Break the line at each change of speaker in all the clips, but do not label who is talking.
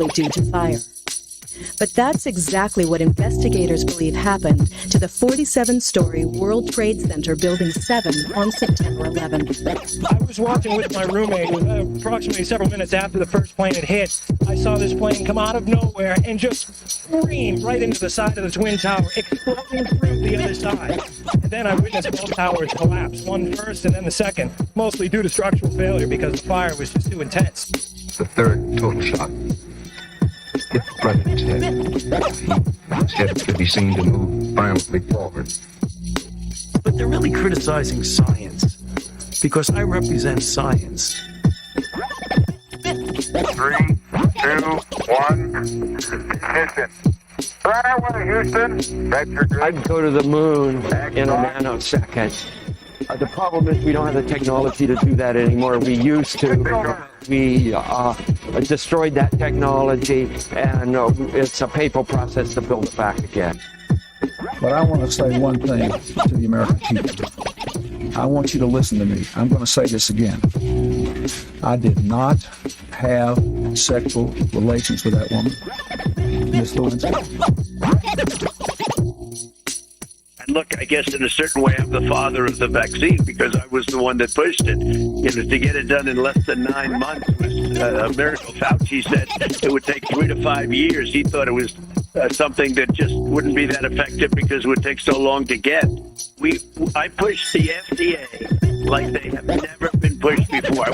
due to fire. But that's exactly what investigators believe happened to the 47-story World Trade Center Building 7 on September 11th.
I was watching with my roommate approximately several minutes after the first plane had hit. I saw this plane come out of nowhere and just scream right into the side of the Twin Tower, exploding through the other side. And then I witnessed both towers collapse, one first and then the second, mostly due to structural failure because the fire was just too intense.
The third total shot hit the front of his head. His head could be seen to move violently forward.
But they're really criticizing science, because I represent science.
3, 2, 1, ignition. Fire, Houston. That's your good.
I'd go to the moon in a nanosecond. The problem is we don't have the technology to do that anymore. We used to. We destroyed that technology, and it's a painful process to build it back again.
But I want to say one thing to the American people. I want you to listen to me. I'm going to say this again. I did not have sexual relations with that woman, Miss Lewinsky.
And look, I guess in a certain way, I'm the father of the vaccine because I was the one that pushed it. To get it done in less than 9 months was a miracle. Fauci said it would take 3 to 5 years. He thought it was something that just wouldn't be that effective because it would take so long to get. I pushed the FDA like they have never been pushed before.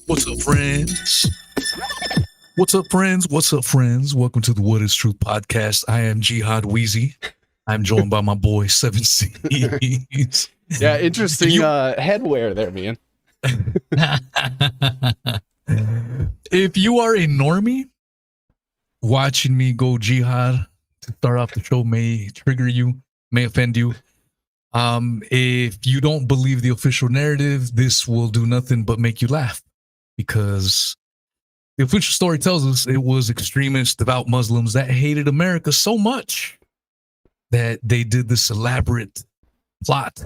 What's up, friends? What's up, friends? What's up, friends? Welcome to the What is Truth podcast. I am Jihad Weezy. I'm joined by my boy 7Cs.
Yeah, interesting headwear there, man.
If you are a normie, watching me go jihad to start off the show may trigger you, may offend you. If you don't believe the official narrative, this will do nothing but make you laugh, because the official story tells us it was extremist, devout Muslims that hated America so much that they did this elaborate plot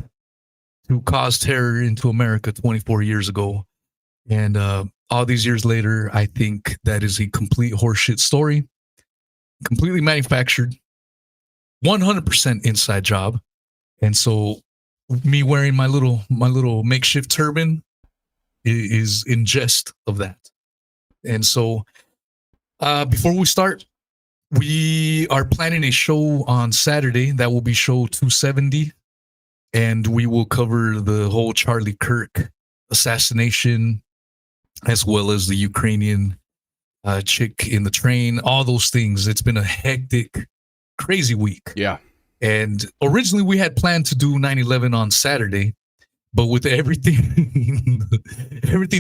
to cause terror into America 24 years ago. And all these years later, I think that is a complete horseshit story, completely manufactured, 100% inside job. And so me wearing my little makeshift turban is in jest of that. And so before we start, we are planning a show on Saturday that will be show 270, and we will cover the whole Charlie Kirk assassination, as well as the Ukrainian chick in the train, all those things. It's been a hectic, crazy week.
Yeah.
And originally we had planned to do 9/11 on Saturday, but with everything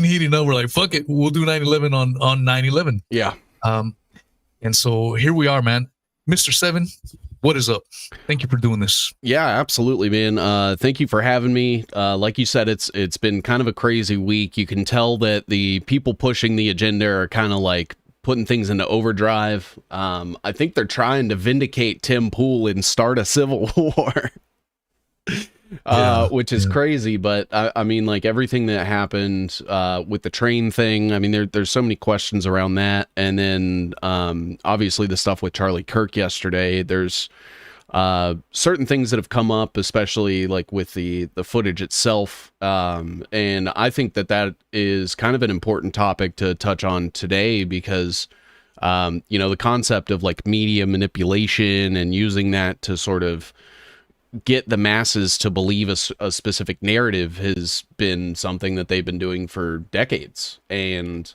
heating up, we're like, fuck it, we'll do 9/11 on 9/11.
Yeah.
And so here we are, man. Mr. Seven, what is up? Thank you for doing this.
Yeah, absolutely, man. Thank you for having me. Like you said, it's been kind of a crazy week. You can tell that the people pushing the agenda are kind of like putting things into overdrive. I think they're trying to vindicate Tim Pool and start a civil war. Which is crazy, but I mean, like everything that happened with the train thing, I mean, there's so many questions around that. And then obviously the stuff with Charlie Kirk yesterday, there's certain things that have come up, especially like with the footage itself. And I think that is kind of an important topic to touch on today because, the concept of like media manipulation and using that to sort of get the masses to believe a specific narrative has been something that they've been doing for decades. And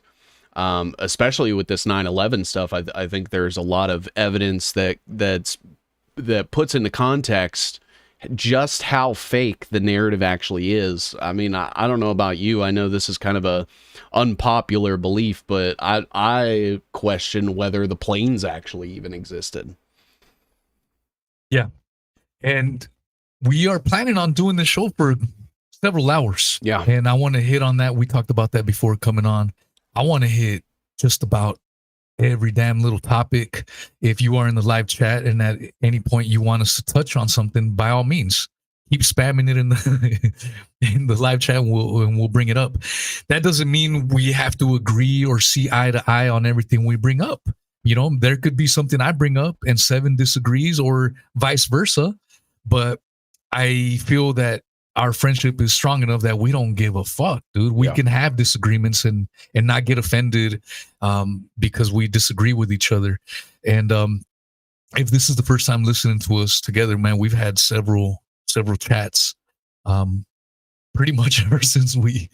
especially with this 9/11 stuff, I think there's a lot of evidence that puts into context just how fake the narrative actually is. I mean, I don't know about you. I know this is kind of a unpopular belief, but I question whether the planes actually even existed.
Yeah. And we are planning on doing this show for several hours.
Yeah.
And I want to hit on that. We talked about that before coming on. I want to hit just about every damn little topic. If you are in the live chat and at any point you want us to touch on something, by all means, keep spamming it in the in the live chat, and we'll bring it up. That doesn't mean we have to agree or see eye to eye on everything we bring up. You know, there could be something I bring up and Seven disagrees, or vice versa. But I feel that our friendship is strong enough that we don't give a fuck, dude. We can have disagreements and not get offended because we disagree with each other. And if this is the first time listening to us together, man, we've had several chats pretty much ever since we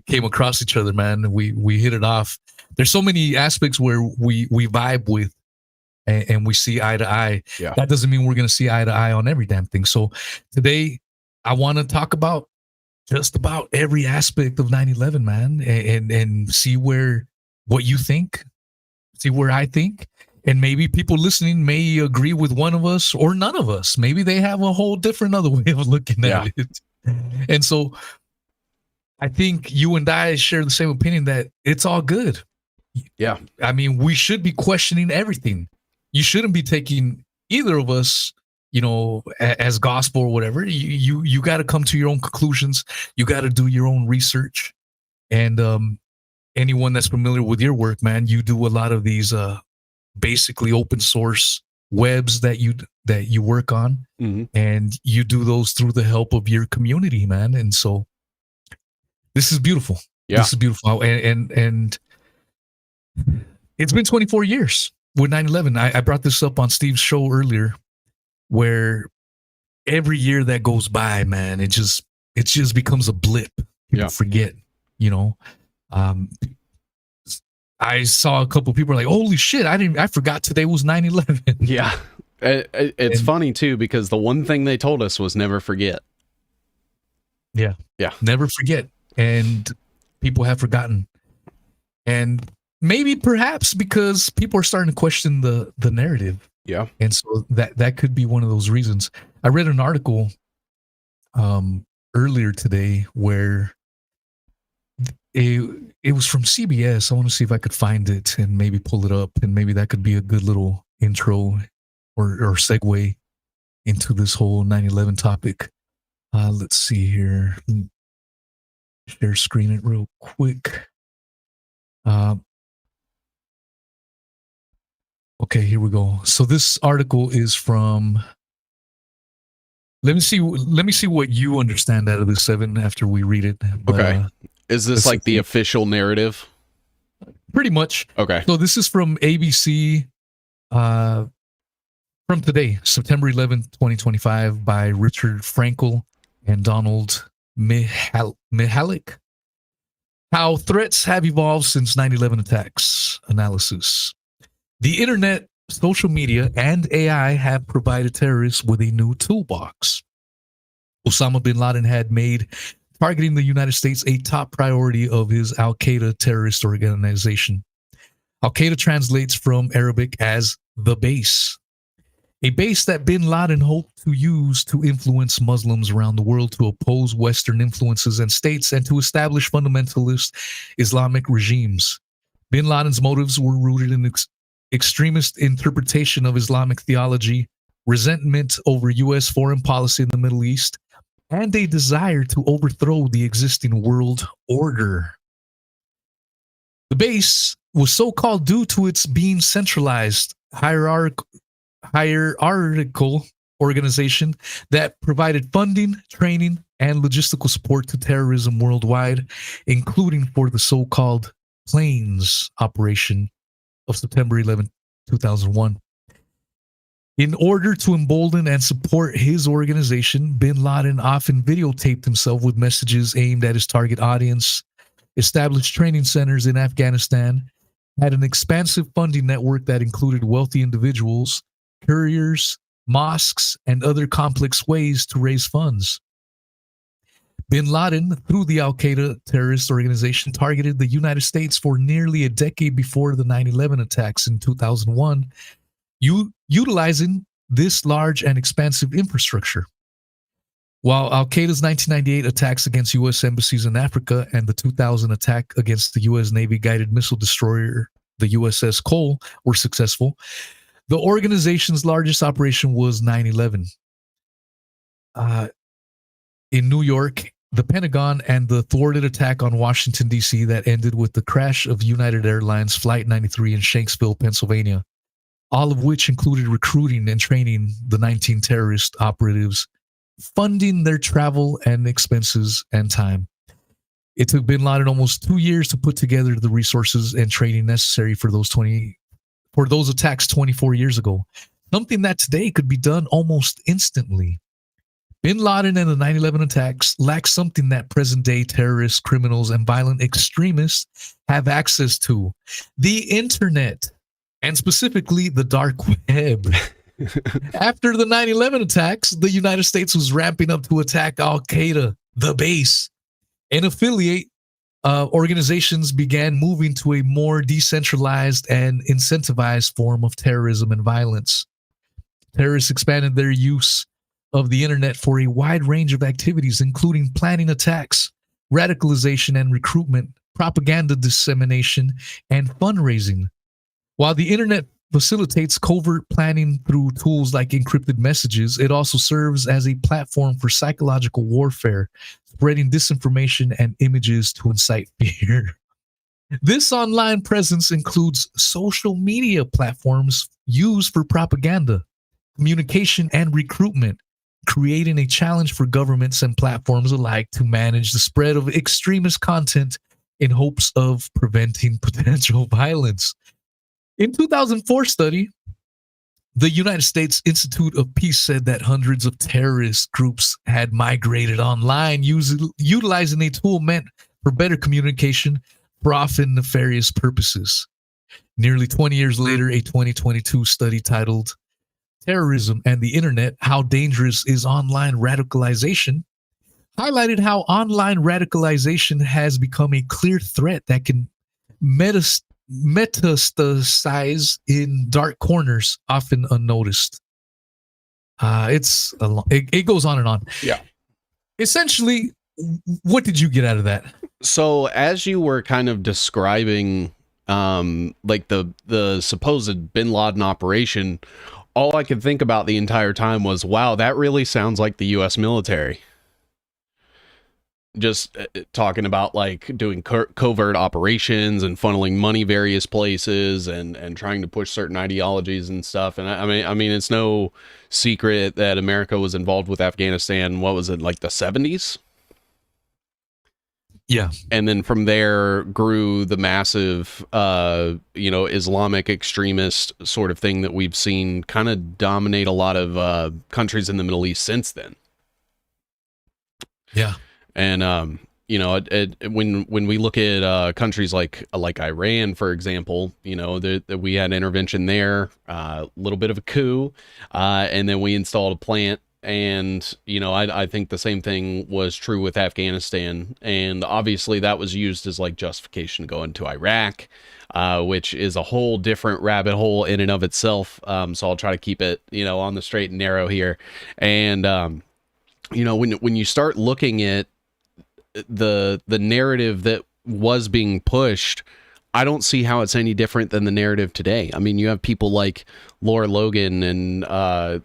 came across each other, man. We hit it off. There's so many aspects where we vibe with and we see eye to eye.
Yeah.
That doesn't mean we're going to see eye to eye on every damn thing. So today I want to talk about just about every aspect of 9/11, man, and see what you think, see where I think. And maybe people listening may agree with one of us or none of us. Maybe they have a whole different other way of looking at it. And so I think you and I share the same opinion that it's all good.
Yeah.
I mean, we should be questioning everything. You shouldn't be taking either of us, you know, as gospel or whatever. You got to come to your own conclusions. You got to do your own research. And anyone that's familiar with your work, man, you do a lot of these basically open source webs that you work on, and you do those through the help of your community, man. And so this is beautiful.
Yeah.
This is beautiful. And it's been 24 years with 9/11. I brought this up on Steve's show earlier, where every year that goes by, man, it just becomes a blip. People forget, you know. I saw a couple of people like, holy shit, I forgot today was 9/11.
Yeah. It's funny too, because the one thing they told us was never forget.
Yeah.
Yeah.
Never forget. And people have forgotten. And maybe perhaps because people are starting to question the narrative.
Yeah.
And so that could be one of those reasons. I read an article earlier today where it was from CBS. I want to see if I could find it and maybe pull it up, and maybe that could be a good little intro or segue into this whole 9/11 topic. Let's see here. Share screen it real quick. Okay, here we go. So this article is from. Let me see what you understand out of this, Seven, after we read it. But,
okay. Is this like the official narrative?
Pretty much.
Okay.
So this is from ABC from today, September 11th, 2025, by Richard Frankel and Donald Mihalik. How threats have evolved since 9/11 attacks analysis. The internet, social media, and AI have provided terrorists with a new toolbox. Osama bin Laden had made targeting the United States a top priority of his Al-Qaeda terrorist organization. Al-Qaeda translates from Arabic as the base, a base that bin Laden hoped to use to influence Muslims around the world to oppose Western influences and states and to establish fundamentalist Islamic regimes. Bin Laden's motives were rooted in extremist interpretation of Islamic theology, resentment over U.S. foreign policy in the Middle East, and a desire to overthrow the existing world order. The base was so called due to its being centralized, hierarchical organization that provided funding, training, and logistical support to terrorism worldwide, including for the so-called Plains operation of September 11, 2001. In order to embolden and support his organization, bin Laden often videotaped himself with messages aimed at his target audience, established training centers in Afghanistan, had an expansive funding network that included wealthy individuals, couriers, mosques, and other complex ways to raise funds. Bin Laden, through the Al-Qaeda terrorist organization, targeted the United States for nearly a decade before the 9/11 attacks in 2001, utilizing this large and expansive infrastructure. While Al Qaeda's 1998 attacks against U.S. embassies in Africa and the 2000 attack against the U.S. Navy guided missile destroyer, the USS Cole, were successful, the organization's largest operation was 9/11. In New York, the Pentagon and the thwarted attack on Washington, D.C. that ended with the crash of United Airlines Flight 93 in Shanksville, Pennsylvania, all of which included recruiting and training the 19 terrorist operatives, funding their travel and expenses and time. It took bin Laden almost 2 years to put together the resources and training necessary for those attacks 24 years ago, something that today could be done almost instantly. Bin Laden and the 9/11 attacks lack something that present-day terrorists, criminals, and violent extremists have access to: the internet, and specifically the dark web. After the 9/11 attacks, the United States was ramping up to attack Al Qaeda, the base, and affiliate organizations began moving to a more decentralized and incentivized form of terrorism and violence. Terrorists expanded their use of the internet for a wide range of activities, including planning attacks, radicalization and recruitment, propaganda dissemination, and fundraising. While the internet facilitates covert planning through tools like encrypted messages, it also serves as a platform for psychological warfare, spreading disinformation and images to incite fear. This online presence includes social media platforms used for propaganda, communication, and recruitment, creating a challenge for governments and platforms alike to manage the spread of extremist content in hopes of preventing potential violence. In 2004 study, the United States Institute of Peace said that hundreds of terrorist groups had migrated online, utilizing a tool meant for better communication for often nefarious purposes. Nearly 20 years later, a 2022 study titled Terrorism and the Internet, How Dangerous is Online Radicalization, highlighted how online radicalization has become a clear threat that can metastasize in dark corners, often unnoticed. It goes on and on.
Yeah.
Essentially, what did you get out of that?
So as you were kind of describing like the supposed bin Laden operation, all I could think about the entire time was, wow, that really sounds like the US military. Just talking about like doing covert operations and funneling money various places and trying to push certain ideologies and stuff. And I mean, it's no secret that America was involved with Afghanistan. What was it, like the 70s?
Yeah.
And then from there grew the massive, Islamic extremist sort of thing that we've seen kind of dominate a lot of countries in the Middle East since then.
Yeah.
And, when we look at countries like Iran, for example, that we had intervention there, a little bit of a coup, and then we installed a plant. And, I think the same thing was true with Afghanistan. And obviously that was used as like justification to go into Iraq, which is a whole different rabbit hole in and of itself. So I'll try to keep it, on the straight and narrow here. And, when you start looking at the narrative that was being pushed, I don't see how it's any different than the narrative today. I mean, you have people like Laura Logan and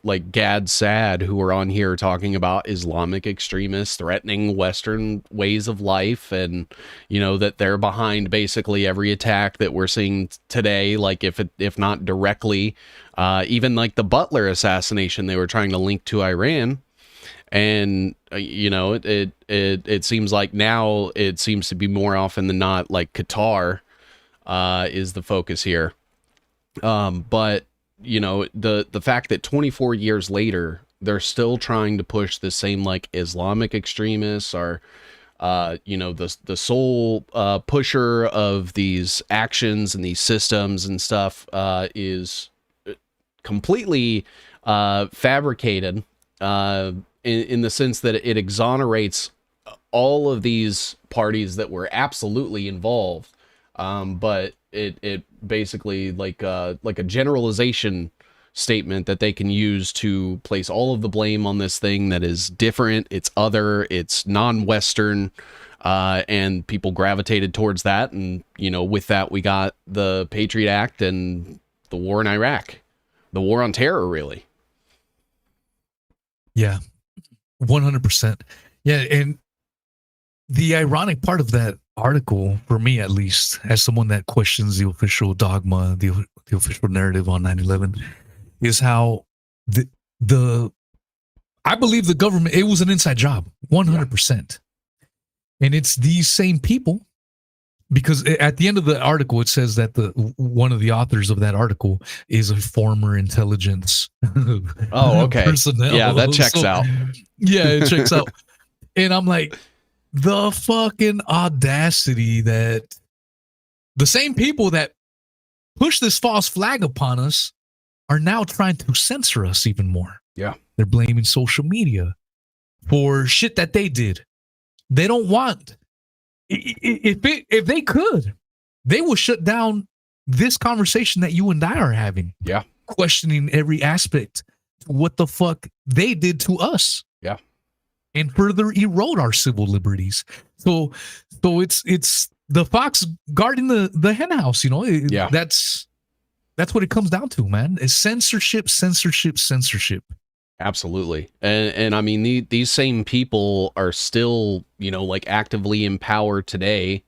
like Gad Saad who are on here talking about Islamic extremists threatening Western ways of life, and that they're behind basically every attack that we're seeing today. Like if not directly, even like the Butler assassination, they were trying to link to Iran. And it seems like now it seems to be more often than not like Qatar is the focus here. But the fact that 24 years later they're still trying to push the same like Islamic extremists are the sole pusher of these actions and these systems and stuff is completely fabricated in the sense that it exonerates all of these parties that were absolutely involved. But it basically like a generalization statement that they can use to place all of the blame on this thing that is different, it's other, it's non-Western, and people gravitated towards that. And, you know, with that, we got the Patriot Act and the war in Iraq, the war on terror, really.
Yeah, 100%. Yeah, and the ironic part of that article, for me at least, as someone that questions the official dogma, the official narrative on 9/11, is how the I believe the government, it was an inside job, 100%. And it's these same people, because at the end of the article, it says that one of the authors of that article is a former intelligence personnel.
Yeah, that checks out.
Yeah, it checks out. And I'm like, the fucking audacity that the same people that push this false flag upon us are now trying to censor us even more.
Yeah.
They're blaming social media for shit that they did. They don't want, if they could, they will shut down this conversation that you and I are having.
Yeah.
Questioning every aspect to what the fuck they did to us.
Yeah.
And further erode our civil liberties. So it's the fox guarding the hen house, you know?
Yeah.
That's what it comes down to, man. It's censorship.
Absolutely. And I mean, these same people are still, you know, like actively in power today,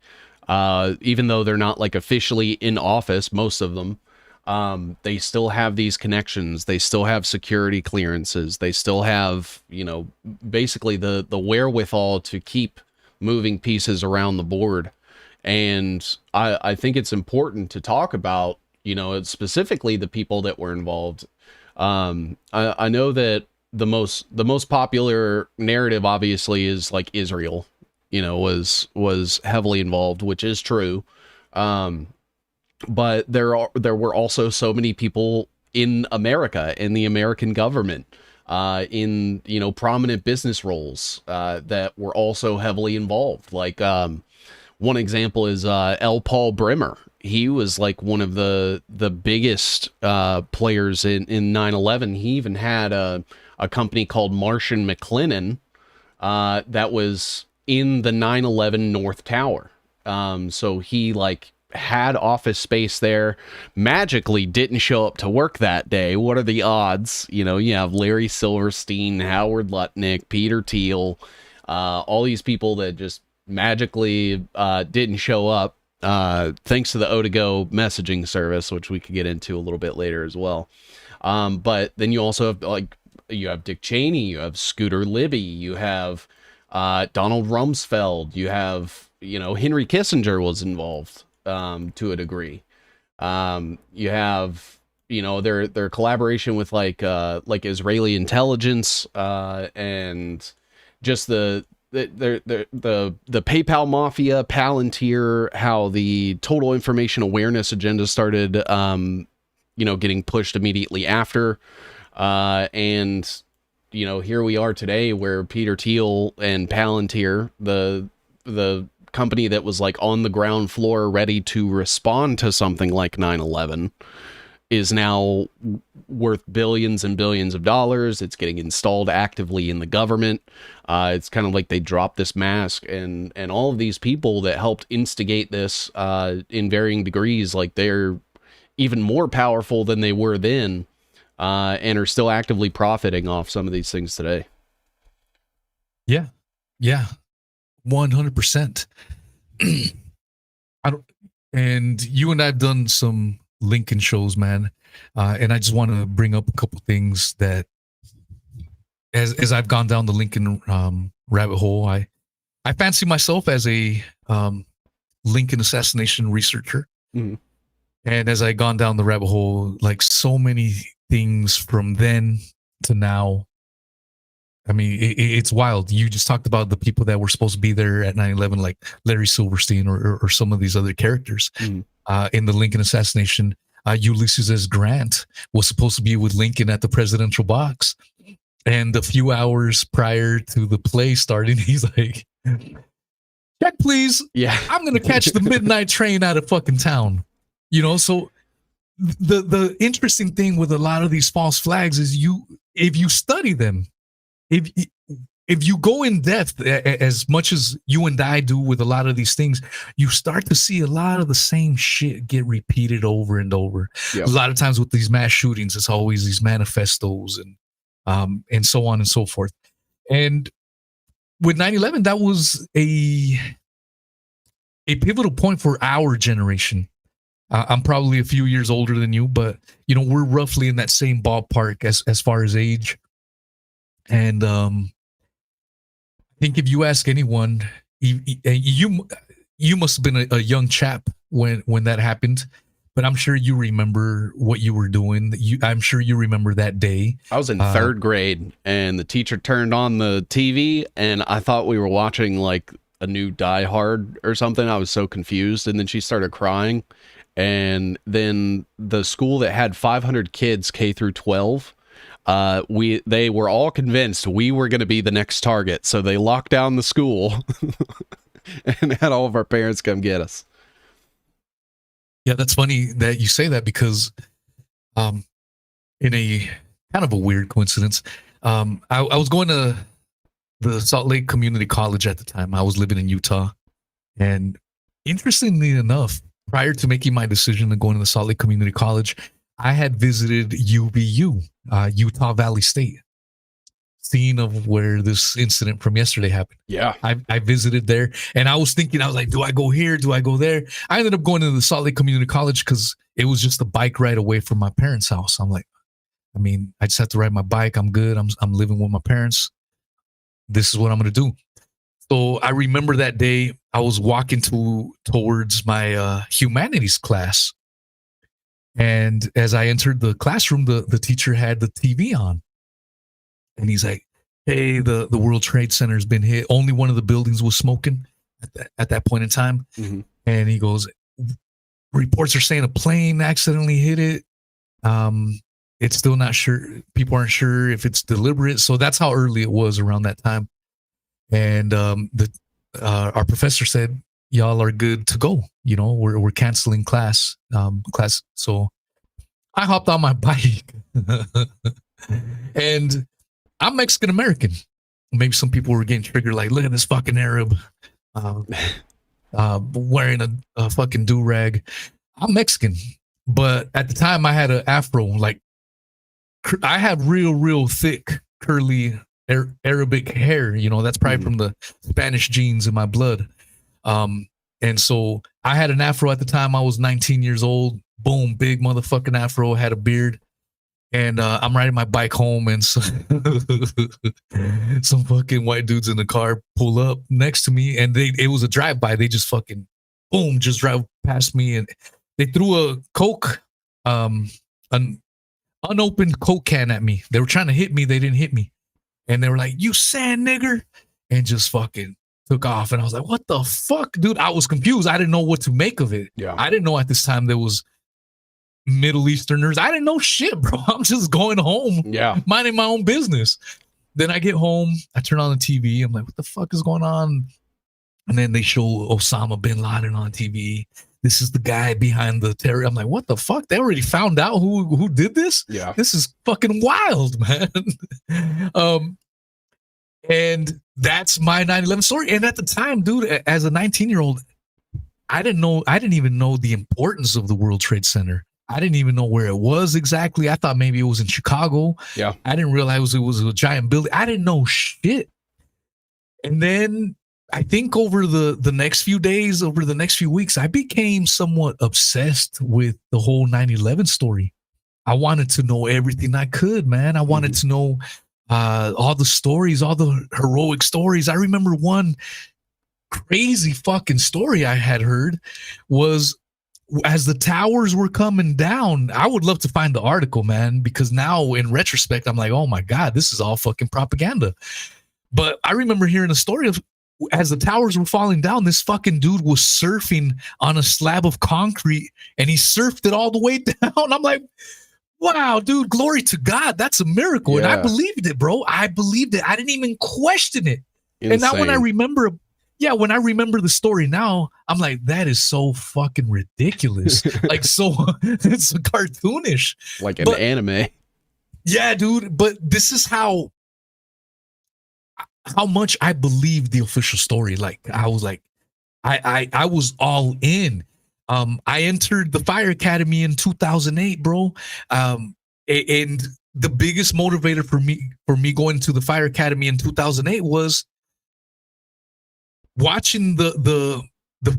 even though they're not like officially in office, most of them. They still have these connections. They still have security clearances. They still have, you know, basically the wherewithal to keep moving pieces around the board. And I think it's important to talk about, you know, specifically the people that were involved. I know that the most popular narrative obviously is like Israel, you know, was heavily involved, which is true. But there were also so many people in America, in the American government, in, you know, prominent business roles, that were also heavily involved. Like, one example is, L. Paul Bremer. He was like one of the biggest, players in 9/11. He even had a company called Marsh & McLennan, that was in the 9/11 North Tower. So he like had office space there, magically didn't show up to work that day. What are the odds? You know, you have Larry Silverstein, Howard Lutnick, Peter Thiel, all these people that just magically didn't show up, thanks to the O2Go messaging service, which we could get into a little bit later as well. But then you also have, like, you have Dick Cheney, you have Scooter Libby, you have Donald Rumsfeld, you have, you know, Henry Kissinger was involved, to a degree. You have, you know, their collaboration with like Israeli intelligence, and just the PayPal mafia, Palantir, how the total information awareness agenda started, you know, getting pushed immediately after, and, you know, here we are today where Peter Thiel and Palantir, the company that was like on the ground floor ready to respond to something like 9/11, is now worth billions and billions of dollars. It's getting installed actively in the government. It's kind of like they dropped this mask, and all of these people that helped instigate this, in varying degrees, like they're even more powerful than they were then, and are still actively profiting off some of these things today.
Yeah. 100%. And you and I've done some Lincoln shows, man. And I just want to bring up a couple things that, as I've gone down the Lincoln rabbit hole, I fancy myself as a Lincoln assassination researcher.
Mm-hmm.
And as I gone down the rabbit hole, like so many things from then to now, I mean, it's wild. You just talked about the people that were supposed to be there at 9/11, like Larry Silverstein or some of these other characters.
Mm-hmm.
In the Lincoln assassination. Ulysses S. Grant was supposed to be with Lincoln at the presidential box. And a few hours prior to the play starting, he's like, check, please.
Yeah.
I'm going to catch the midnight train out of fucking town. You know, so the interesting thing with a lot of these false flags is if you study them, if you go in depth as much as you and I do with a lot of these things, you start to see a lot of the same shit get repeated over and over. Yep. A lot of times with these mass shootings, it's always these manifestos and so on and so forth. And with 9/11, that was a pivotal point for our generation. I'm probably a few years older than you, but we're roughly in that same ballpark as far as age. And I think if you ask anyone, you must have been a young chap when that happened, but I'm sure you remember what you were doing. I'm sure you remember that day.
I was in third grade, and the teacher turned on the TV, and I thought we were watching like a new Die Hard or something. I was so confused, and then she started crying, and then the school that had 500 kids, K through 12. They were all convinced we were going to be the next target, so they locked down the school and had all of our parents come get us.
Yeah, that's funny that you say that because, in a kind of a weird coincidence, I was going to the Salt Lake Community College at the time. I was living in Utah, and interestingly enough, prior to making my decision to go into the Salt Lake Community College, I had visited UVU, Utah Valley State, scene of where this incident from yesterday happened.
Yeah.
I visited there, and I was thinking, I was like, do I go here? Do I go there? I ended up going to the Salt Lake Community College because it was just a bike ride away from my parents' house. I'm like, I just have to ride my bike. I'm good. I'm living with my parents. This is what I'm going to do. So I remember that day I was walking towards my humanities class. And as I entered the classroom, the teacher had the TV on. And he's like, hey, the World Trade Center has been hit. Only one of the buildings was smoking at that point in time. Mm-hmm. And he goes, reports are saying a plane accidentally hit it. It's still not sure. People aren't sure if it's deliberate. So that's how early it was around that time. And our professor said, y'all are good to go. We're canceling class. So I hopped on my bike and I'm Mexican American. Maybe some people were getting triggered. Like, look at this fucking Arab, wearing a fucking do-rag. I'm Mexican, but at the time I had an afro. Like, I have real thick, curly Arabic hair. That's probably from the Spanish genes in my blood. And so I had an afro at the time. I was 19 years old. Boom, big motherfucking afro, had a beard. And I'm riding my bike home, and some fucking white dudes in the car pull up next to me, and it was a drive-by. They just fucking, boom, just drive past me, and they threw a Coke, an unopened Coke can at me. They were trying to hit me. They didn't hit me. And they were like, you sand nigger, and just fucking took off. And I was like, what the fuck, dude? I was confused. I didn't know what to make of it.
Yeah.
I didn't know at this time there was Middle Easterners. I didn't know shit, bro. I'm just going home, minding my own business. Then I get home, I turn on the TV. I'm like, what the fuck is going on? And then they show Osama bin Laden on TV. This is the guy behind the terror. I'm like, what the fuck? They already found out who did this?
Yeah.
This is fucking wild, man. And that's my 9/11 story. And at the time, dude, as a 19-year-old, I didn't even know the importance of the World Trade Center. I didn't even know where it was exactly. I thought maybe it was in Chicago.
Yeah.
I didn't realize it was a giant building. I didn't know shit. And then I think over the next few days, over the next few weeks, I became somewhat obsessed with the whole 9/11 story. I wanted to know everything I could, man. I wanted to know all the stories, all the heroic stories. I remember one crazy fucking story I had heard was as the towers were coming down. I would love to find the article, man, because now in retrospect, I'm like, oh my God, this is all fucking propaganda. But I remember hearing a story of as the towers were falling down, this fucking dude was surfing on a slab of concrete and he surfed it all the way down. I'm like, wow, dude, glory to God. That's a miracle. Yeah. And I believed it, bro. I believed it. I didn't even question it. Insane. And now when I remember yeah, when I remember the story now, I'm like, that is so fucking ridiculous. Like, so it's cartoonish.
Like an anime.
Yeah, dude. But this is how much I believed the official story. Like, I was like, I was all in. I entered the fire academy in 2008, bro. And the biggest motivator for me going to the fire academy in 2008 was watching the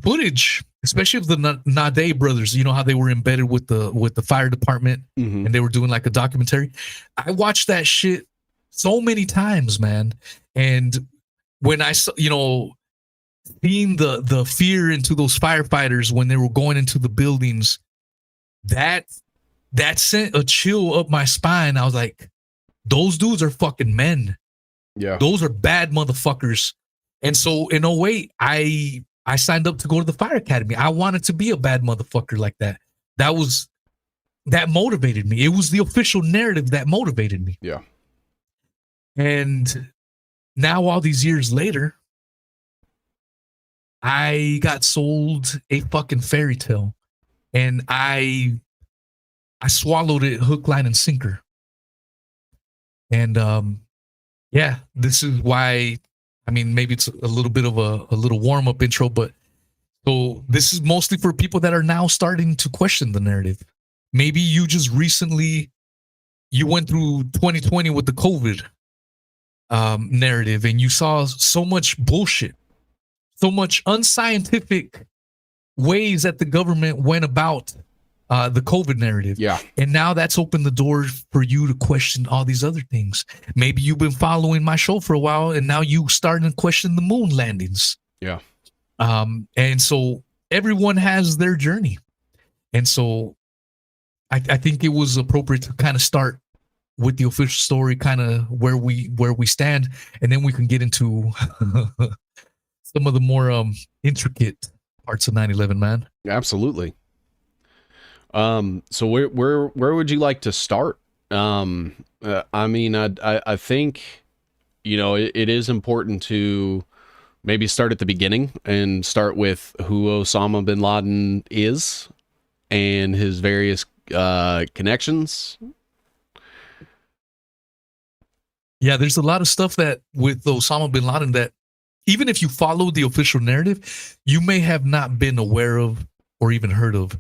footage, especially of the Nade brothers. You know how they were embedded with the fire department, and they were doing like a documentary. I watched that shit so many times, man. And when I saw, seeing the fear into those firefighters when they were going into the buildings, that sent a chill up my spine. I was like, those dudes are fucking men.
Yeah.
Those are bad motherfuckers. And so in 2008, I signed up to go to the fire academy. I wanted to be a bad motherfucker like that. That motivated me. It was the official narrative that motivated me.
Yeah.
And now all these years later, I got sold a fucking fairy tale, and I swallowed it hook, line, and sinker. And yeah, this is why. I mean, maybe it's a little bit of a little warm up intro, but so this is mostly for people that are now starting to question the narrative. Maybe you just recently went through 2020 with the COVID narrative, and you saw so much bullshit, so much unscientific ways that the government went about the COVID narrative.
Yeah.
And now that's opened the door for you to question all these other things. Maybe you've been following my show for a while, and now you starting to question the moon landings.
Yeah.
And so everyone has their journey. And so I think it was appropriate to kind of start with the official story, kind of where we stand, and then we can get into some of the more intricate parts of 9/11, man.
Absolutely. So where would you like to start? I mean, I think, it is important to maybe start at the beginning and start with who Osama bin Laden is and his various connections.
Yeah, there's a lot of stuff that with Osama bin Laden that even if you follow the official narrative, you may have not been aware of or even heard of.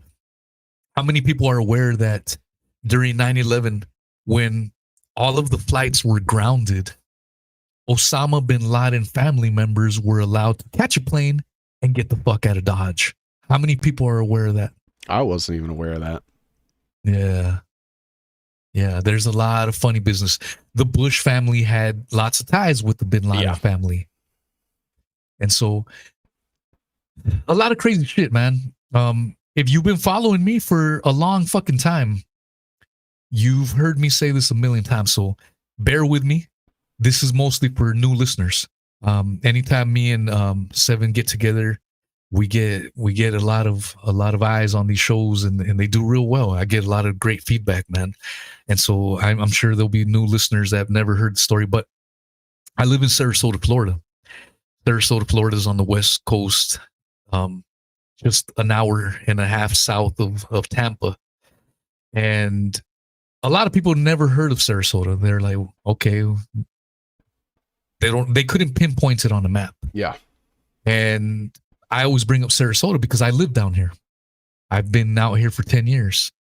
How many people are aware that during 9/11, when all of the flights were grounded, Osama bin Laden family members were allowed to catch a plane and get the fuck out of Dodge? How many people are aware of that?
I wasn't even aware of that.
Yeah. Yeah, there's a lot of funny business. The Bush family had lots of ties with the bin Laden family. And so a lot of crazy shit, man. If you've been following me for a long fucking time, you've heard me say this a million times. So bear with me. This is mostly for new listeners. Anytime me and Seven get together, we get a lot of eyes on these shows, and they do real well. I get a lot of great feedback, man. And so I'm sure there'll be new listeners that have never heard the story, but I live in Sarasota, Florida. Sarasota, Florida is on the West Coast, just an hour and a half south of Tampa. And a lot of people never heard of Sarasota. They're like, okay, they couldn't pinpoint it on the map.
Yeah.
And I always bring up Sarasota because I live down here. I've been out here for 10 years.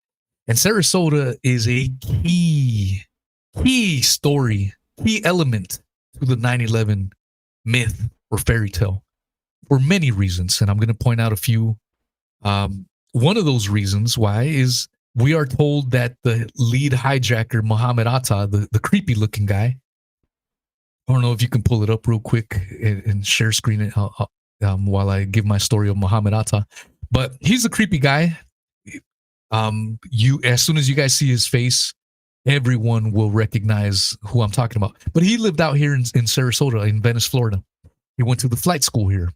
And Sarasota is a key story, key element to the 9/11 myth or fairy tale for many reasons. And I'm going to point out a few. One of those reasons why is we are told that the lead hijacker, Mohammed Atta, the creepy looking guy, I don't know if you can pull it up real quick and share screen it while I give my story of Mohammed Atta. But he's a creepy guy. As soon as you guys see his face, everyone will recognize who I'm talking about. But he lived out here in Sarasota, in Venice, Florida. He went to the flight school here.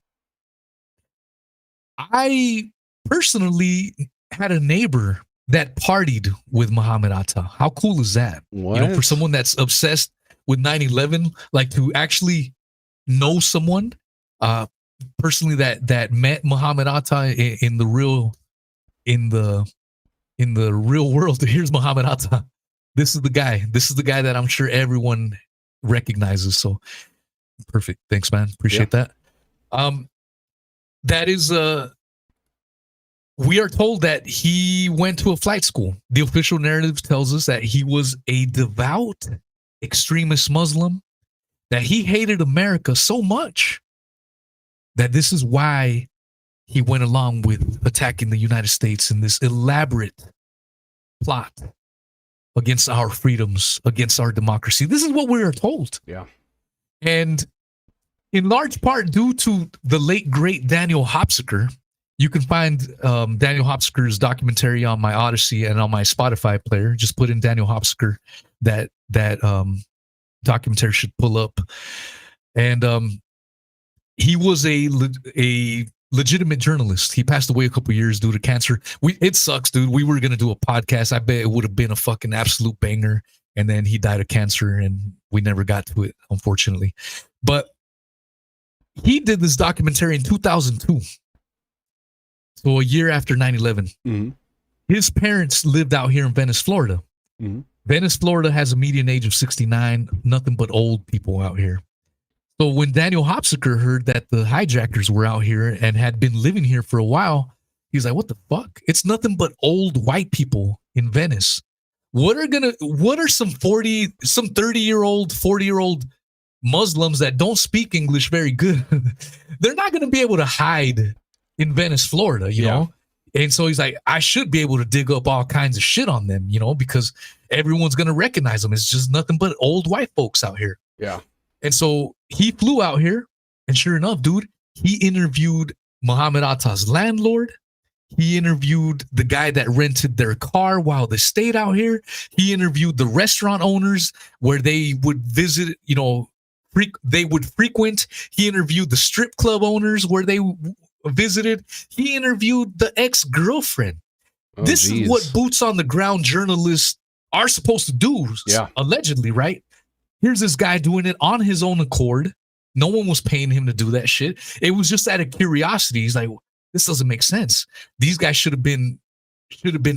I personally had a neighbor that partied with Mohammed Atta. How cool is that?
What?
For someone that's obsessed with 9/11, like to actually know someone. personally that met Muhammad Atta in the real world. Here's Muhammad Atta. This is the guy. This is the guy that I'm sure everyone recognizes. So perfect. Thanks, man. Appreciate that. That is we are told that he went to a flight school. The official narrative tells us that he was a devout extremist Muslim, that he hated America so much that this is why he went along with attacking the United States in this elaborate plot against our freedoms, against our democracy. This is what we are told.
Yeah.
And in large part due to the late, great Daniel Hopsiker. You can find Daniel Hopsiker's documentary on my Odyssey and on my Spotify player. Just put in Daniel Hopsiker. That documentary should pull up. And he was a legitimate journalist. He passed away a couple years due to cancer. It sucks, dude. We were going to do a podcast. I bet it would have been a fucking absolute banger. And then he died of cancer and we never got to it, unfortunately. But he did this documentary in 2002. So a year after 9/11, his parents lived out here in Venice, Florida. Venice, Florida has a median age of 69, nothing but old people out here. So when Daniel Hopsiker heard that the hijackers were out here and had been living here for a while, he's like, what the fuck? It's nothing but old white people in Venice. What are some 30-year-old, 40-year-old Muslims that don't speak English very good? They're not going to be able to hide in Venice, Florida, you know? And so he's like, I should be able to dig up all kinds of shit on them, because everyone's going to recognize them. It's just nothing but old white folks out here.
Yeah.
And so he flew out here, and sure enough, dude, he interviewed Muhammad Atta's landlord. He interviewed the guy that rented their car while they stayed out here. He interviewed the restaurant owners where they would visit, they would frequent. He interviewed the strip club owners where they visited. He interviewed the ex-girlfriend. This is what boots on the ground journalists are supposed to do, allegedly, right? Here's this guy doing it on his own accord. No one was paying him to do that shit. It was just out of curiosity. He's like, this doesn't make sense. These guys should have been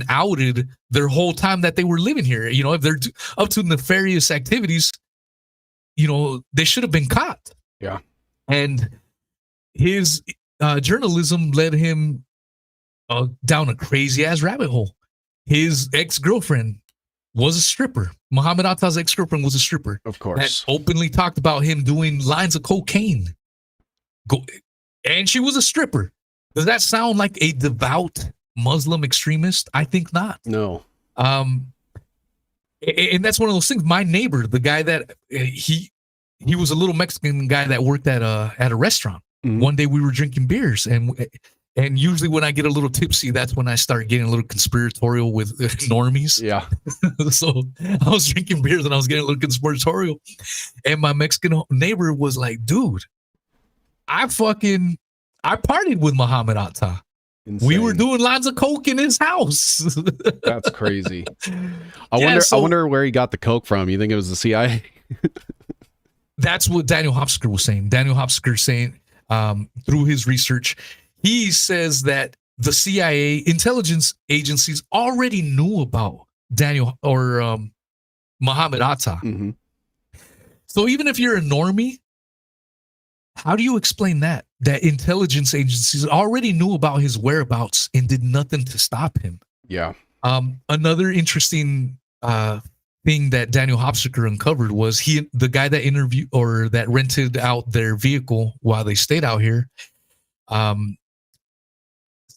outed their whole time that they were living here. If they're up to nefarious activities, they should have been caught.
Yeah.
And his journalism led him down a crazy ass rabbit hole. His ex-girlfriend was a stripper. Muhammad Atta's ex-girlfriend was a stripper.
Of course.
That openly talked about him doing lines of cocaine. And she was a stripper. Does that sound like a devout Muslim extremist? I think not.
No.
And that's one of those things. My neighbor, the guy that he was a little Mexican guy that worked at a restaurant. One day we were drinking beers, and usually when I get a little tipsy, that's when I start getting a little conspiratorial with normies.
Yeah.
So I was drinking beers and I was getting a little conspiratorial, and my Mexican neighbor was like, "Dude, I partied with Muhammad Atta.
Insane.
We were doing lines of coke in his house."
That's crazy. I wonder where he got the coke from. You think it was the CIA?
That's what Daniel Hopsiker was saying. Daniel Hopsiker saying, through his research, he says that the CIA intelligence agencies already knew about Daniel or Muhammad Atta. So even if you're a normie, how do you explain that intelligence agencies already knew about his whereabouts and did nothing to stop him?
Yeah.
Another interesting thing that Daniel Hopsiker uncovered was the guy that interviewed or that rented out their vehicle while they stayed out here,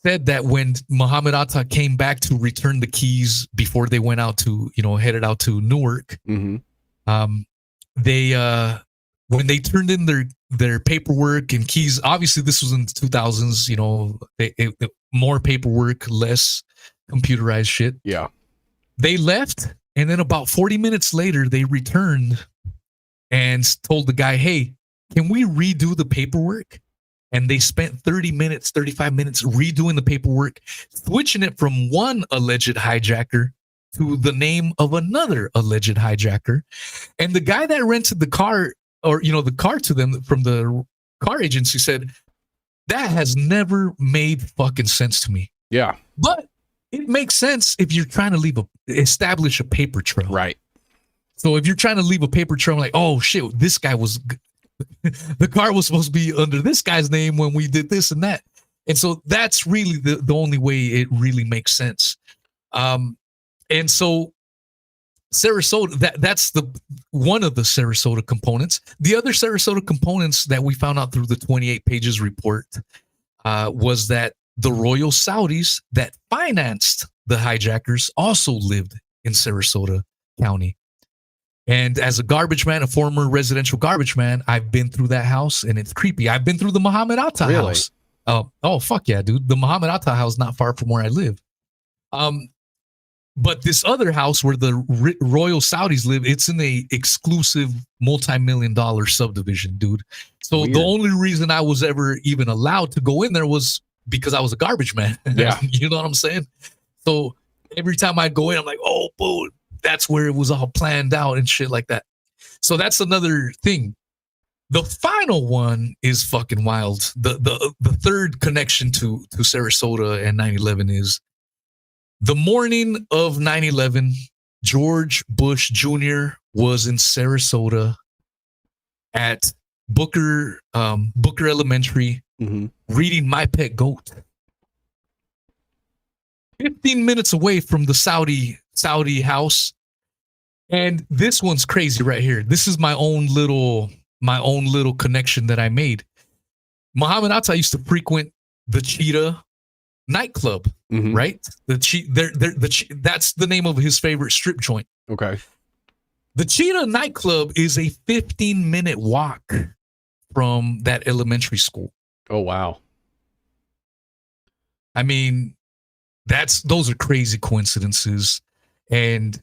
said that when Muhammad Atta came back to return the keys before they went out to, headed out to Newark, they when they turned in their paperwork and keys, obviously this was in the 2000s, more paperwork, less computerized shit.
Yeah.
They left, and then about 40 minutes later, they returned and told the guy, "Hey, can we redo the paperwork?" And they spent 30 minutes, 35 minutes redoing the paperwork, switching it from one alleged hijacker to the name of another alleged hijacker. And the guy that rented the car, or the car to them from the car agency, said, That has never made fucking sense to me.
Yeah.
But it makes sense if you're trying to establish a paper trail.
Right.
So if you're trying to leave a paper trail, like, oh shit, this guy was, the car was supposed to be under this guy's name when we did this and that. And so that's really the only way it really makes sense. And so Sarasota, that's the one of the Sarasota components. The other Sarasota components that we found out through the 28 pages report was that the royal Saudis that financed the hijackers also lived in Sarasota County. And as a garbage man, a former residential garbage man, I've been through that house and it's creepy. I've been through the Muhammad Atta house. Oh, fuck yeah, dude. The Muhammad Atta house not far from where I live. But this other house where the royal Saudis live, it's in a exclusive multi-million-dollar subdivision, dude. So
Weird.
The only reason I was ever even allowed to go in there was because I was a garbage man.
Yeah.
You know what I'm saying? So every time I'd go in, I'm like, oh, boo, that's where it was all planned out and shit like that. So that's another thing. The final one is fucking wild. The third connection to Sarasota and 9/11 is the morning of 9/11, George Bush Jr. was in Sarasota at Booker Elementary reading My Pet Goat. 15 minutes away from the Saudi house. And this one's crazy right here. This is my own little connection that I made. Muhammad Atta used to frequent the Cheetah nightclub, right? That's the name of his favorite strip joint.
Okay.
The Cheetah nightclub is a 15-minute walk from that elementary school.
Oh, wow.
I mean, those are crazy coincidences. And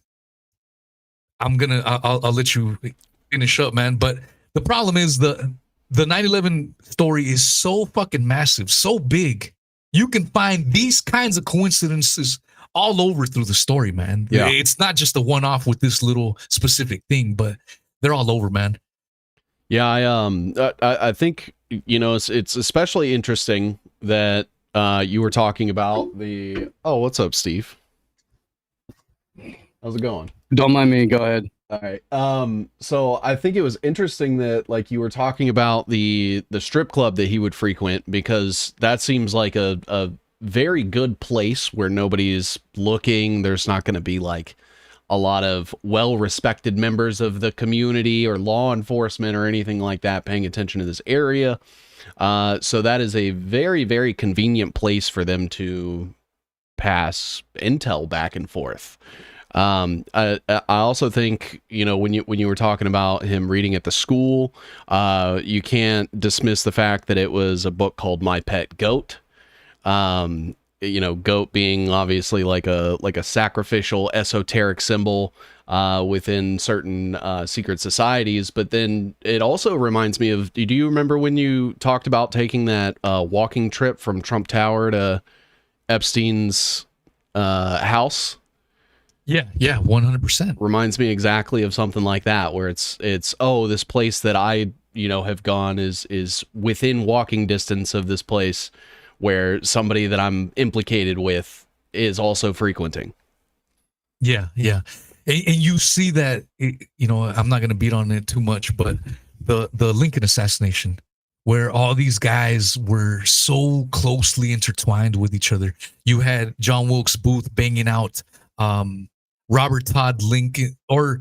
I'll let you finish up, man. But the problem is the 9/11 story is so fucking massive, so big. You can find these kinds of coincidences all over through the story, man.
Yeah.
It's not just a one-off with this little specific thing, but they're all over, man.
Yeah, I think, you know, it's especially interesting that you were talking about the... Oh, what's up, Steve? How's it going?
Don't mind me, go ahead.
All right. So I think it was interesting that, like, you were talking about the strip club that he would frequent, because that seems like a very good place where nobody's looking. There's not going to be like a lot of well-respected members of the community or law enforcement or anything like that paying attention to this area. So that is a very, very convenient place for them to pass intel back and forth. I also think, you know, when you were talking about him reading at the school, you can't dismiss the fact that it was a book called My Pet Goat. You know, goat being obviously like a sacrificial esoteric symbol within certain secret societies. But then it also reminds me of, do you remember when you talked about taking that walking trip from Trump Tower to Epstein's house?
Yeah, 100%.
Reminds me exactly of something like that, where it's this place that I, you know, have gone is within walking distance of this place where somebody that I'm implicated with is also frequenting.
Yeah. And you see that, you know, I'm not going to beat on it too much, but the Lincoln assassination, where all these guys were so closely intertwined with each other. You had John Wilkes Booth banging out Robert Todd Lincoln, or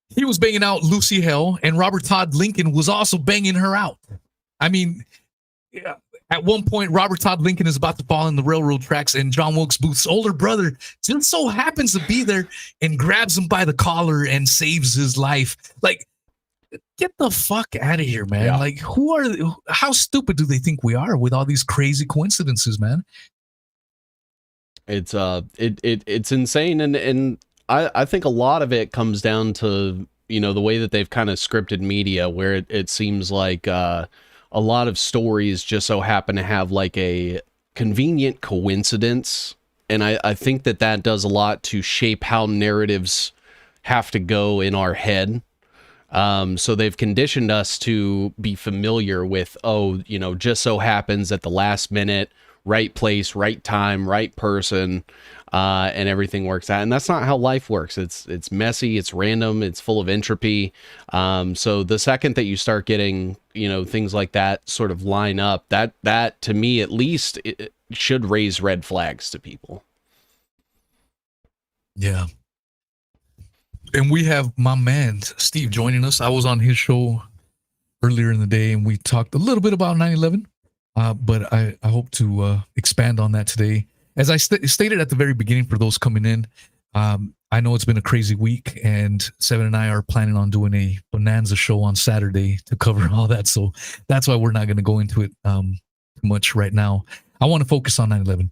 he was banging out Lucy Hale, and Robert Todd Lincoln was also banging her out. I mean, yeah. At one point, Robert Todd Lincoln is about to fall in the railroad tracks, and John Wilkes Booth's older brother just so happens to be there and grabs him by the collar and saves his life. Like, get the fuck out of here, man. Yeah. Like, how stupid do they think we are with all these crazy coincidences, man?
It's it's insane, and I think a lot of it comes down to, you know, the way that they've kind of scripted media, where it seems like a lot of stories just so happen to have like a convenient coincidence. And I think that does a lot to shape how narratives have to go in our head. So they've conditioned us to be familiar with, just so happens at the last minute, right place, right time, right person, and everything works out. And that's not how life works. It's messy, it's random, it's full of entropy. So the second that you start getting, things like that sort of line up, that to me at least it should raise red flags to people.
Yeah. And we have my man, Steve, joining us. I was on his show earlier in the day, and we talked a little bit about 9/11, but I hope to expand on that today. As I stated at the very beginning, for those coming in, I know it's been a crazy week, and Seven and I are planning on doing a bonanza show on Saturday to cover all that. So that's why we're not going to go into it too much right now. I want to focus on 9/11.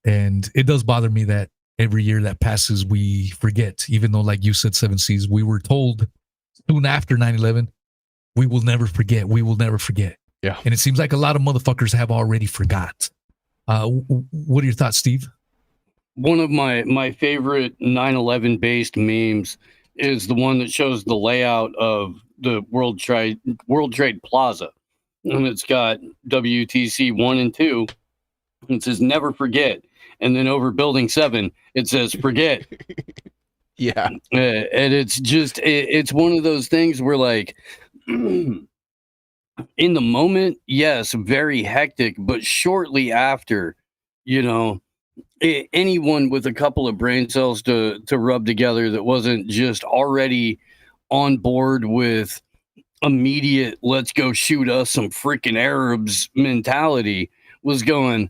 And it does bother me that every year that passes, we forget, even though, like you said, Seven Seas, we were told soon after 9/11, we will never forget. We will never forget.
Yeah.
And it seems like a lot of motherfuckers have already forgot. What are your thoughts, Steve?
One of my favorite 9/11 based memes is the one that shows the layout of the World Trade Plaza. And it's got WTC 1 and 2. And it says, never forget. And then over Building 7, it says, forget.
Yeah.
And it's just, it's one of those things where, like, in the moment, yes, very hectic, but shortly after, anyone with a couple of brain cells to rub together that wasn't just already on board with immediate, let's go shoot us some freaking Arabs mentality was going,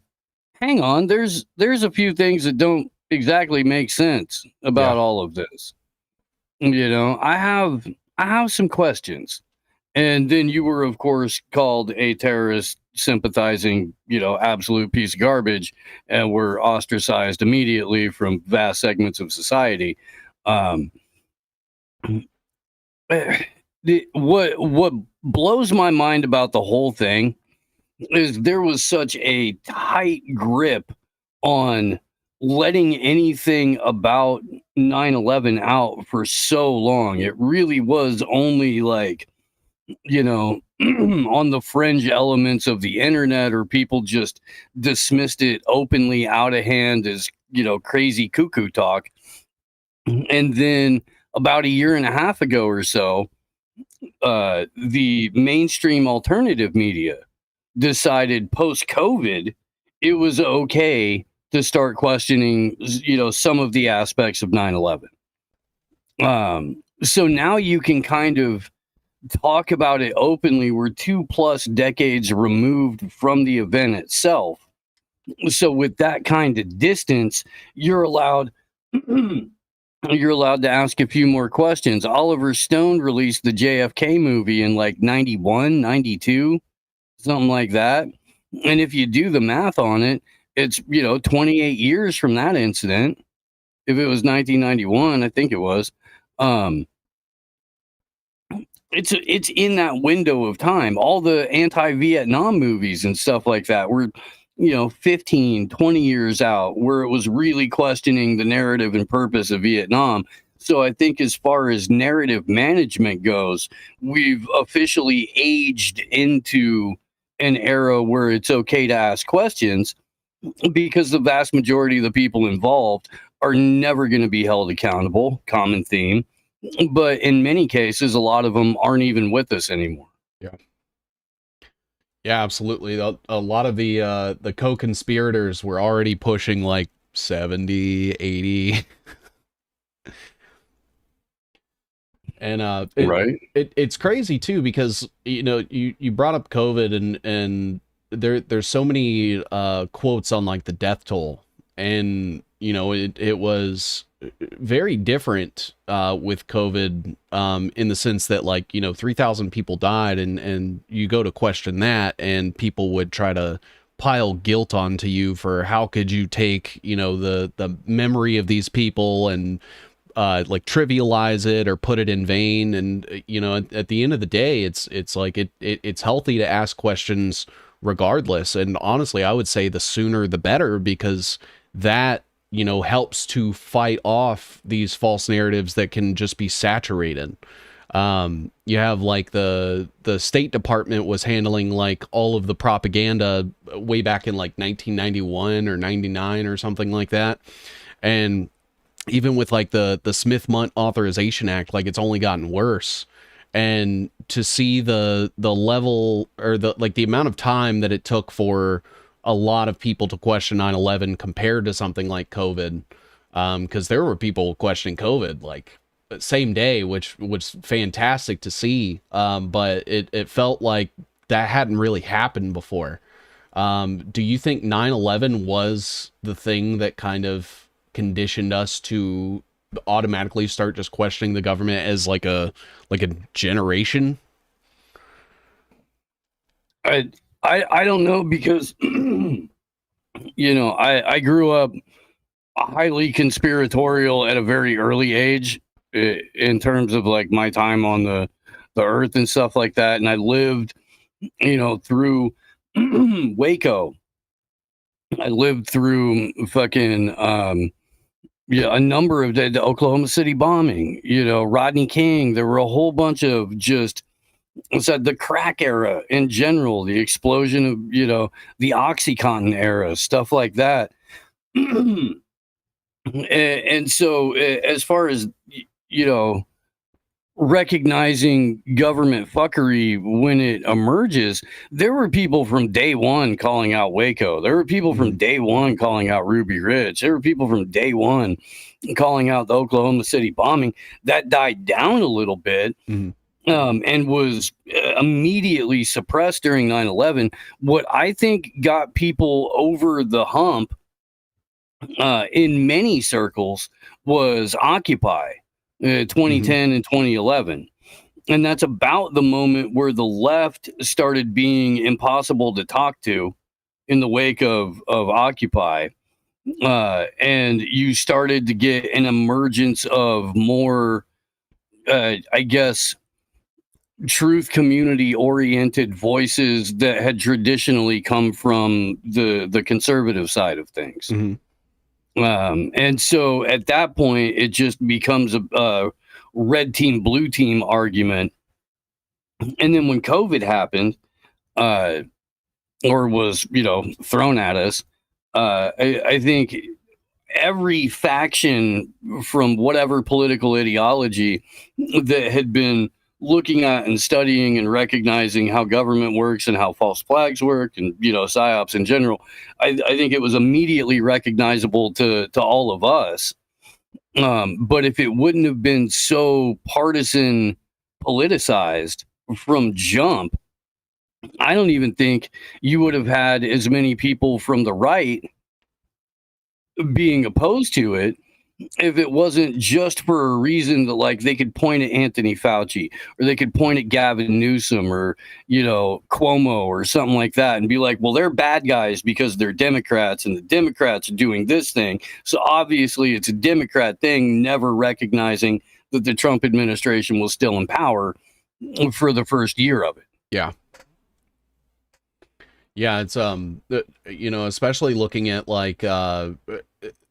hang on, there's a few things that don't exactly make sense about all of this. I have some questions. And then you were, of course, called a terrorist sympathizing, absolute piece of garbage, and were ostracized immediately from vast segments of society. What blows my mind about the whole thing is there was such a tight grip on letting anything about 9/11 out for so long. It really was only like, on the fringe elements of the internet, or people just dismissed it openly out of hand as, crazy cuckoo talk. And then about a year and a half ago or so, the mainstream alternative media decided post-COVID, it was okay to start questioning, some of the aspects of 9/11. So now you can kind of talk about it openly. We're 2+ decades removed from the event itself. So with that kind of distance, you're allowed to ask a few more questions. Oliver Stone released the JFK movie in like 91, 92, something like that. And if you do the math on it, it's, 28 years from that incident. If it was 1991, I think it was. It's in that window of time. All the anti-Vietnam movies and stuff like that were, 15, 20 years out, where it was really questioning the narrative and purpose of Vietnam. So I think as far as narrative management goes, we've officially aged into an era where it's okay to ask questions, because the vast majority of the people involved are never going to be held accountable. Common theme. But in many cases, a lot of them aren't even with us anymore.
Yeah, absolutely. A lot of the co-conspirators were already pushing like 70, 80. And it's crazy too, because you brought up COVID, and there's so many quotes on like the death toll, and it was very different with COVID, in the sense that, like, 3,000 people died, and you go to question that, and people would try to pile guilt onto you for how could you take the memory of these people and like trivialize it or put it in vain. And at the end of the day, it's like it's healthy to ask questions regardless. And honestly, I would say the sooner the better, because that helps to fight off these false narratives that can just be saturated. You have like the State Department was handling like all of the propaganda way back in like 1991 or 99 or something like that. And even with like the Smith-Mundt Authorization Act, like it's only gotten worse. And to see the level or the amount of time that it took for a lot of people to question 9/11 compared to something like COVID, because there were people questioning COVID like same day, which was fantastic to see. But it felt like that hadn't really happened before. Do you think 9/11 was the thing that kind of conditioned us to automatically start just questioning the government as like a generation?
I don't know, because I grew up highly conspiratorial at a very early age in terms of like my time on the earth and stuff like that, and I lived through Waco. I lived through fucking a number of the Oklahoma City bombing, Rodney King. There were a whole bunch of just the crack era in general, the explosion of, the OxyContin era, stuff like that. and so as far as, recognizing government fuckery when it emerges, there were people from day one calling out Waco. There were people from day one calling out Ruby Ridge. There were people from day one calling out the Oklahoma City bombing. That died down a little bit. And was immediately suppressed during 9/11. What I think got people over the hump in many circles was Occupy 2010 and 2011. And that's about the moment where the left started being impossible to talk to in the wake of Occupy. And you started to get an emergence of more, I guess, truth community oriented voices that had traditionally come from the conservative side of things. And so at that point, it just becomes a red team, blue team argument. And then when COVID happened, or was, thrown at us, I think every faction from whatever political ideology that had been looking at and studying and recognizing how government works and how false flags work and, psyops in general, I think it was immediately recognizable to all of us. But if it wouldn't have been so partisan politicized from jump, I don't even think you would have had as many people from the right being opposed to it, if it wasn't just for a reason that like they could point at Anthony Fauci, or they could point at Gavin Newsom, or Cuomo or something like that, and be like, well, they're bad guys because they're Democrats, and the Democrats are doing this thing, so obviously it's a Democrat thing, never recognizing that the Trump administration was still in power for the first year of it.
Yeah, it's especially looking at like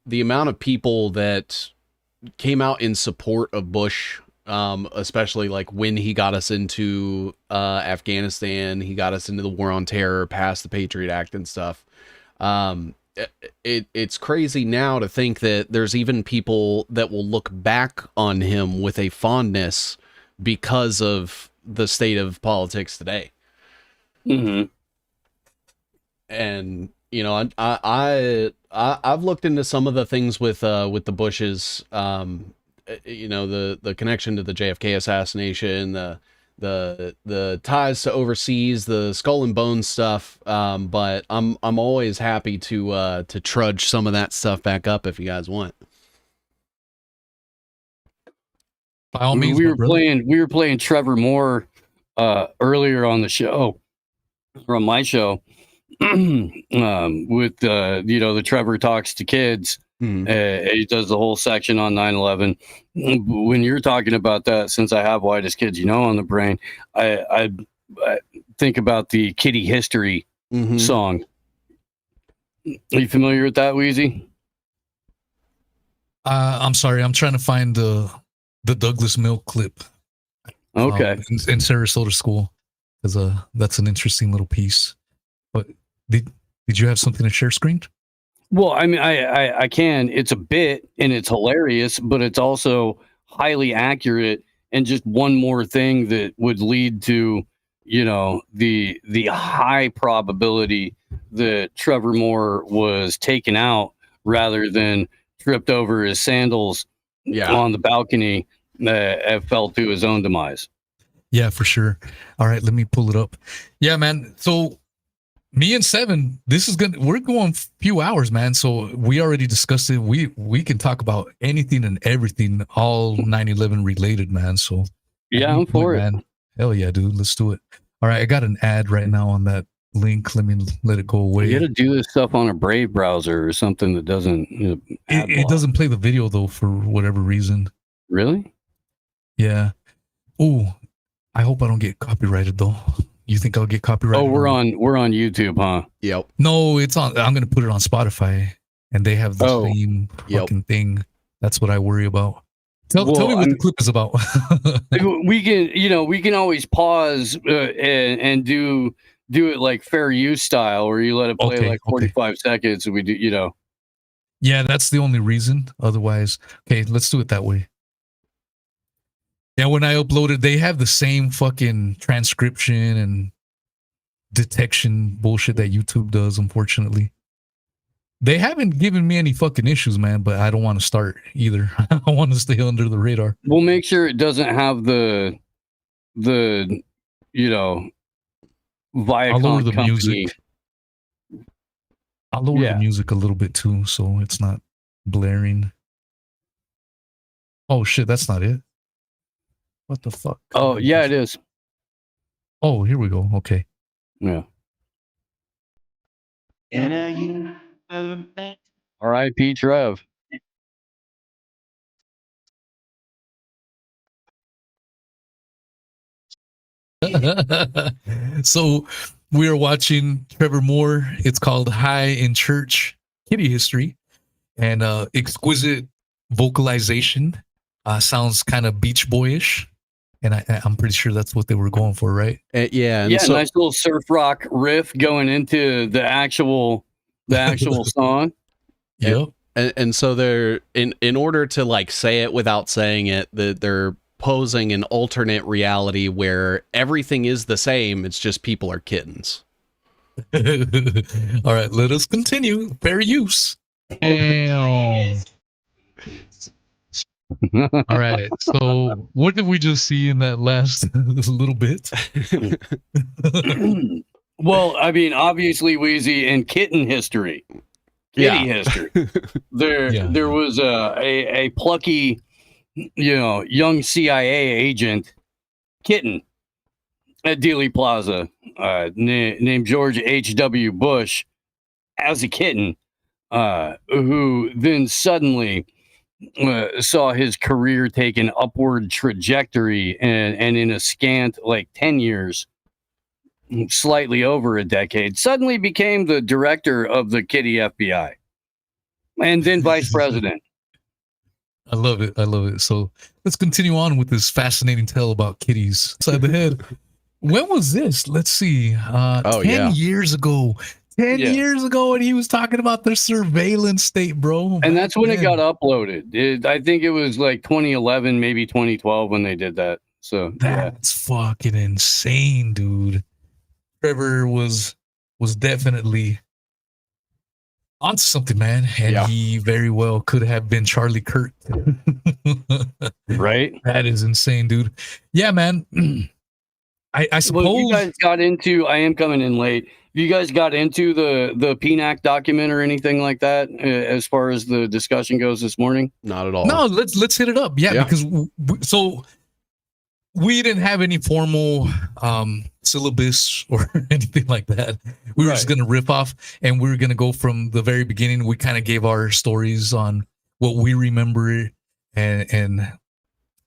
the amount of people that came out in support of Bush, especially like when he got us into Afghanistan, he got us into the war on terror, passed the Patriot Act and stuff. It's crazy now to think that there's even people that will look back on him with a fondness because of the state of politics today. And I've looked into some of the things with the Bushes, the connection to the JFK assassination, the ties to overseas, the skull and bones stuff. But I'm always happy to trudge some of that stuff back up if you guys want.
By all means,
we were playing Trevor Moore earlier on the show, or on my show. With the Trevor Talks to Kids. He does the whole section on 9/11. When you're talking about that, since I have Whitest Kids on the brain, I think about the Kitty History song. Are you familiar with that, Weezy?
I'm sorry, I'm trying to find the Douglas Milk clip.
Okay.
In Sarasota school, because that's an interesting little piece. But did you have something to share screen?
Well, I mean, I can. It's a bit and it's hilarious, but it's also highly accurate and just one more thing that would lead to, the high probability that Trevor Moore was taken out rather than tripped over his sandals on the balcony and fell to his own demise.
Yeah, for sure. All right, let me pull it up. Yeah, man. So me and Seven, we're going a few hours, man. So we already discussed it. We can talk about anything and everything, all 9/11 related, man. So
yeah, I'm for it,
man. Hell yeah, dude. Let's do it. All right, I got an ad right now on that link. Let me let it go away.
You got to do this stuff on a Brave browser or something that doesn't.
It doesn't play the video though for whatever reason.
Really?
Yeah. Oh, I hope I don't get copyrighted though. You think I'll get copyrighted?
Oh, we're on YouTube, huh?
Yep.
No, it's on. I'm gonna put it on Spotify, and they have the same fucking thing. That's what I worry about. Tell me what the clip is about.
we can always pause and do it like fair use style, where you let it play 45 seconds, and we do,
Yeah, that's the only reason. Otherwise, okay, let's do it that way. Yeah, when I uploaded, they have the same fucking transcription and detection bullshit that YouTube does, unfortunately. They haven't given me any fucking issues, man, but I don't want to start either. I want to stay under the radar.
We'll make sure it doesn't have the Viacom
I'll lower the
company.
music. I'll lower the music a little bit too, so it's not blaring. Oh shit, that's not it. What the fuck?
Oh, yeah, it is.
Oh, here we go. Okay.
Yeah. R.I.P. Trev.
So we are watching Trevor Moore. It's called High in Church Kitty History, and exquisite vocalization. Sounds kind of Beach Boyish. And I'm pretty sure that's what they were going for, right?
Yeah.
Nice little surf rock riff going into the actual song.
Yep.
And so they're in order to like say it without saying it, they're posing an alternate reality where everything is the same. It's just people are kittens.
All right, let us continue. Fair use. All right. So what did we just see in that last little bit?
Well, I mean, obviously Weezy and kitten history. Kitty history. There was a plucky, young CIA agent, kitten, at Dealey Plaza, named George H.W. Bush, as a kitten, who then suddenly saw his career take an upward trajectory, and in a scant 10 years, slightly over a decade, suddenly became the director of the kitty FBI and then vice president.
I love it. So let's continue on with this fascinating tale about kitties inside the head. When was this? Let's see. 10 years ago. 10 years ago, and he was talking about the surveillance state, bro.
And that's when it got uploaded. I think it was 2011, maybe 2012 when they did that. So
that's fucking insane, dude. Trevor was definitely onto something, man. And he very well could have been Charlie Kirk.
Right?
That is insane, dude. Yeah, man. I suppose
you guys got into, I am coming in late. You guys got into the PNAC document or anything like that as far as the discussion goes this morning?
Not at all.
No, let's hit it up. Yeah. Because we didn't have any formal syllabus or anything like that. We were just going to rip off, and we were going to go from the very beginning. We kind of gave our stories on what we remember and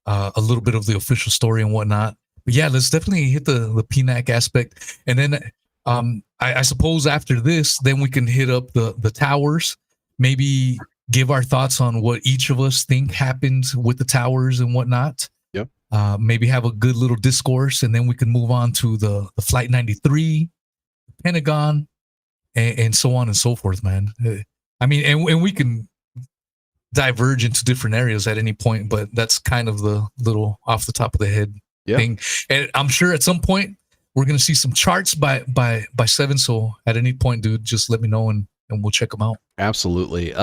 a little bit of the official story and whatnot. But yeah, let's definitely hit the PNAC aspect. And then I suppose after this, then we can hit up the towers, maybe give our thoughts on what each of us think happened with the towers and whatnot.
Yep.
maybe have a good little discourse, and then we can move on to the Flight 93, Pentagon, and so on and so forth, man. I mean, and we can diverge into different areas at any point, but that's kind of the little off the top of the head thing. And I'm sure at some point we're going to see some charts by 7. So at any point, dude, just let me know and we'll check them out.
Absolutely.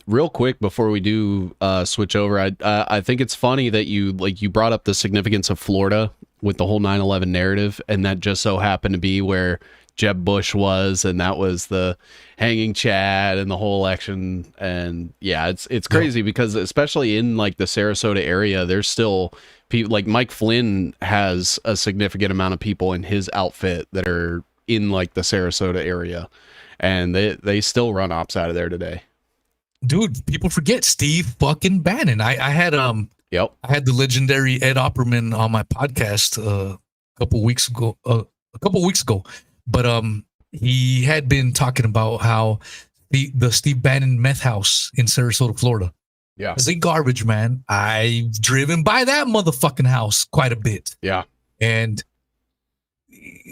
Real quick before we do switch over, I think it's funny that you brought up the significance of Florida with the whole 9/11 narrative, and that just so happened to be where Jeb Bush was, and that was the hanging Chad and the whole election. And yeah, it's crazy because especially in like the Sarasota area, there's still people like Mike Flynn has a significant amount of people in his outfit that are in like the Sarasota area, and they still run ops out of there today.
Dude, people forget Steve fucking Bannon. I had I had the legendary Ed Opperman on my podcast a couple weeks ago. But he had been talking about how the Steve Bannon meth house in Sarasota, Florida.
Yeah.
It's a garbage, man. I've driven by that motherfucking house quite a bit.
Yeah.
And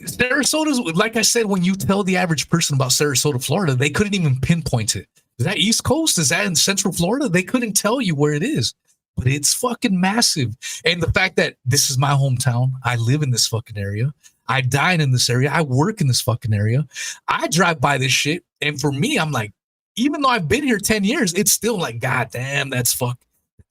Sarasota's, like I said, when you tell the average person about Sarasota, Florida, they couldn't even pinpoint it. Is that East Coast? Is that in Central Florida? They couldn't tell you where it is. But it's fucking massive. And the fact that this is my hometown, I live in this fucking area. I dine in this area. I work in this fucking area. I drive by this shit. And for me, I'm like, even though I've been here 10 years, it's still like, God damn, that's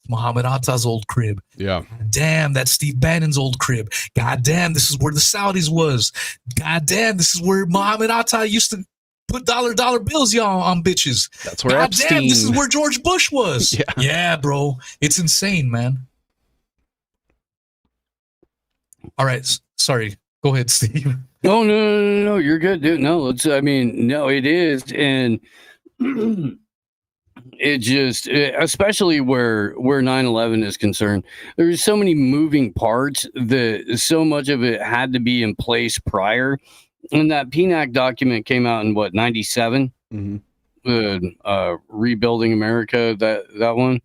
Muhammad Atta's old crib.
Yeah.
Damn, that's Steve Bannon's old crib. God damn, this is where the Saudis was. God damn, this is where Muhammad Atta used to put dollar bills y'all on bitches.
That's where
God
Epstein.
damn, this is where George Bush was.
Yeah.
Yeah, bro. It's insane, man. All right. Sorry. Go ahead, Steve.
Oh, no. You're good, dude. No, it is. And it just, especially where 9/11 is concerned, there's so many moving parts that so much of it had to be in place prior. And that PNAC document came out in what, 97? Rebuilding America, that one,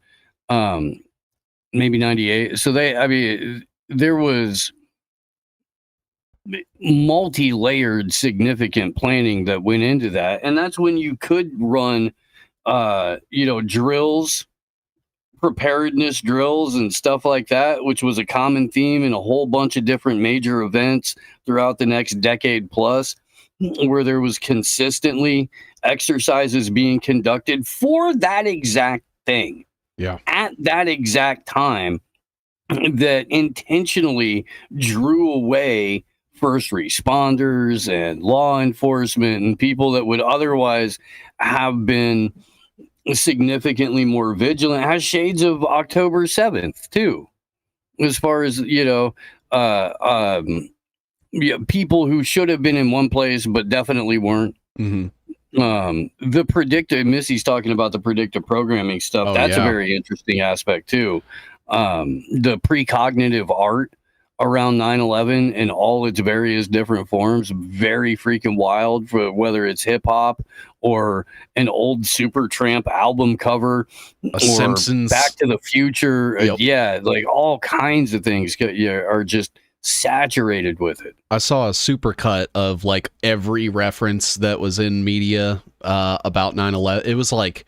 maybe 98. So there was multi-layered significant planning that went into that, and that's when you could run drills, preparedness drills and stuff like that, which was a common theme in a whole bunch of different major events throughout the next decade plus, where there was consistently exercises being conducted for that exact thing at that exact time that intentionally drew away first responders and law enforcement and people that would otherwise have been significantly more vigilant. It has shades of October 7th too, as far as people who should have been in one place but definitely weren't. The predictive, Missy's talking about the predictive programming stuff. That's a very interesting aspect too. The precognitive art around 9/11 in all its various different forms, very freaking wild, for whether it's hip hop or an old Supertramp album cover, or
Simpsons,
Back to the Future. Like all kinds of things are just saturated with it.
I saw a supercut of like every reference that was in media about 9/11. It was like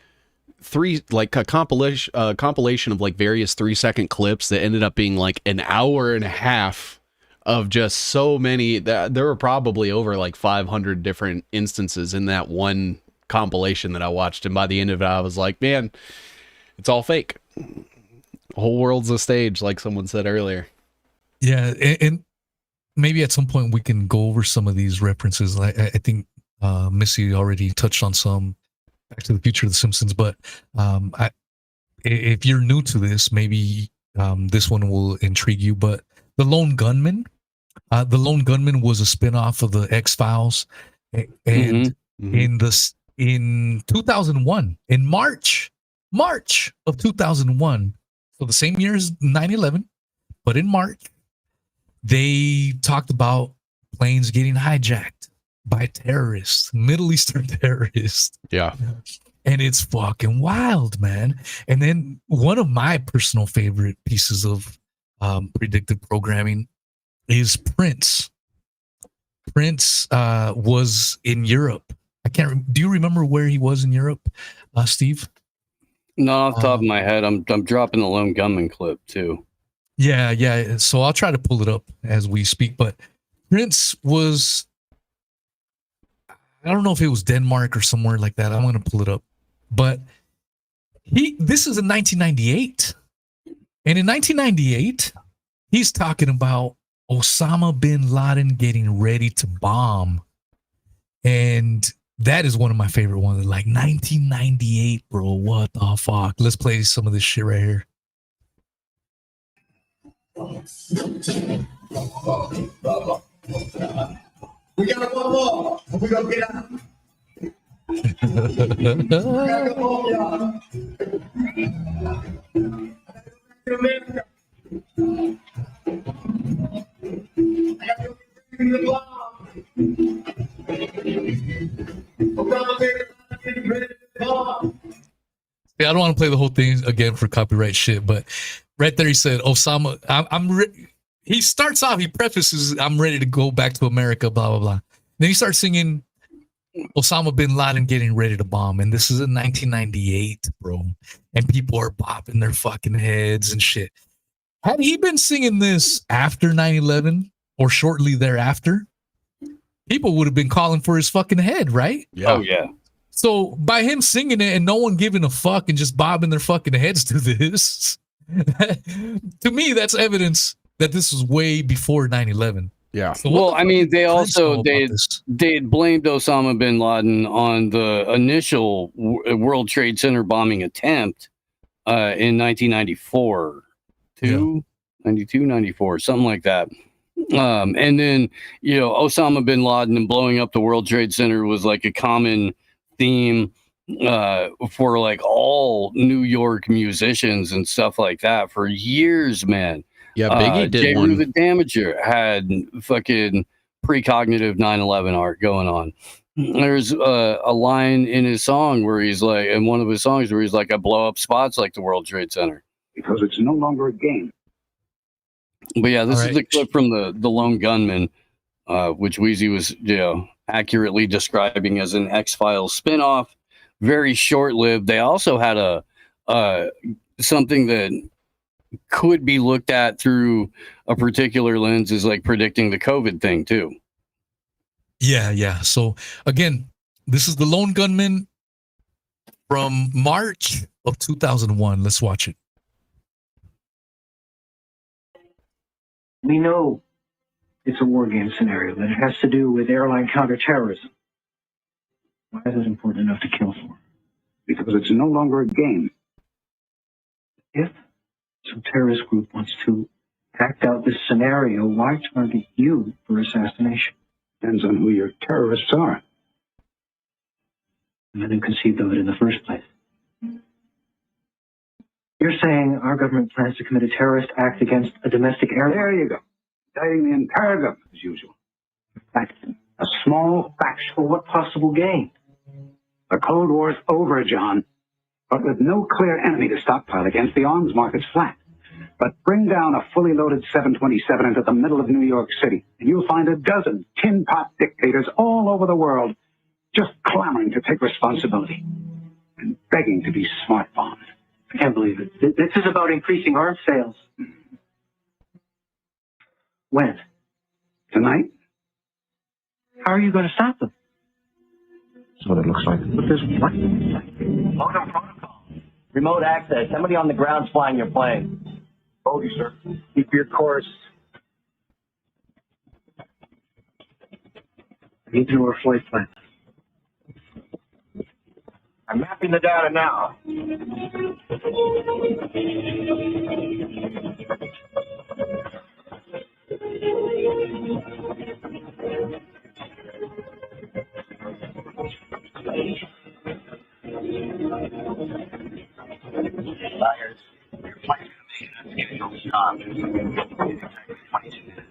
a compilation of like various 3-second clips that ended up being like an hour and a half of just so many. There were probably over like 500 different instances in that one compilation that I watched, and by the end of it I was like, man, it's all fake. The whole world's a stage, like someone said earlier.
Yeah, and maybe at some point we can go over some of these references. I think Missy already touched on some, Back to the Future, The Simpsons, but if you're new to this, maybe this one will intrigue you. But the Lone Gunmen was a spinoff of the X-Files, and in 2001, in March of 2001, so the same year as 9/11, but in March, they talked about planes getting hijacked by terrorists, Middle Eastern terrorists.
Yeah.
And it's fucking wild, man. And then one of my personal favorite pieces of predictive programming, is Prince. Prince was in Europe. I can't. Do you remember where he was in Europe, Steve?
No, off the top of my head, I'm dropping the Lone Gunmen clip too.
Yeah. So I'll try to pull it up as we speak. But Prince was, I don't know if it was Denmark or somewhere like that. I'm going to pull it up. But this is in 1998. And in 1998, he's talking about Osama bin Laden getting ready to bomb. And that is one of my favorite ones. Like 1998, bro. What the fuck? Let's play some of this shit right here.
We gotta go home. We gotta get out. We gotta go home, y'all. America. I gotta go get the bomb.
Yeah, I don't want to play the whole thing again for copyright shit, but right there he said, Osama, he starts off, he prefaces, I'm ready to go back to America, blah, blah, blah. Then he starts singing Osama bin Laden getting ready to bomb. And this is in 1998, bro. And people are bopping their fucking heads and shit. Had he been singing this after 9/11 or shortly thereafter, people would have been calling for his fucking head, right?
Yeah. Oh, yeah.
So by him singing it and no one giving a fuck and just bobbing their fucking heads to this, to me, that's evidence that this was way before 9/11.
Yeah.
So
well, I mean, they also they had blamed Osama bin Laden on the initial World Trade Center bombing attempt in 1994, 92, 94, something like that. And then, you know, Osama bin Laden and blowing up the World Trade Center was like a common theme for like all New York musicians and stuff like that for years, man.
Yeah, Biggie did
J.
one.
Rue the Damager had fucking precognitive 9/11 art going on. There's a line in his song where he's like, in one of his songs where he's like, I blow up spots like the World Trade Center.
Because it's no longer a game.
But yeah, this is the clip from the Lone Gunmen, which Weezy was, you know, accurately describing as an X-Files spinoff. Very short-lived. They also had a something that could be looked at through a particular lens, is like predicting the COVID thing too.
Yeah. So again, this is the Lone Gunmen from March of 2001. Let's watch it.
We know it's a war game scenario, that it has to do with airline counterterrorism. Why is it important enough to kill for?
Because it's no longer a game.
If some terrorist group wants to act out this scenario, why target you for assassination?
Depends on who your terrorists are.
And then who conceived of it in the first place? You're saying our government plans to commit a terrorist act against a domestic airline?
There you go. Indicting the entire government as usual.
That's a small fraction. For what possible gain?
The Cold War's over, John. But with no clear enemy to stockpile against, the arms market's flat. But bring down a fully loaded 727 into the middle of New York City, and you'll find a dozen tin pot dictators all over the world just clamoring to take responsibility and begging to be smart bombed.
I can't believe it. This is about increasing arms sales. When?
Tonight?
How are you going to stop them?
That's what it looks like.
But there's what?
Modem protocol. Remote access. Somebody on the ground's flying your plane.
Bogey, sir. Keep your course.
Read through our flight plan.
I'm mapping the data now.
Liars. Your flight's going to make it. I'm getting on the stop. Exactly 22 minutes.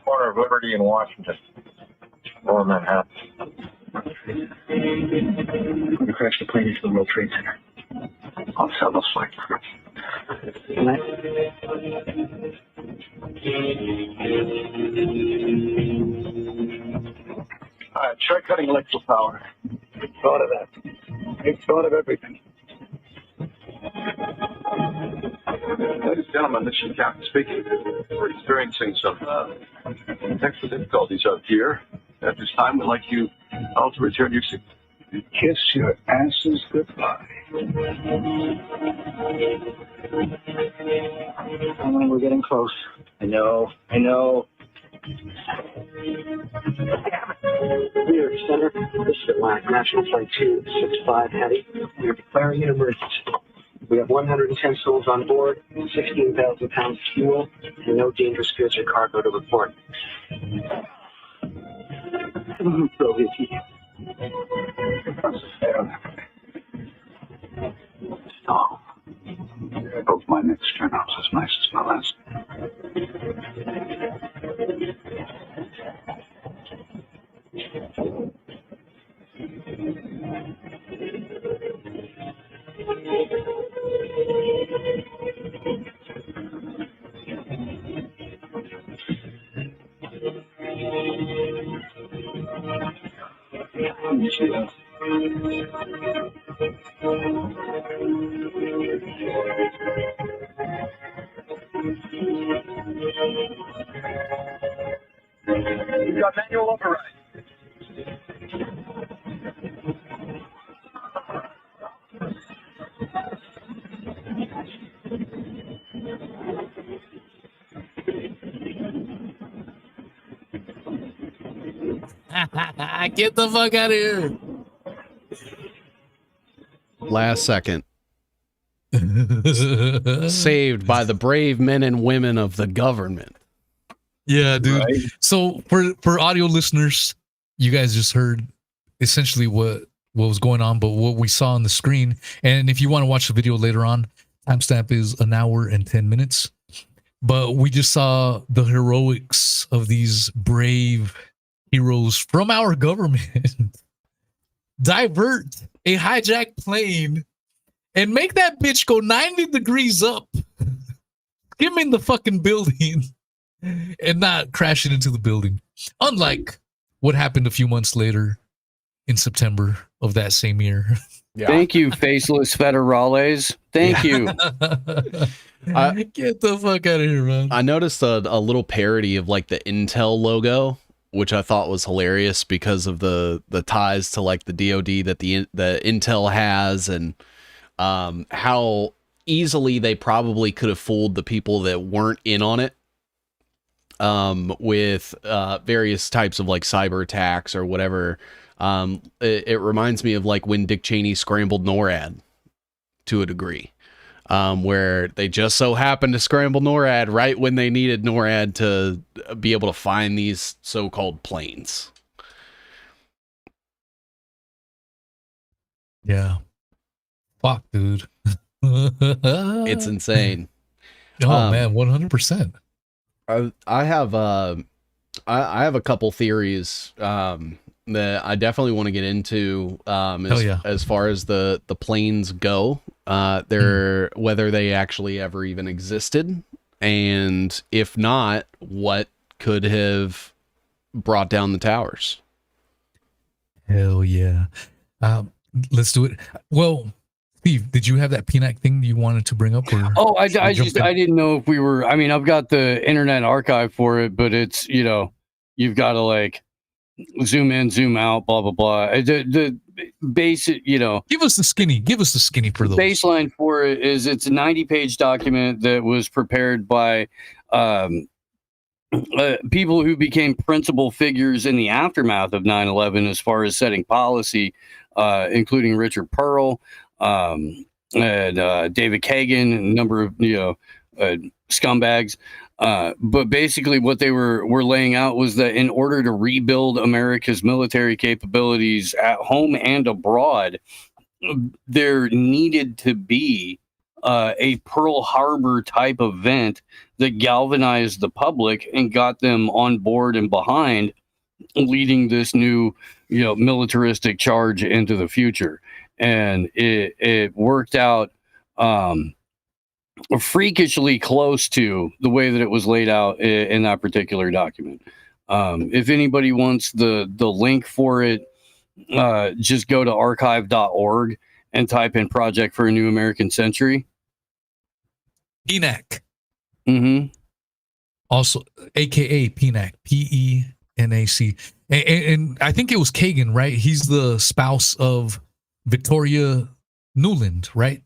Corner of Liberty and Washington. Lower Manhattan.
We crashed the plane into the World Trade Center.
I'll sell those flights. All right, try cutting electrical power. I thought of that. I thought of everything.
Ladies and gentlemen, this is Captain speaking. We're experiencing some technical difficulties up here. At this time, we'd like you all to return your seat.
Kiss your asses goodbye. Oh, we're getting close. I know.
New York Center, this is Atlantic National Flight 265 Heavy. We are declaring an emergency. We have 110 souls on board, 16,000 pounds of fuel, and no dangerous goods or cargo to report.
Stop. I hope my next turnout's as nice as my last.
We've got manual override.
Get the fuck out of here.
Last second. Saved by the brave men and women of the government.
Yeah, dude.
Right.
So for audio listeners, you guys just heard essentially what was going on, but what we saw on the screen. And if you want to watch the video later on, timestamp is 1 hour and 10 minutes. But we just saw the heroics of these brave heroes from our government divert a hijacked plane and make that bitch go 90 degrees up, skimming the fucking building and not crashing into the building. Unlike what happened a few months later in September of that same year.
Yeah. Thank you, faceless federales. Thank you.
Get the fuck out of here, man.
I noticed a little parody of like the Intel logo, which I thought was hilarious because of the ties to like the DoD that the Intel has, and how easily they probably could have fooled the people that weren't in on it with various types of like cyber attacks or whatever. It reminds me of like when Dick Cheney scrambled NORAD to a degree, where they just so happened to scramble NORAD right when they needed NORAD to be able to find these so-called planes.
Yeah. Fuck, dude.
It's insane.
Oh man, 100%.
I have a couple theories that I definitely want to get into as far as the planes go. Whether they actually ever even existed, and if not, what could have brought down the towers.
Hell yeah. Let's do it. Well, Steve, did you have that PNAC thing you wanted to bring up? Or
I didn't know if we were. I mean, I've got the Internet Archive for it, but it's, you've got to like zoom in, zoom out, blah blah blah. The basic,
give us the skinny for those.
Baseline for it is it's a 90-page document that was prepared by people who became principal figures in the aftermath of 9/11 as far as setting policy, including Richard Pearl, and David Kagan, and a number of scumbags. But basically what they were laying out was that in order to rebuild America's military capabilities at home and abroad, there needed to be a Pearl Harbor type event that galvanized the public and got them on board and behind leading this new, militaristic charge into the future. And it worked out freakishly close to the way that it was laid out in that particular document. If anybody wants the link for it, just go to archive.org and type in Project for a New American Century.
PNAC.
Mm-hmm.
Also, AKA PNAC. PENAC. And I think it was Kagan, right? He's the spouse of Victoria Nuland, right?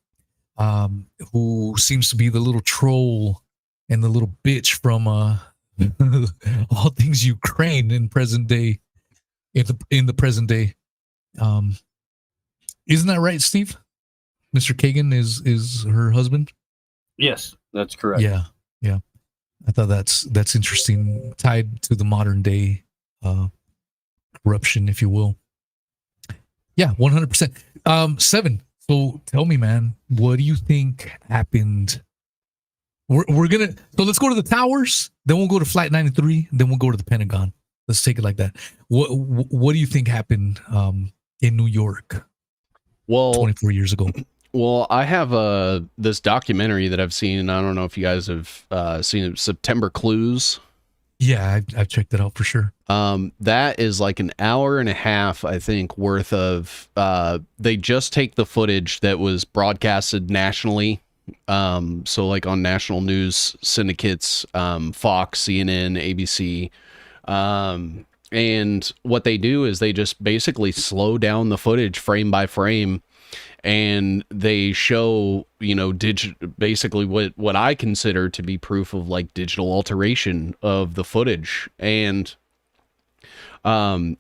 Who seems to be the little troll and the little bitch from all things Ukraine in present day. In the present day, isn't that right, Steve? Mr. Kagan is her husband.
Yes, that's correct.
Yeah. I thought that's interesting, tied to the modern day corruption, if you will. Yeah, 100%. 7. So tell me, man, what do you think happened? We're gonna, so let's go to the towers, then we'll go to Flight 93, then we'll go to the Pentagon. Let's take it like that. What do you think happened in New York?
Well,
24 years ago.
Well, I have this documentary that I've seen. I don't know if you guys have seen it, September Clues.
Yeah, I've checked it out for sure.
That is like an hour and a half, I think, worth of. They just take the footage that was broadcasted nationally. So like on national news syndicates, Fox, CNN, ABC. And what they do is they just basically slow down the footage frame by frame. And they show, basically what I consider to be proof of like digital alteration of the footage. And, there's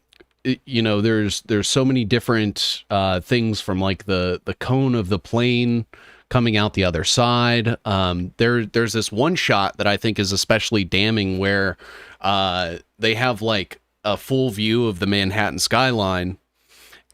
so many different things, from like the cone of the plane coming out the other side. There's this one shot that I think is especially damning where they have like a full view of the Manhattan skyline,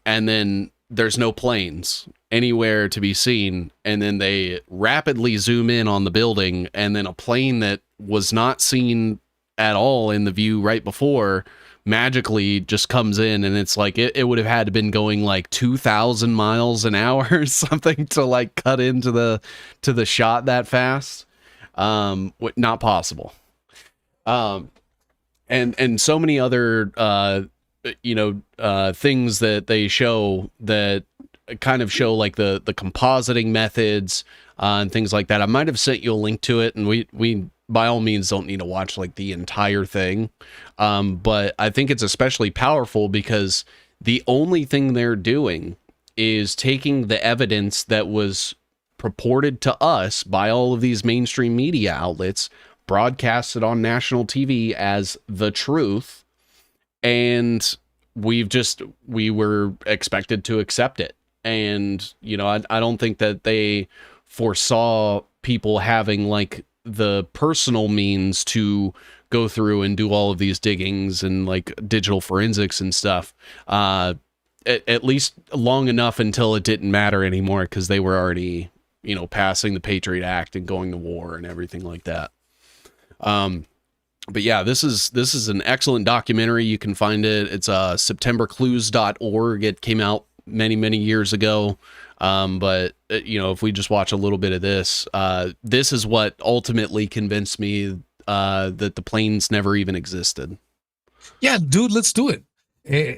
and then there's no planes anywhere to be seen, and then they rapidly zoom in on the building, and then a plane that was not seen at all in the view right before magically just comes in, and it's like it would have had to been going like 2,000 miles an hour or something to like cut into the shot that fast. Not possible. And so many other things that they show that kind of show like the compositing methods and things like that. I might have sent you a link to it, and we by all means don't need to watch like the entire thing. But I think it's especially powerful because the only thing they're doing is taking the evidence that was purported to us by all of these mainstream media outlets, broadcasted on national TV as the truth, and we were expected to accept it. And I don't think that they foresaw people having like the personal means to go through and do all of these diggings and like digital forensics and stuff, at least long enough until it didn't matter anymore, because they were already passing the Patriot Act and going to war and everything like that. But yeah, this is an excellent documentary. You can find it. It's septemberclues.org. It came out many years ago. But if we just watch a little bit of this, this is what ultimately convinced me that the planes never even existed.
Yeah, dude, let's do it.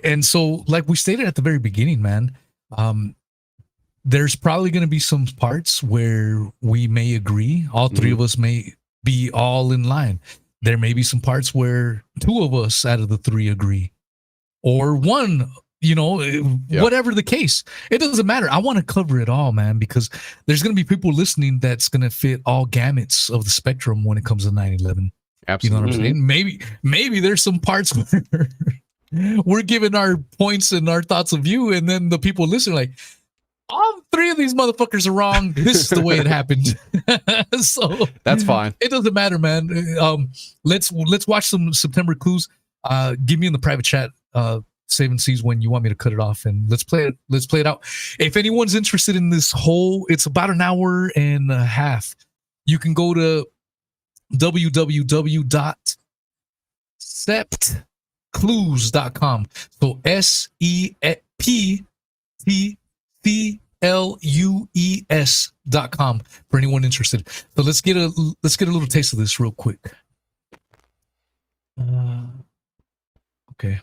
And so, like we stated at the very beginning, man, there's probably going to be some parts where we may agree. All three of us may be all in line. There may be some parts where two of us out of the three agree, or one, whatever the case. It doesn't matter. I want to cover it all, man, because there's going to be people listening that's going to fit all gamuts of the spectrum when it comes to 9/11.
Absolutely.
You know what I'm saying? Maybe there's some parts where we're giving our points and our thoughts of view, and then the people listening like, all three of these motherfuckers are wrong. This is the way it happened. So
that's fine.
It doesn't matter, man. Let's watch some September Clues. Give me in the private chat, Save and Seas, when you want me to cut it off, and let's play it. Let's play it out. If anyone's interested in this whole, it's about an hour and a half. You can go to www.septclues.com. So SEPTCLUES.com. predictive.com for anyone interested. So let's get a little taste of this real quick. Okay.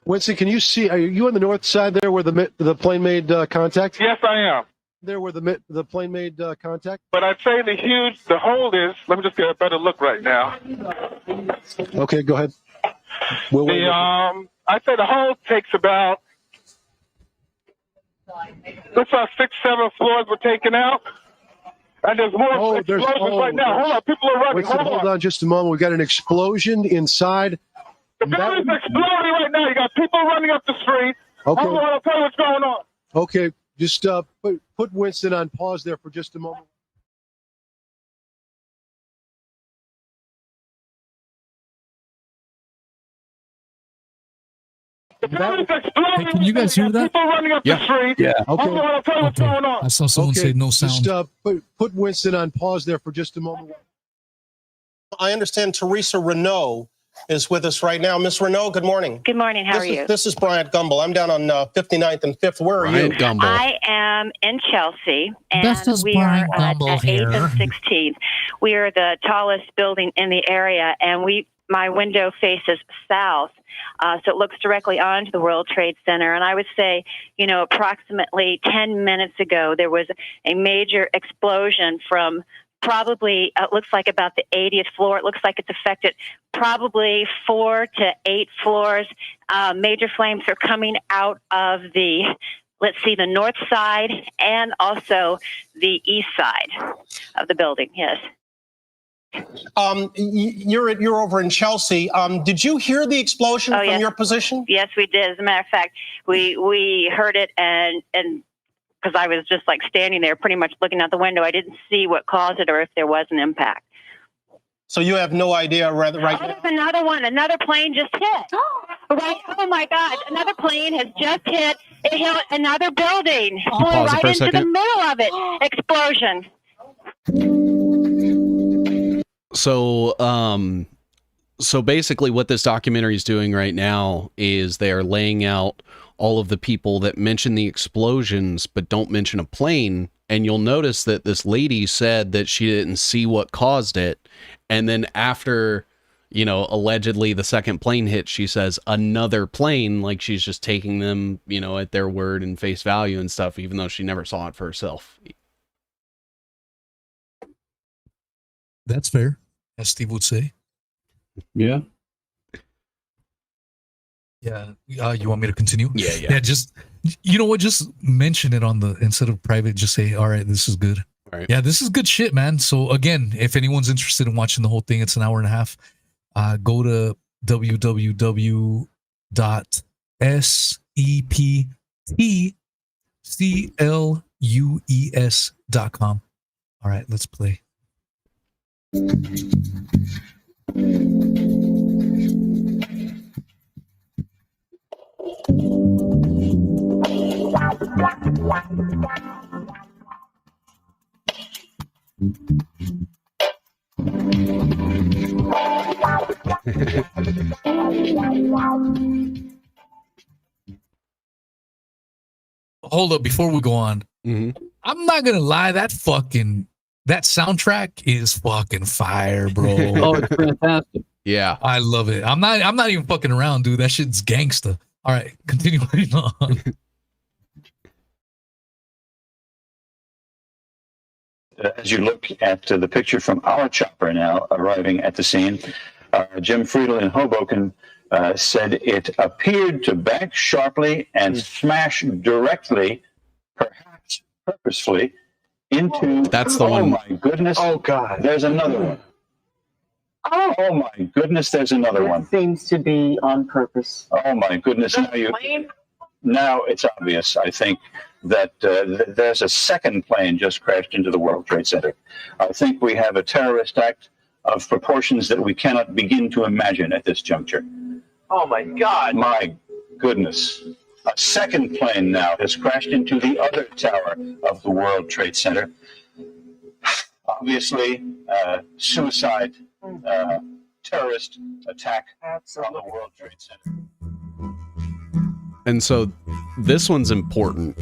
Winston, can you see? Are you on the north side there where the plane made contact?
Yes, I am.
There where the plane made contact?
But I'd say the hold is, let me just get a better look right now.
Okay, go ahead.
I'd say the hold takes about, looks like 6, 7 floors were taken out. And there's more explosions right now. Hold on, people are running.
Winston, hold on just a moment. We've got an explosion inside.
The building's exploding right now. You got people running up the street.
Okay.
Hold on, I'll tell you what's going on.
Okay, just put Winston on pause there for just a moment.
The building's exploding.
Hey, can you guys hear that?
People running up the street.
Yeah. Okay.
Hold on, I'll tell you what's going on.
I saw someone say no sound.
Just put Winston on pause there for just a moment.
I understand Teresa Renault is with us right now. Miss Renault, good morning.
Good morning. How are you?
This is Bryant Gumbel. I'm down on 59th and 5th. Where are you?
I am in Chelsea, and
This is
we
Bryant
are at
Gumbel
8th
here.
and 16th. We are the tallest building in the area, and my window faces south, so it looks directly onto the World Trade Center. And I would say, approximately 10 minutes ago, there was a major explosion from probably, it looks like about the 80th floor. It looks like it's affected probably 4 to 8 floors. Major flames are coming out of the north side and also the east side of the building. Yes.
You're over in Chelsea. Did you hear the explosion from
yes.
your position?
Yes, we did. As a matter of fact, we heard it, and because I was just like standing there pretty much looking out the window, I didn't see what caused it or if there was an impact.
So you have no idea right now?
There's another one. Another plane just hit. Right? Oh my God. Another plane has just hit. It hit another building. Flew
Pause it
right
for a
into the
second.
middle of it. Explosion.
So basically what this documentary is doing right now is they are laying out all of the people that mention the explosions but don't mention a plane. And you'll notice that this lady said that she didn't see what caused it. And then after, allegedly the second plane hit, she says another plane, like she's just taking them, at their word and face value and stuff, even though she never saw it for herself.
That's fair, as Steve would say.
Yeah.
Yeah. You want me to continue?
Yeah.
Yeah. Just, you know what? Just mention it instead of private, just say, all right, this is good.
All right.
Yeah, this is good shit, man. So again, if anyone's interested in watching the whole thing, it's an hour and a half. Go to www.septlus.com. All right, let's play. Hold up, before we go on, I'm not gonna lie, that soundtrack is fucking fire, bro.
Oh, it's fantastic.
Yeah,
I love it. I'm not even fucking around, dude. That shit's gangsta. All right, continuing on.
as you look at the picture from our chopper now arriving at the scene, Jim Friedel in Hoboken said it appeared to bank sharply and smash directly, perhaps purposefully, into.
That's the one.
Oh my goodness! Oh God! There's another one. Oh my goodness! There's another one.
Seems to be on purpose.
Oh my goodness! Now it's obvious, I think, that there's a second plane just crashed into the World Trade Center. I think we have a terrorist act of proportions that we cannot begin to imagine at this juncture.
Oh my God!
My goodness. A second plane now has crashed into the other tower of the World Trade Center. Obviously, suicide, terrorist attack on the World Trade Center.
And so this one's important.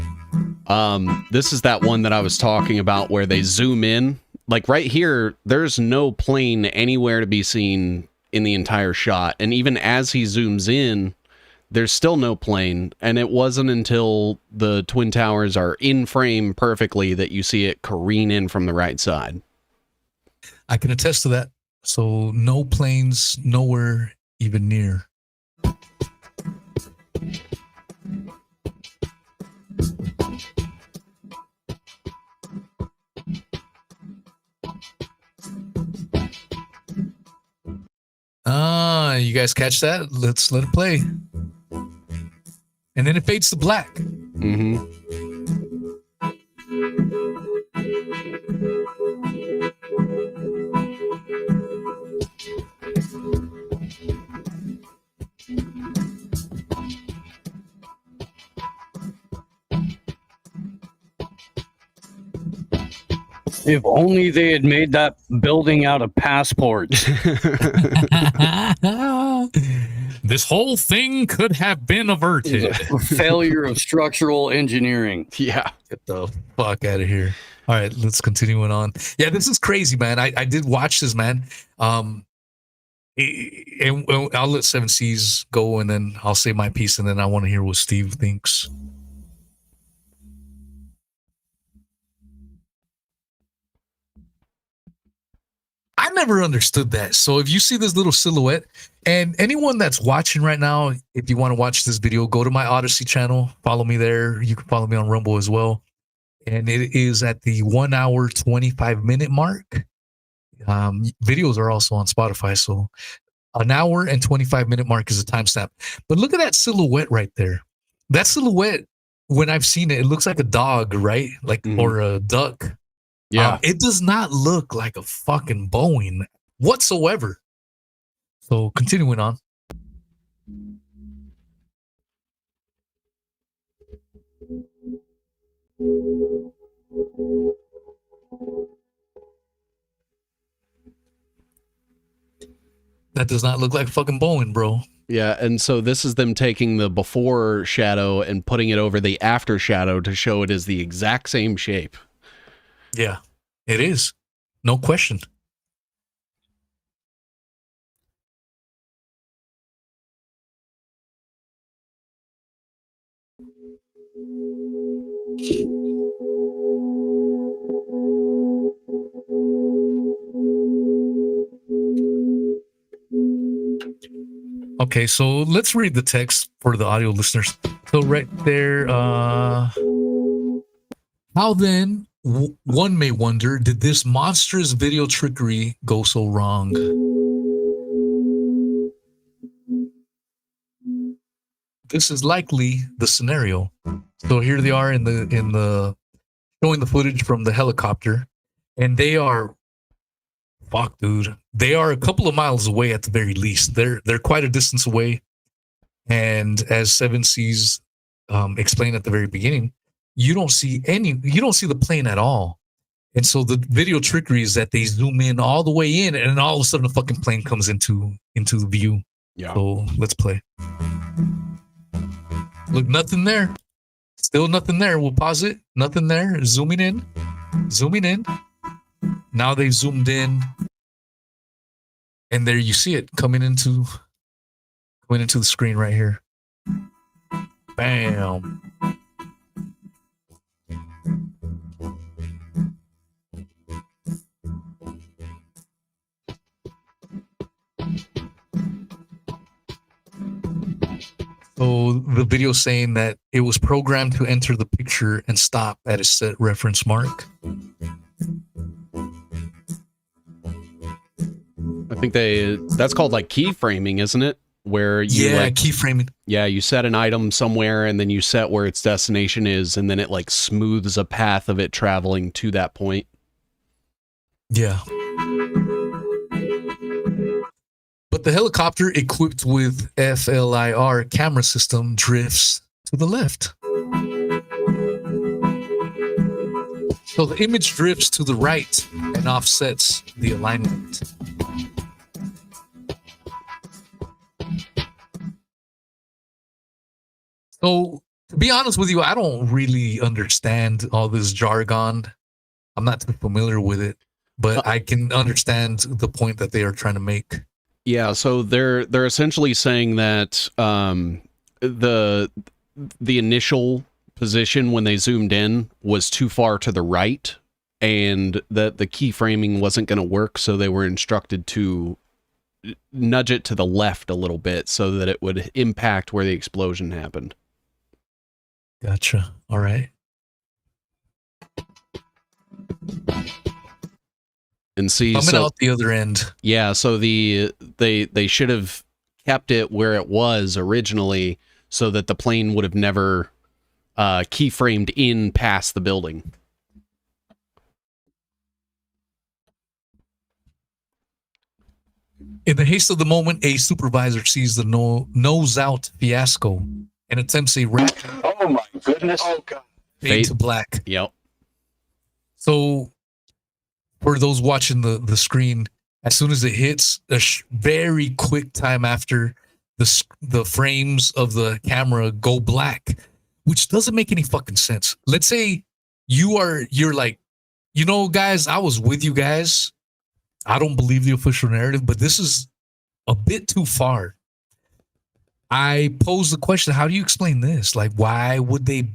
This is that one that I was talking about where they zoom in. Like right here, there's no plane anywhere to be seen in the entire shot. And even as he zooms in, there's still no plane. And it wasn't until the Twin Towers are in frame perfectly that you see it careen in from the right side.
I can attest to that. So no planes, nowhere even near. You guys catch that? Let's let it play. And then it fades to black.
Mm-hmm.
If only they had made that building out of passports.
This whole thing could have been averted.
A failure of structural engineering.
Yeah.
Get the fuck out of here. All right, let's continue on. Yeah, this is crazy, man. I did watch this, man. And I'll let 7Cs go, and then I'll say my piece, and then I want to hear what Steve thinks. I never understood that. So if you see this little silhouette, and anyone that's watching right now, if you want to watch this video, go to my Odyssey channel, follow me there. You can follow me on Rumble as well. And it is at the 1 hour, 25 minute mark. Videos are also on Spotify. So an hour and 25 minute mark is a timestamp. But look at that silhouette right there. That silhouette, when I've seen it, it looks like a dog, right? Like, or a duck.
Yeah.
It does not look like a fucking Boeing whatsoever. So continuing on. That does not look like fucking Boeing, bro.
Yeah, and so this is them taking the before shadow and putting it over the after shadow to show it is the exact same shape.
Yeah, it is. No question. Okay, so let's read the text for the audio listeners. So right there, how then, one may wonder, did this monstrous video trickery go so wrong? This is likely the scenario. So here they are in the showing the footage from the helicopter, and they are, fuck, dude, they are a couple of miles away at the very least. They're quite a distance away, and as 7Cs explained at the very beginning, you don't see the plane at all. And so the video trickery is that they zoom in all the way in, and then all of a sudden a fucking plane comes into the view.
Yeah.
So let's play. Look, nothing there. Still nothing there. We'll pause it. Nothing there. Zooming in. Zooming in. Now they've zoomed in. And there you see it coming into the screen right here. Bam. So the video saying that it was programmed to enter the picture and stop at a set reference mark.
I think that's called like keyframing, isn't it? Where you
keyframing.
Yeah, you set an item somewhere and then you set where its destination is, and then it like smooths a path of it traveling to that point.
Yeah. But the helicopter equipped with FLIR camera system drifts to the left. So the image drifts to the right and offsets the alignment. So to be honest with you, I don't really understand all this jargon. I'm not too familiar with it, but I can understand the point that they are trying to make.
Yeah, so they're essentially saying that the initial position when they zoomed in was too far to the right, and that the keyframing wasn't going to work, so they were instructed to nudge it to the left a little bit so that it would impact where the explosion happened.
Gotcha. All right.
And see,
coming out the other end.
Yeah, so they should have kept it where it was originally, so that the plane would have never keyframed in past the building.
In the haste of the moment, a supervisor sees the nose out fiasco and attempts a rapid.
Oh my goodness! Oh god!
Fade to black.
Yep.
So, for those watching the screen, as soon as it hits, a very quick time after, the frames of the camera go black, which doesn't make any fucking sense. Let's say you're like, you know, guys, I was with you guys. I don't believe the official narrative, but this is a bit too far. I pose the question, how do you explain this? Like, why would they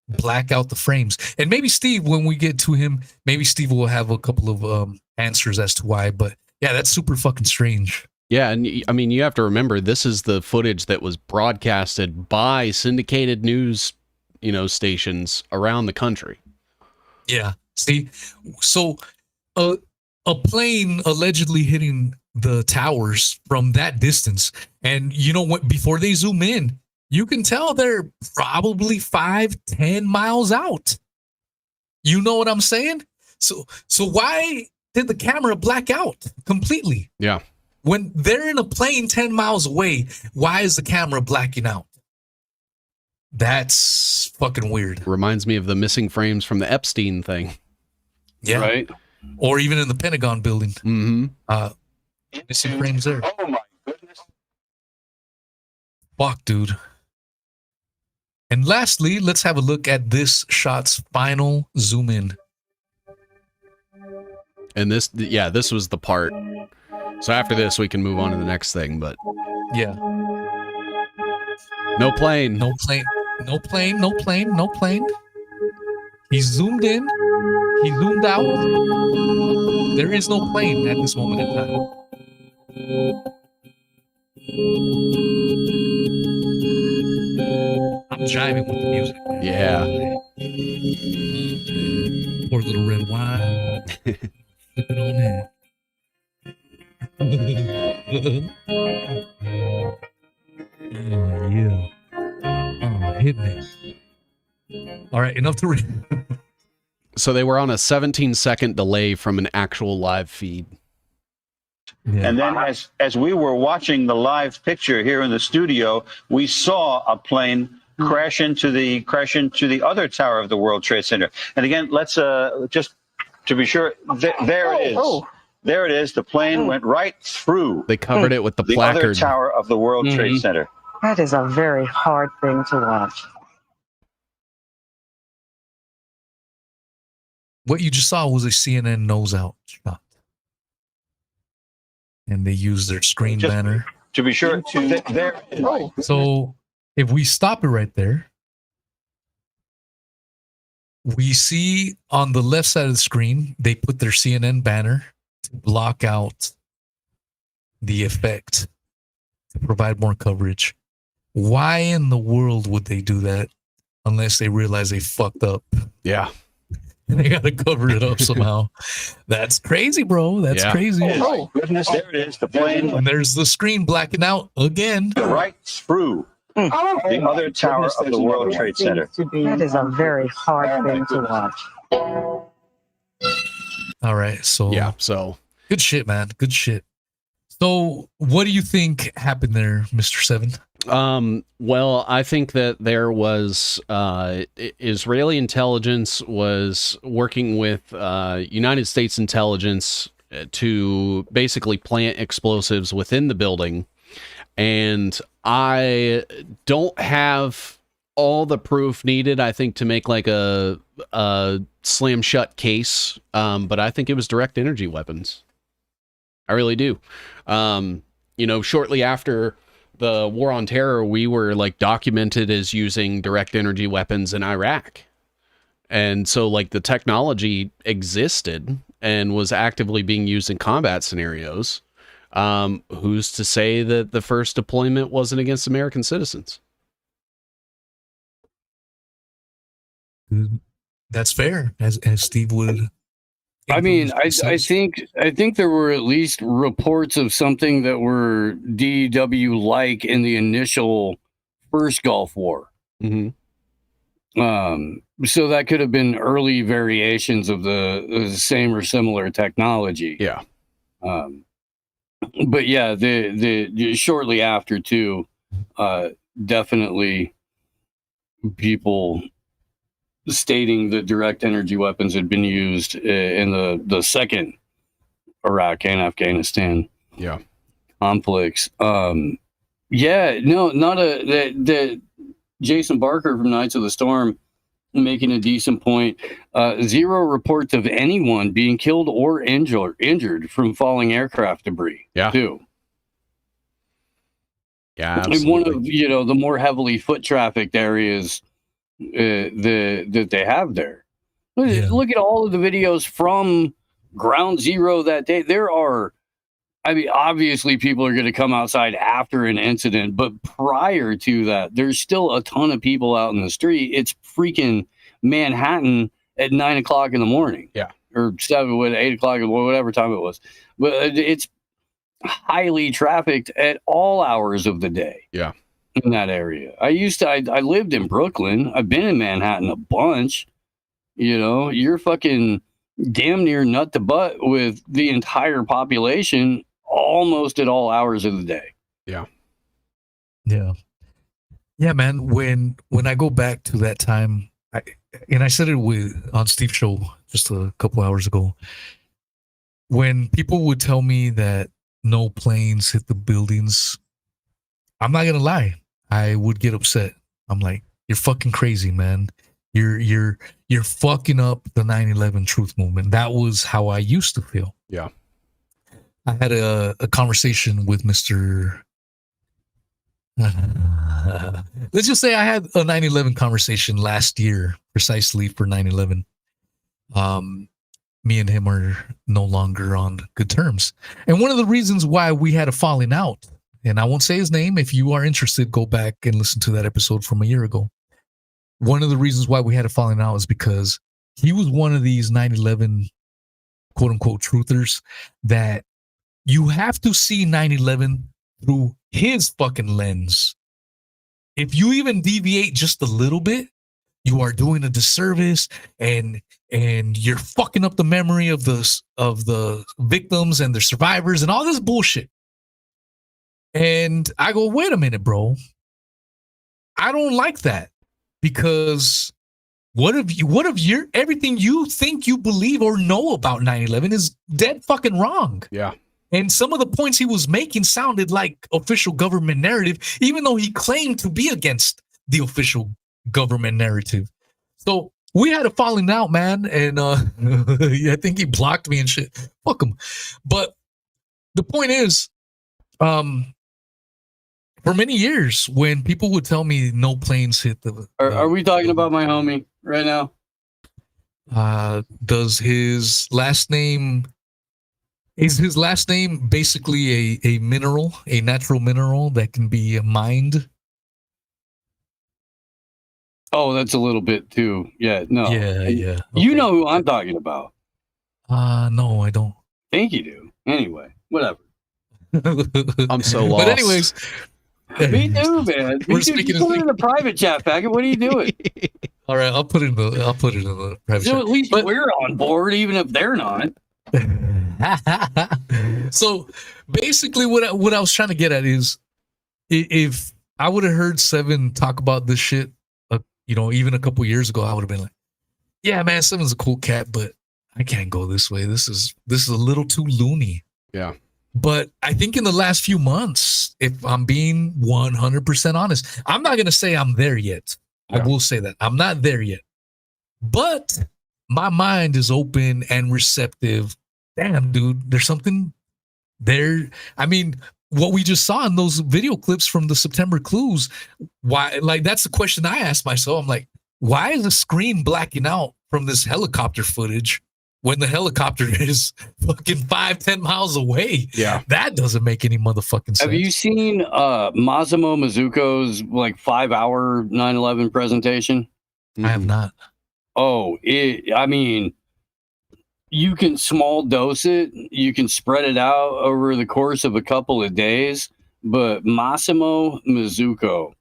black out the frames? And maybe Steve, when we get to him, maybe Steve will have a couple of answers as to why. But yeah, that's super fucking strange.
Yeah, and I mean, you have to remember, this is the footage that was broadcasted by syndicated news, stations around the country.
Yeah. See, so a plane allegedly hitting the towers from that distance, and before they zoom in, you can tell they're probably 5-10 miles out. You know what I'm saying? So why did the camera black out completely?
Yeah.
When they're in a plane 10 miles away, why is the camera blacking out? That's fucking weird.
Reminds me of the missing frames from the Epstein thing.
Yeah.
Right.
Or even in the Pentagon building.
Mm-hmm.
Missing frames there.
Oh my goodness.
Fuck, dude. And lastly, let's have a look at this shot's final zoom in.
And this was the part. So after this, we can move on to the next thing, but
yeah.
No plane.
No plane. No plane. No plane. No plane. He zoomed in. He zoomed out. There is no plane at this moment in time. I'm jiving with the music.
Yeah.
Poor little red wine. Flip it on in. Oh, yeah. Oh, hit me. All right, enough to read.
So they were on a 17-second delay from an actual live feed.
Yeah. And then as we were watching the live picture here in the studio, we saw a plane crash into the other tower of the World Trade Center. And again, let's just to be sure, there it is. Oh. There it is. The plane went right through.
They covered it with the placard.
Other tower of the World Trade Center.
That is a very hard thing to watch.
What you just saw was a CNN nose out shot. And they used their screen banner.
To be sure, there.
Oh.
So if we stop it right there, we see on the left side of the screen, they put their CNN banner to block out the effect, to provide more coverage. Why in the world would they do that unless they realize they fucked up?
Yeah.
And they got to cover it up somehow. That's crazy, bro. That's crazy.
Oh, my goodness, there it is. The plane.
And there's the screen blacking out again.
Right through the other tower of the World Trade Center.
That is a very hard thing to watch.
All right. So,
so
good shit, man. Good shit. So, what do you think happened there, Mr. Seven?
Well, I think that there was Israeli intelligence was working with United States intelligence to basically plant explosives within the building. And I don't have all the proof needed, I think, to make like a slam shut case. But I think it was direct energy weapons. I really do. Shortly after the war on terror, we were like documented as using direct energy weapons in Iraq. And so like the technology existed and was actively being used in combat scenarios. Who's to say that the first deployment wasn't against American citizens?
That's fair, as Steve would.
I mean, I think there were at least reports of something that were DW like in the initial first Gulf War.
Mm-hmm.
So that could have been early variations of the same or similar technology.
Yeah.
But yeah, the shortly after too, definitely people stating that direct energy weapons had been used in the second Iraq and Afghanistan conflicts. Jason Barker from Knights of the Storm making a decent point. 0 reports of anyone being killed or injured from falling aircraft debris. Too.
Yeah,
absolutely. One of the more heavily foot trafficked areas that they have there. Look at all of the videos from Ground Zero that day. There are, I mean, obviously people are going to come outside after an incident, but prior to that, there's still a ton of people out in the street. It's freaking Manhattan at 9 o'clock in the morning.
Yeah.
Or 8 o'clock, whatever time it was. But it's highly trafficked at all hours of the day.
Yeah.
In that area. I lived in Brooklyn. I've been in Manhattan a bunch. You're fucking damn near nut to butt with the entire population almost at all hours of the day.
Yeah.
Yeah. Yeah, man. When I go back to that time, I said it on Steve's show just a couple hours ago, when people would tell me that no planes hit the buildings, I'm not gonna lie, I would get upset. I'm like, you're fucking crazy, man. You're fucking up the 9/11 truth movement. That was how I used to feel.
Yeah.
I had a conversation with Mr. Let's just say I had a 9/11 conversation last year, precisely for 9/11. Me and him are no longer on good terms. And one of the reasons why we had a falling out, and I won't say his name. If you are interested, go back and listen to that episode from a year ago. One of the reasons why we had a falling out is because he was one of these 9/11 quote unquote truthers that you have to see 9/11 through his fucking lens. If you even deviate just a little bit, you are doing a disservice and you're fucking up the memory of the victims and their survivors and all this bullshit. And I go, wait a minute, bro. I don't like that, because what if everything you think you believe or know about 9/11 is dead fucking wrong?
Yeah.
And some of the points he was making sounded like official government narrative, even though he claimed to be against the official government narrative. So we had a falling out, man. And I think he blocked me and shit. Fuck him. But the point is, for many years, when people would tell me no planes hit the...
Are we talking about my homie right now?
Does his last name... Is his last name basically a mineral, a natural mineral that can be mined?
Oh, that's a little bit too. Yeah, no.
Yeah.
You know who I'm talking about.
No, I don't.
Think you do. Anyway, whatever.
I'm so lost.
But anyways,
me too, man.
We're
Me too.
speaking
Just put it in the private chat packet. What are you doing?
all right, I'll put it in the private
So
chat.
at least we're on board, even if they're not.
So basically, what I was trying to get at is, if I would have heard Seven talk about this shit, even a couple years ago, I would have been like, "Yeah, man, Seven's a cool cat, but I can't go this way. This is a little too loony."
Yeah.
But I think in the last few months, if I'm being 100% honest, I'm not going to say I'm there yet. I will say that I'm not there yet, but my mind is open and receptive. Damn, dude, there's something there. I mean, what we just saw in those video clips from the September clues, why? Like, that's the question I asked myself. I'm like, why is the screen blacking out from this helicopter footage when the helicopter is fucking 5-10 miles away?
Yeah.
That doesn't make any motherfucking sense.
Have you seen Massimo Mazzucco's 5-hour 9/11 presentation?
I have not.
Oh, I mean, you can small dose it. You can spread it out over the course of a couple of days. But Massimo Mazzucco,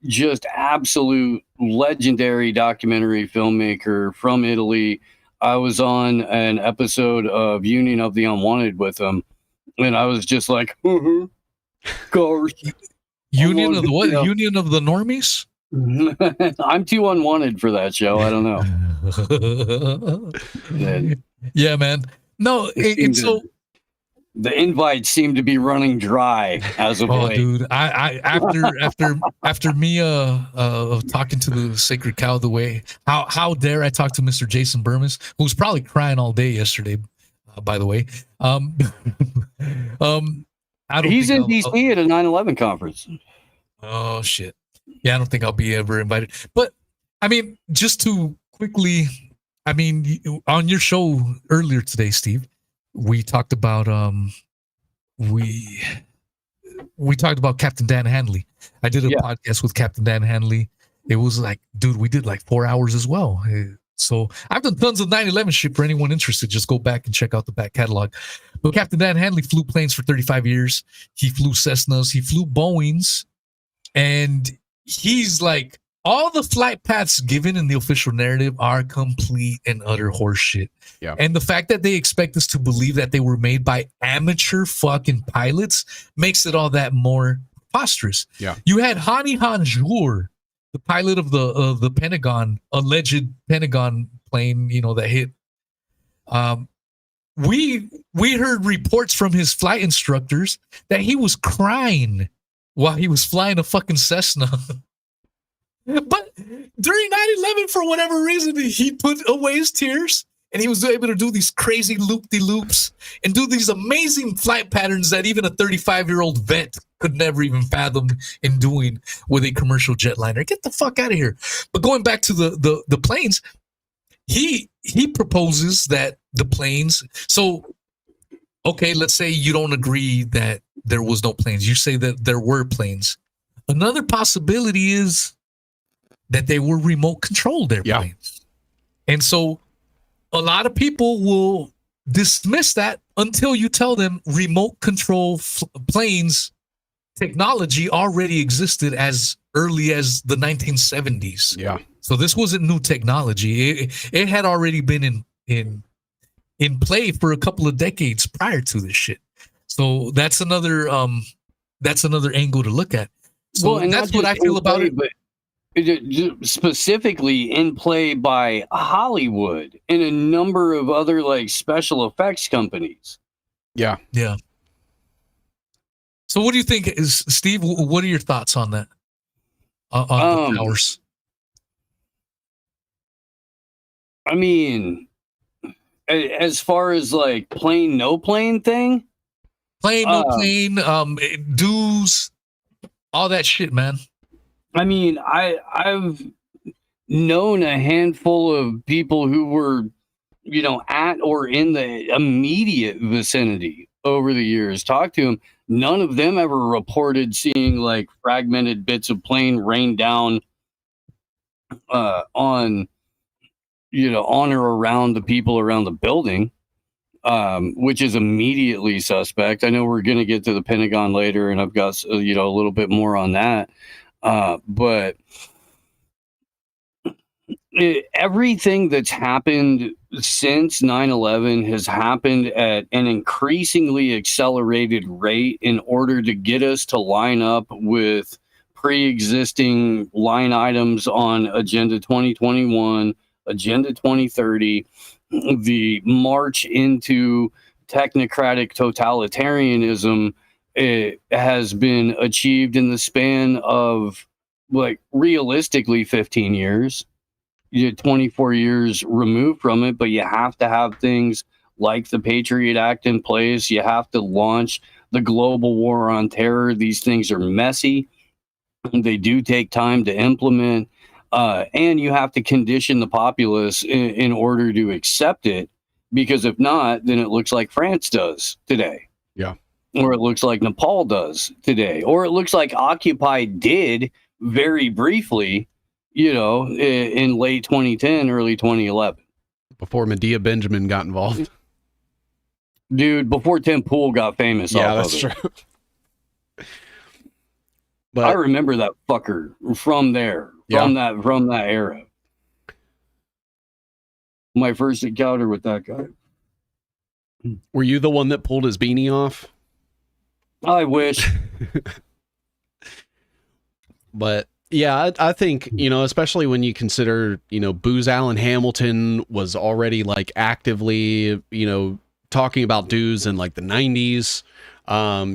just absolute legendary documentary filmmaker from Italy. I was on an episode of Union of the Unwanted with him, and I was just like, gosh.
Union of the what? Union of the Normies?
I'm too unwanted for that show. I don't know.
Yeah, man. No, so
the invites seem to be running dry as of late.
Dude, I after me talking to the Sacred Cow the way, how dare I talk to Mr. Jason Burmis, who was probably crying all day yesterday, by the way.
He's in DC at a 9/11 conference.
Oh shit. Yeah, I don't think I'll be ever invited. But I mean, just to quickly, I mean, on your show earlier today, Steve, we talked about we talked about Captain Dan Handley. I did a podcast with Captain Dan Handley. It was like, dude, we did 4 hours as well. So I've done tons of 9/11 shit. For anyone interested, just go back and check out the back catalog. But Captain Dan Handley flew planes for 35 years. He flew Cessnas. He flew Boeings. And he's like, all the flight paths given in the official narrative are complete and utter horseshit.
Yeah.
And the fact that they expect us to believe that they were made by amateur fucking pilots makes it all that more preposterous.
Yeah.
You had Hani Hanjour, the pilot of the Pentagon, alleged Pentagon plane, that hit. We heard reports from his flight instructors that he was crying while he was flying a fucking Cessna. But during 9/11, for whatever reason, he put away his tears and he was able to do these crazy loop-de-loops and do these amazing flight patterns that even a 35-year-old vet could never even fathom in doing with a commercial jetliner. Get the fuck out of here. But going back to the planes, he proposes that the planes. So, okay, let's say you don't agree that there was no planes. You say that there were planes. Another possibility is that they were remote controlled airplanes. And so a lot of people will dismiss that until you tell them remote control planes technology already existed as early as the 1970s.
Yeah.
So this wasn't new technology. It had already been in play for a couple of decades prior to this shit. So that's another angle to look at. So
and
that's what I feel about it.
But specifically in play by Hollywood and a number of other special effects companies.
Yeah.
Yeah. So what do you think, Steve? What are your thoughts on that? On the towers?
I mean, as far as plane, no plane thing?
Plane, no plane, dues, all that shit, man.
I mean, I've known a handful of people who were, at or in the immediate vicinity over the years. Talked to them. None of them ever reported seeing fragmented bits of plane rain down on or around the people around the building, which is immediately suspect. I know we're going to get to the Pentagon later, and I've got a little bit more on that, but everything that's happened since 9/11 has happened at an increasingly accelerated rate in order to get us to line up with pre-existing line items on Agenda 2021, Agenda 2030, the march into technocratic totalitarianism. It has been achieved in the span of, like, realistically 15 years. You're 24 years removed from it, but you have to have things like the Patriot Act in place. You have to launch the global war on terror. These things are messy. They do take time to implement, and you have to condition the populace in order to accept it, because if not, then it looks like France does today.
Yeah.
Or it looks like Nepal does today. Or it looks like Occupy did very briefly, in late 2010, early 2011.
Before Medea Benjamin got involved.
Dude, before Tim Pool got famous.
Yeah,
off
that's
of it.
true. But
I remember that fucker from there, from that era. My first encounter with that guy.
Were you the one that pulled his beanie off?
I wish.
But yeah, I think, especially when you consider, Booz Allen Hamilton was already like actively, talking about dues in like the 90s.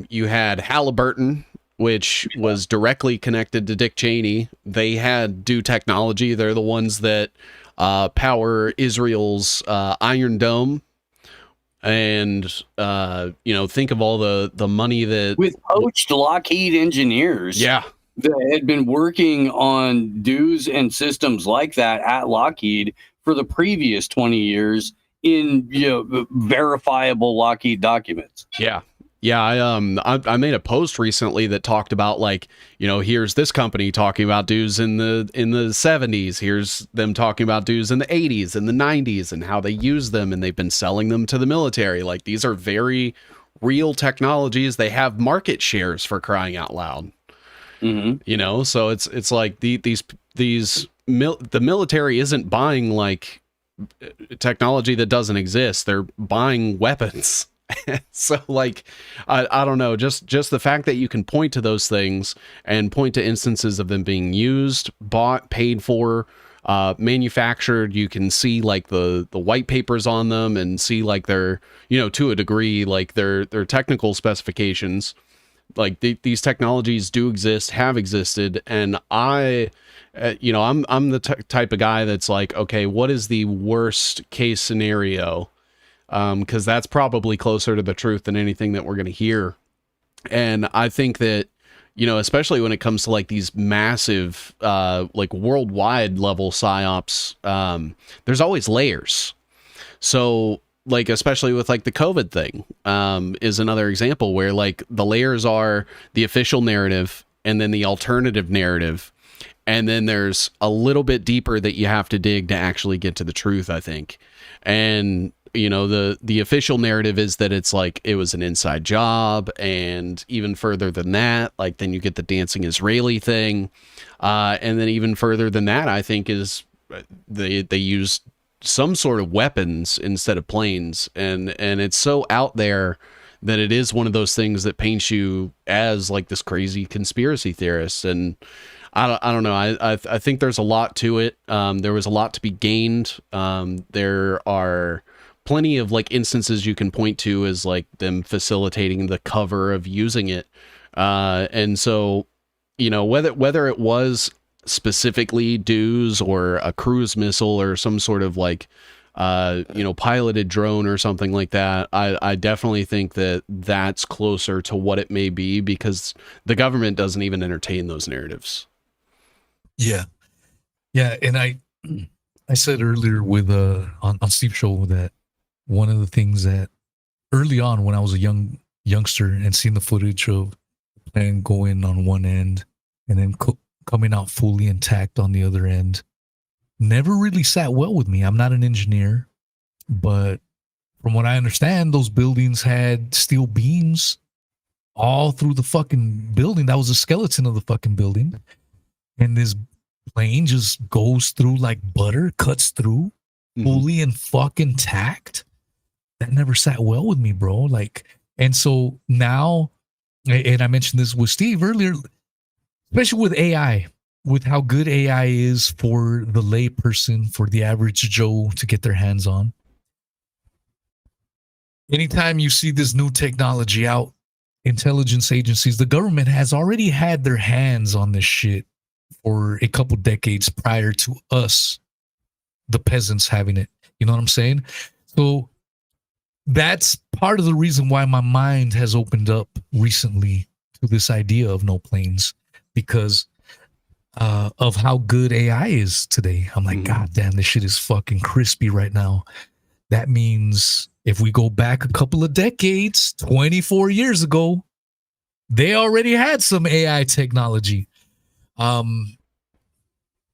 You had Halliburton, which was directly connected to Dick Cheney. They had due technology. They're the ones that power Israel's Iron Dome. And, think of all the money that...
With poached Lockheed engineers.
Yeah.
That had been working on dues and systems like that at Lockheed for the previous 20 years in verifiable Lockheed documents.
Yeah. Yeah, I made a post recently that talked about, like, here's this company talking about dues in the 70s. Here's them talking about dues in the 80s and the 90s and how they use them, and they've been selling them to the military. Like, these are very real technologies. They have market shares, for crying out loud.
Mm-hmm.
So it's like the military isn't buying like technology that doesn't exist. They're buying weapons. So like, I don't know, just the fact that you can point to those things and point to instances of them being used, bought, paid for, manufactured. You can see like the white papers on them and see like their, to a degree, like their technical specifications. Like these technologies do exist, have existed, and I'm the type of guy that's like, okay, what is the worst case scenario? Because that's probably closer to the truth than anything that we're going to hear. And I think that, especially when it comes to like these massive, like worldwide level psyops, there's always layers. So like, especially with like the COVID thing, is another example where like the layers are the official narrative and then the alternative narrative. And then there's a little bit deeper that you have to dig to actually get to the truth, I think. And, the official narrative is that it's like, it was an inside job. And even further than that, like then you get the dancing Israeli thing. And then even further than that, I think is they used some sort of weapons instead of planes, and it's so out there that it is one of those things that paints you as like this crazy conspiracy theorist. And I don't know. I think there's a lot to it. There was a lot to be gained. There are plenty of like instances you can point to as like them facilitating the cover of using it. And so, whether it was specifically dues or a cruise missile or some sort of like piloted drone or something like that, I definitely think that that's closer to what it may be, because the government doesn't even entertain those narratives.
Yeah And I said earlier with on Steve's show that one of the things that early on when I was a youngster and seeing the footage of the plane going on one end and then coming out fully intact on the other end, never really sat well with me. I'm not an engineer, but from what I understand, those buildings had steel beams all through the fucking building. That was a skeleton of the fucking building. And this plane just goes through like butter, cuts through, fully and fucking intact. That never sat well with me, bro. Like, and so now, and I mentioned this with Steve earlier, especially with AI, with how good AI is for the lay person, for the average Joe to get their hands on. Anytime you see this new technology out, intelligence agencies, the government has already had their hands on this shit for a couple decades prior to us, the peasants, having it. You know what I'm saying? So that's part of the reason why my mind has opened up recently to this idea of no planes, because of how good AI is today. I'm like, God damn, this shit is fucking crispy right now. That means if we go back a couple of decades, 24 years ago, they already had some AI technology.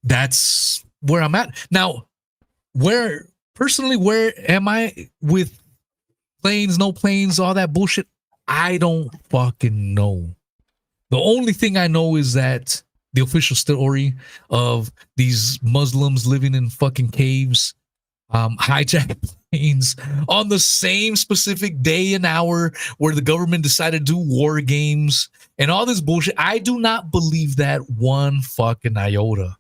That's where I'm at. Now, where am I with planes, no planes, all that bullshit? I don't fucking know. The only thing I know is that the official story of these Muslims living in fucking caves, hijack planes on the same specific day and hour where the government decided to do war games and all this bullshit. I do not believe that one fucking iota.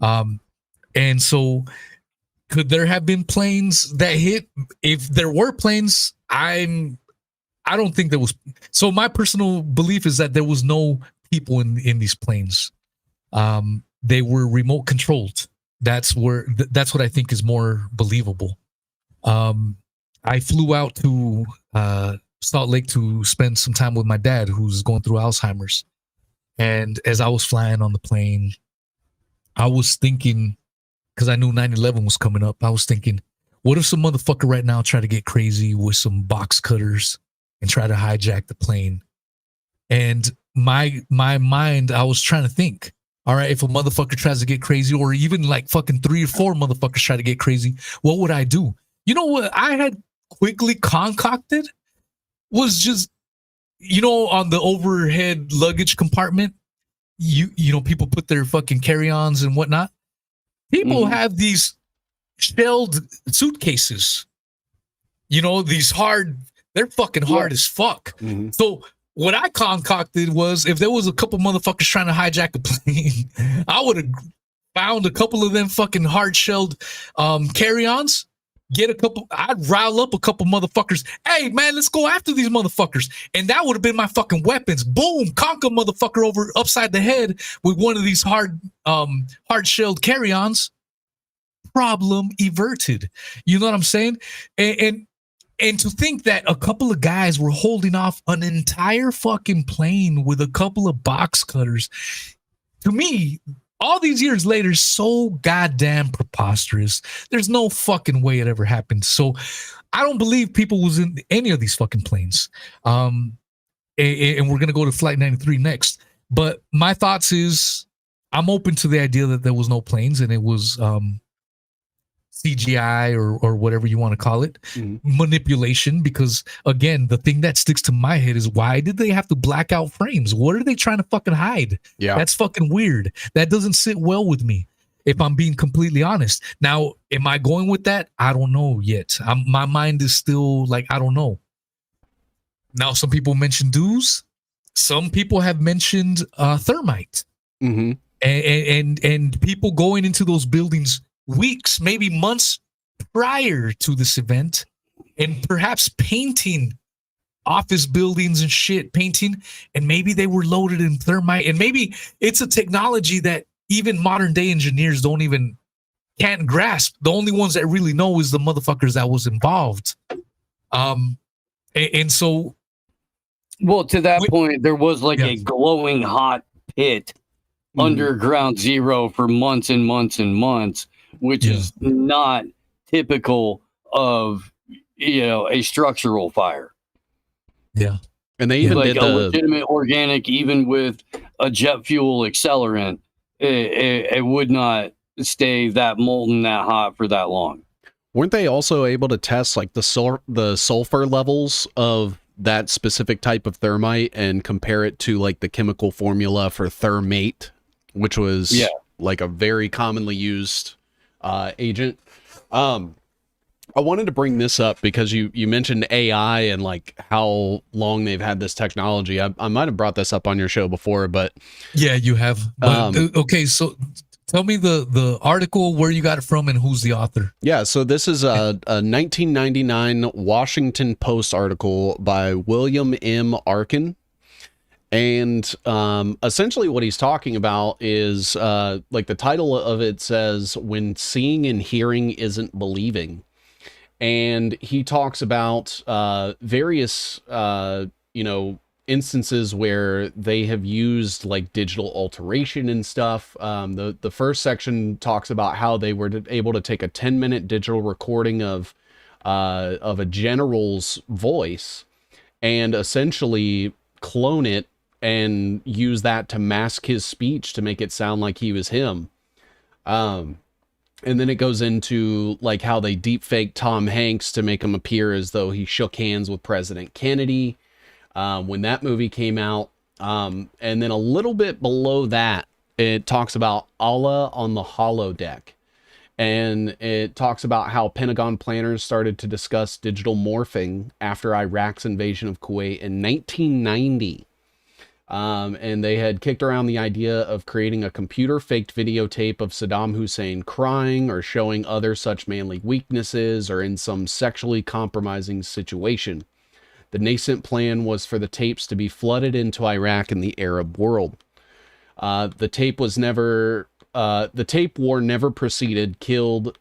And so could there have been planes that hit? If there were planes, I don't think there was. So my personal belief is that there was no people in these planes. They were remote controlled. That's what I think is more believable. I flew out to Salt Lake to spend some time with my dad, who's going through Alzheimer's. And as I was flying on the plane, I was thinking, because I knew 9/11 was coming up, I was thinking, what if some motherfucker right now try to get crazy with some box cutters and try to hijack the plane? And my mind, I was trying to think, all right, if a motherfucker tries to get crazy, or even like fucking 3 or 4 motherfuckers try to get crazy, what would I do? You know what I had quickly concocted was just, on the overhead luggage compartment, you know, people put their fucking carry-ons and whatnot. People have these shelled suitcases, these hard, they're fucking hard as fuck. So what I concocted was, if there was a couple motherfuckers trying to hijack a plane, I would have found a couple of them fucking hard-shelled carry-ons, I'd rile up a couple motherfuckers. Hey, man, let's go after these motherfuckers. And that would have been my fucking weapons. Boom, conk a motherfucker over upside the head with one of these hard-shelled carry-ons. Problem averted. You know what I'm saying? And to think that a couple of guys were holding off an entire fucking plane with a couple of box cutters, to me, all these years later, so goddamn preposterous. There's no fucking way it ever happened. So I don't believe people was in any of these fucking planes. And we're going to go to Flight 93 next. But my thoughts is, I'm open to the idea that there was no planes and it was CGI or whatever you want to call it, manipulation. Because again, the thing that sticks to my head is, why did they have to black out frames? What are they trying to fucking hide?
Yeah,
that's fucking weird. That doesn't sit well with me, if I'm being completely honest. Now, am I going with that? I don't know yet. My mind is still like, I don't know. Now, some people mentioned dues. Some people have mentioned thermite, and people going into those buildings weeks, maybe months prior to this event, and perhaps painting office buildings and shit, and maybe they were loaded in thermite, and maybe it's a technology that even modern day engineers can't grasp. The only ones that really know is the motherfuckers that was involved. And so,
well, to that point, there was like a glowing hot pit under ground zero for months and months and months, which is not typical of, a structural fire.
Yeah.
And they even did
a legitimate organic, even with a jet fuel accelerant, it would not stay that molten, that hot for that long.
Weren't they also able to test like the sulfur levels of that specific type of thermite and compare it to like the chemical formula for thermate, which was like a very commonly used agent? I wanted to bring this up because you mentioned AI and like how long they've had this technology. I might have brought this up on your show before, but
yeah, you have. But, okay, so tell me the article, where you got it from, and who's the author.
Yeah, so this is a 1999 Washington Post article by William M. Arkin. And essentially what he's talking about is like the title of it says, "When Seeing and Hearing Isn't Believing." And he talks about various, instances where they have used like digital alteration and stuff. The first section talks about how they were able to take a 10-minute digital recording of a general's voice and essentially clone it and use that to mask his speech to make it sound like he was him. And then it goes into like how they deep faked Tom Hanks to make him appear as though he shook hands with President Kennedy when that movie came out. And then a little bit below that, it talks about Allah on the holodeck. And it talks about how Pentagon planners started to discuss digital morphing after Iraq's invasion of Kuwait in 1990. And they had kicked around the idea of creating a computer faked videotape of Saddam Hussein crying or showing other such manly weaknesses or in some sexually compromising situation. The nascent plan was for the tapes to be flooded into Iraq and the Arab world. The tape war never proceeded, killed,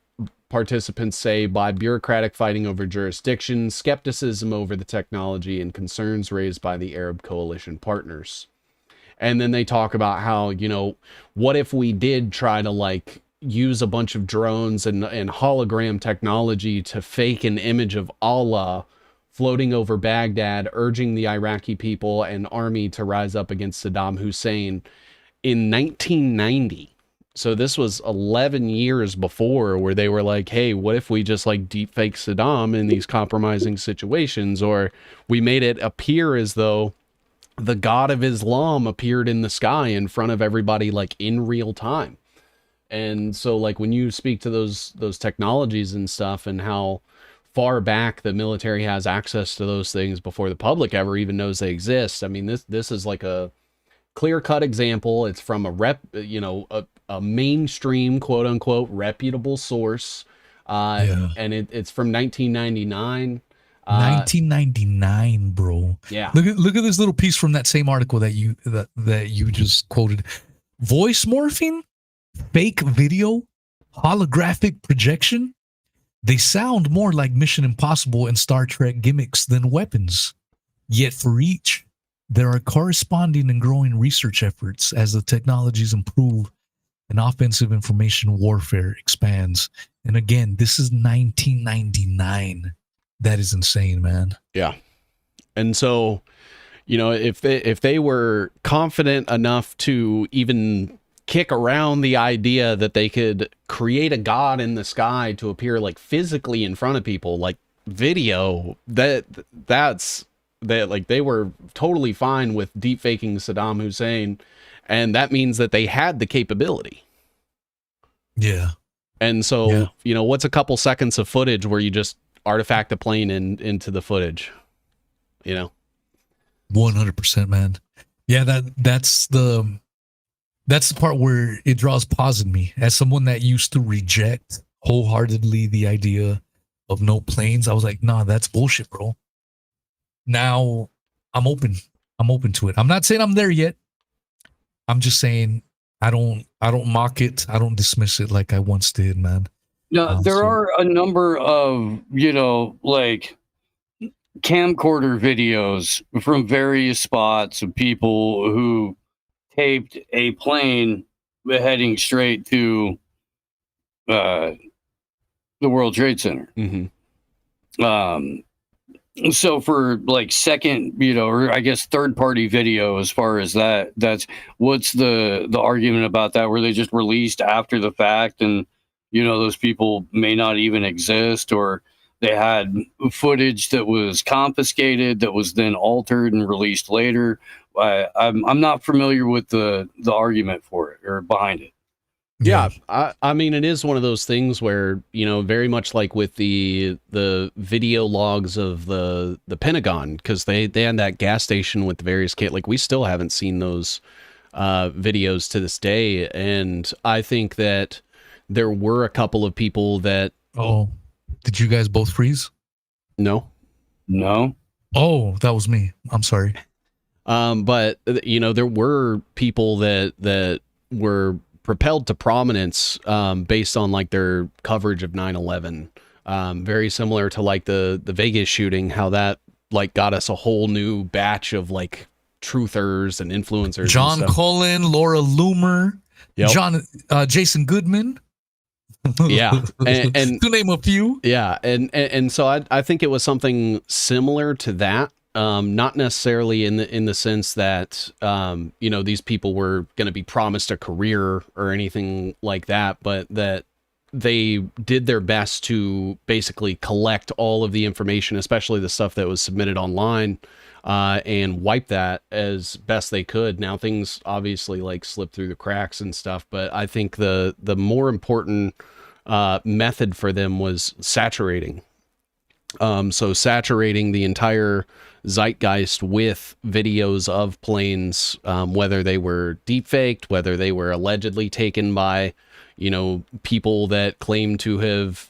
participants say, by bureaucratic fighting over jurisdiction, skepticism over the technology, and concerns raised by the Arab coalition partners. And then they talk about how, what if we did try to like use a bunch of drones and hologram technology to fake an image of Allah floating over Baghdad, urging the Iraqi people and army to rise up against Saddam Hussein in 1990. So this was 11 years before, where they were like, hey, what if we just like deep fake Saddam in these compromising situations? Or we made it appear as though the God of Islam appeared in the sky in front of everybody, like in real time. And so like when you speak to those technologies and stuff and how far back the military has access to those things before the public ever even knows they exist. I mean, this is like a clear-cut example. It's from a mainstream, quote unquote, reputable source. And it's from 1999.
1999, bro.
Yeah.
Look at this little piece from that same article that you just quoted. Voice morphing, fake video, holographic projection. They sound more like Mission Impossible and Star Trek gimmicks than weapons. Yet for each, there are corresponding and growing research efforts as the technologies improve and offensive information warfare expands. And again, this is 1999. That is insane, man.
Yeah. And so, if they were confident enough to even kick around the idea that they could create a god in the sky to appear like physically in front of people, like video, that's like they were totally fine with deep faking Saddam Hussein, and that means that they had the capability.
Yeah.
And so, what's a couple seconds of footage where you just artifact a plane into the footage?
100%, man. Yeah, that's the part where it draws pause in me. As someone that used to reject wholeheartedly the idea of no planes, I was like, nah, that's bullshit, bro. Now I'm open to it. I'm not saying I'm there yet. I'm just saying I don't mock it. I don't dismiss it like I once did, man.
No, there are a number of, like camcorder videos from various spots of people who taped a plane heading straight to the World Trade Center.
Mm-hmm.
So for like second, or I guess third party video, as far as that's what's the argument about that? Were they just released after the fact, and those people may not even exist, or they had footage that was confiscated that was then altered and released later? I'm not familiar with the argument for it or behind it.
Yeah, I mean, it is one of those things where, very much like with the video logs of the Pentagon, because they had that gas station with the various like we still haven't seen those videos to this day, and I think that there were a couple of people that.
Oh, did you guys both freeze?
No.
Oh, that was me. I'm sorry.
But there were people that were propelled to prominence based on like their coverage of 9/11, very similar to like the Vegas shooting, how that like got us a whole new batch of like truthers and influencers.
John Cullen, Laura Loomer, Jason Goodman.
Yeah, and
to name a few.
Yeah, and so I think it was something similar to that. Not necessarily in the sense that these people were going to be promised a career or anything like that, but that they did their best to basically collect all of the information, especially the stuff that was submitted online, and wipe that as best they could. Now things obviously like slip through the cracks and stuff, but I think the more important method for them was saturating. So saturating the entire zeitgeist with videos of planes, whether they were deepfaked, whether they were allegedly taken by, people that claim to have,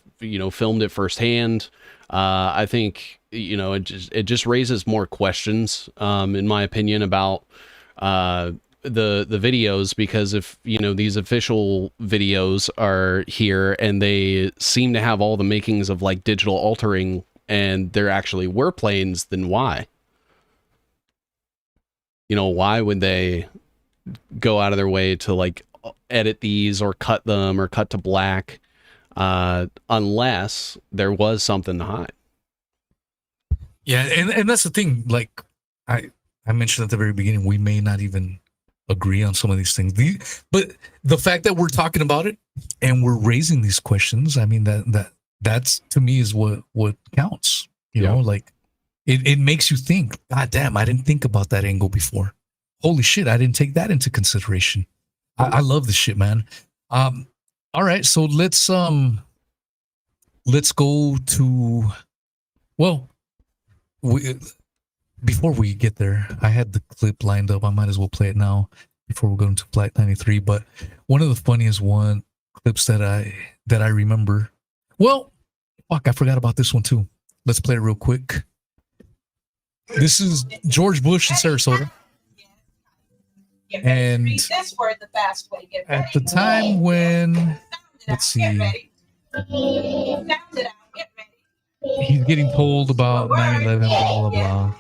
filmed it firsthand. I think, it just raises more questions, in my opinion, about the videos, because if these official videos are here and they seem to have all the makings of like digital altering, and there actually were planes, then why? Why would they go out of their way to like edit these or cut them or cut to black, unless there was something to hide?
Yeah, and that's the thing. Like I mentioned at the very beginning, we may not even agree on some of these things. But the fact that we're talking about it and we're raising these questions, I mean, that's to me is what counts. You know, like it makes you think, God damn, I didn't think about that angle before. Holy shit, I didn't take that into consideration. I love this shit, man. All right, so let's go to, well, before we get there, I had the clip lined up. I might as well play it now before we go into Flight 93. But one of the funniest clips that I remember. Well, fuck, I forgot about this one too. Let's play it real quick. This is George Bush in Sarasota. And at the time when, let's see, he's getting told about 9/11, blah, blah, blah.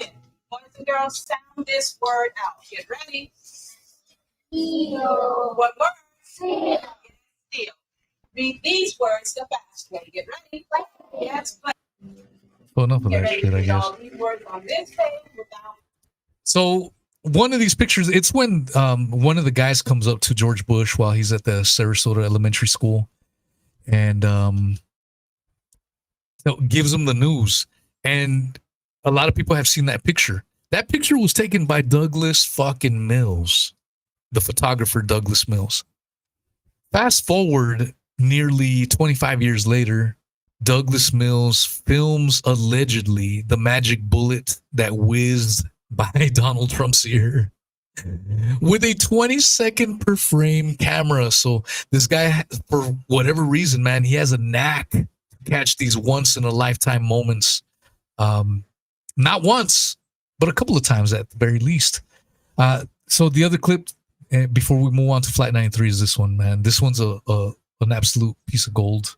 Boys and girls, sound this word out. Get ready. What word? Steal. Read these words the fast way. Get ready. Yes, play.
So enough of that shit, I guess. So one of these pictures, it's when one of the guys comes up to George Bush while he's at the Sarasota Elementary School, and gives him the news. And a lot of people have seen that picture. That picture was taken by Douglas fucking Mills, the photographer Douglas Mills. Fast forward nearly 25 years later, Douglas Mills films allegedly the magic bullet that whizzed by Donald Trump's ear with a 20-second per frame camera. So this guy, for whatever reason, man, he has a knack to catch these once in a lifetime moments. Not once, but a couple of times at the very least. So the other clip before we move on to Flight 93 is this one, man. This one's an absolute piece of gold.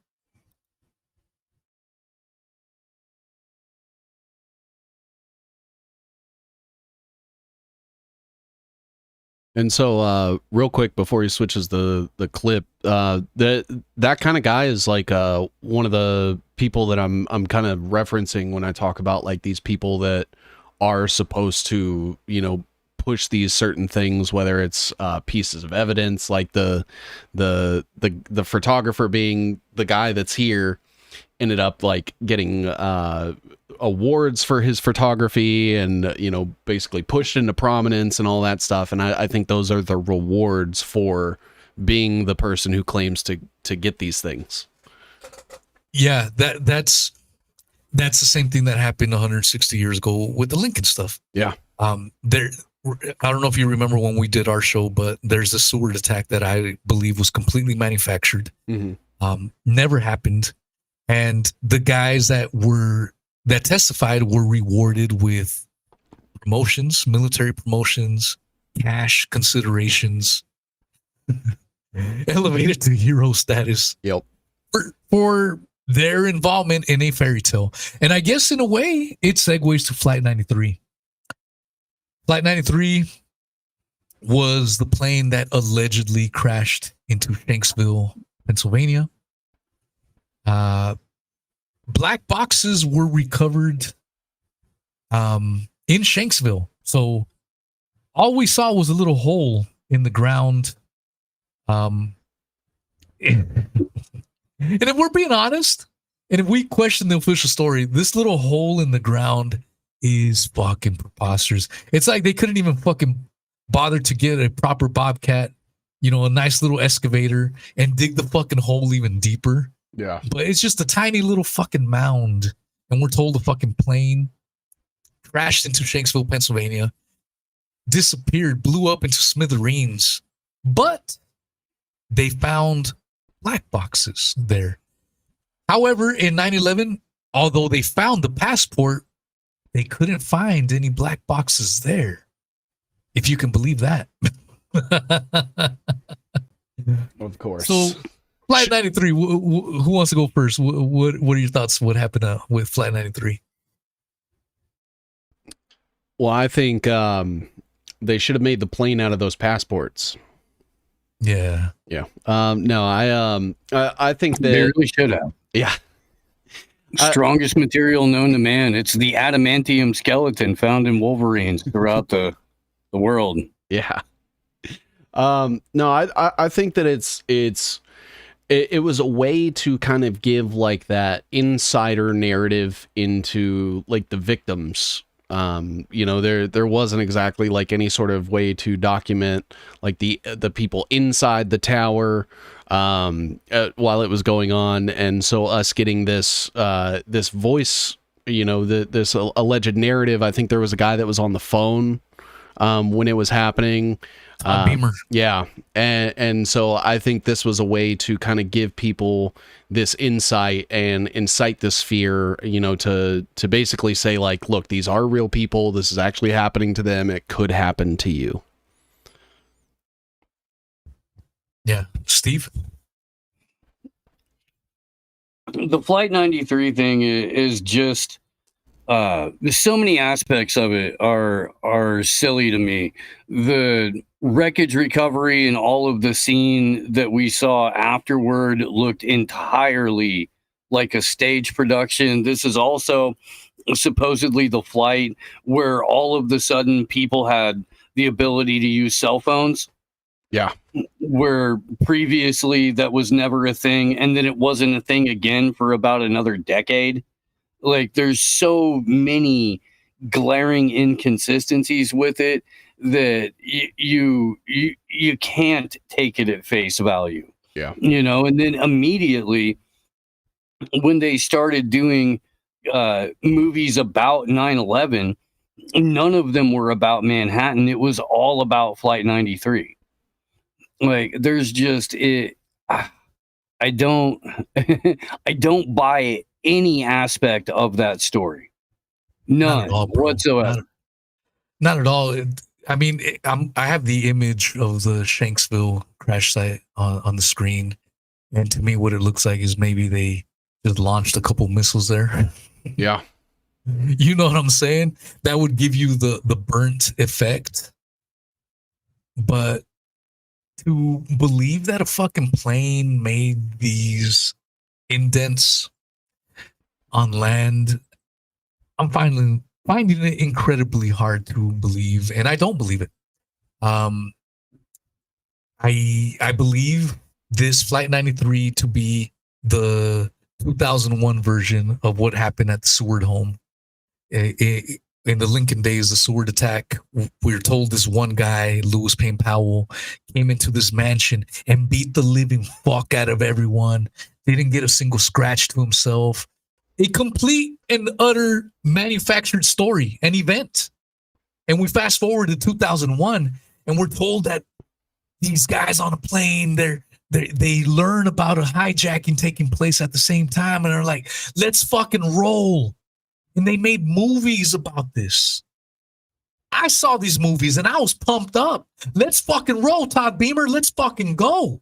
And so, real quick before he switches the clip, that kind of guy is like one of the people that I'm kind of referencing when I talk about like these people that are supposed to, you know, push these certain things, whether it's pieces of evidence, like the photographer being the guy that's here, ended up like getting awards for his photography and, you know, basically pushed into prominence and all that stuff. And I think those are the rewards for being the person who claims to get these things.
Yeah, that's the same thing that happened 160 years ago with the Lincoln stuff.
Yeah.
There, I don't know if you remember when we did our show, but there's a Seward attack that I believe was completely manufactured.
Mm-hmm.
Never happened. And the guys that testified were rewarded with promotions, military promotions, cash considerations, elevated to hero status.
Yep.
For their involvement in a fairy tale. And I guess in a way, it segues to Flight 93. Flight 93 was the plane that allegedly crashed into Shanksville, Pennsylvania. Black boxes were recovered in Shanksville. So all we saw was a little hole in the ground. And if we're being honest, and if we question the official story, this little hole in the ground is fucking preposterous. It's like they couldn't even fucking bother to get a proper bobcat, you know, a nice little excavator and dig the fucking hole even deeper.
Yeah.
But it's just a tiny little fucking mound. And we're told the fucking plane crashed into Shanksville, Pennsylvania, disappeared, blew up into smithereens. But they found black boxes there. However, in 9/11, although they found the passport, they couldn't find any black boxes there. If you can believe that.
Of course.
So, Flight 93, who wants to go first? What are your thoughts? What happened with Flight 93?
Well, I think they should have made the plane out of those passports.
Yeah.
Yeah. No, I think that
They really should have.
Yeah.
Strongest material known to man. It's the adamantium skeleton found in wolverines throughout the world.
Yeah. No, I think that it was a way to kind of give like that insider narrative into like the victims. You know, there wasn't exactly like any sort of way to document like the people inside the tower while it was going on, and so us getting this voice, you know, this alleged narrative. I think there was a guy that was on the phone when it was happening.
Beamer.
Yeah. And so I think this was a way to kind of give people this insight and incite this fear, you know, to basically say like, look, these are real people. This is actually happening to them. It could happen to you.
Yeah. Steve?
The Flight 93 thing is just there's so many aspects of it are silly to me. The wreckage recovery and all of the scene that we saw afterward looked entirely like a stage production. This is also supposedly the flight where all of the sudden people had the ability to use cell phones.
Yeah.
Where previously that was never a thing, and then it wasn't a thing again for about another decade. Like, there's so many glaring inconsistencies with it that you can't take it at face value.
Yeah.
You know, and then immediately when they started doing movies about 9/11, none of them were about Manhattan. It was all about Flight 93. Like, there's just it. I don't buy any aspect of that story. None whatsoever.
Not at all. I mean, I have the image of the Shanksville crash site on the screen, and to me, what it looks like is maybe they just launched a couple missiles there.
Yeah.
You know what I'm saying? That would give you the burnt effect. but to believe that a fucking plane made these indents on land, I'm finding it incredibly hard to believe, and I don't believe it. I believe this Flight 93 to be the 2001 version of what happened at the Seward home. In the Lincoln days, the Seward attack, we were told this one guy, Lewis Payne Powell, came into this mansion and beat the living fuck out of everyone. Didn't get a single scratch to himself. A complete and utter manufactured story, an event. And we fast forward to 2001, and we're told that these guys on a plane, they learn about a hijacking taking place at the same time, and they're like, let's fucking roll. And they made movies about this. I saw these movies and I was pumped up. Let's fucking roll, Todd Beamer. Let's fucking go.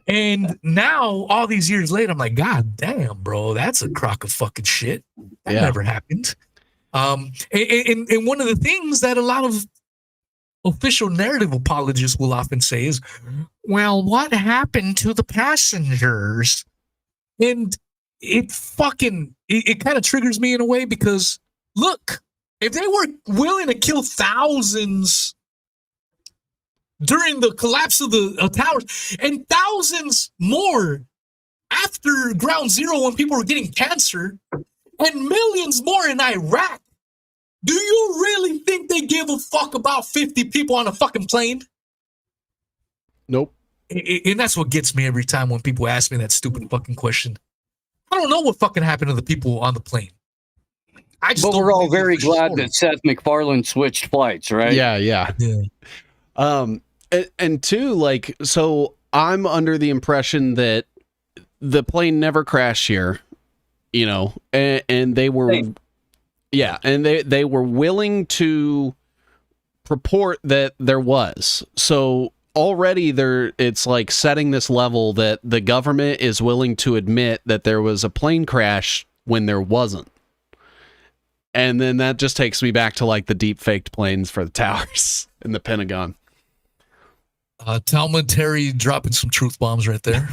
And now, all these years later, I'm like, God damn, bro, that's a crock of fucking shit. That never happened. And one of the things that a lot of official narrative apologists will often say is, well, what happened to the passengers? And it kind of triggers me in a way, because look, if they were willing to kill thousands during the collapse of the towers and thousands more after ground zero when people were getting cancer and millions more in Iraq, do you really think they give a fuck about 50 people on a fucking plane?
Nope.
And that's what gets me every time when people ask me that stupid fucking question. I don't know what fucking happened to the people on the plane.
But we're all very glad that Seth MacFarlane switched flights, right?
Yeah. And two, like, so I'm under the impression that the plane never crashed here, you know, and they were, and they were willing to purport that there was. So already it's like setting this level that the government is willing to admit that there was a plane crash when there wasn't. And then that just takes me back to like the deep faked planes for the towers in the Pentagon.
Talmud Terry dropping some truth bombs right there.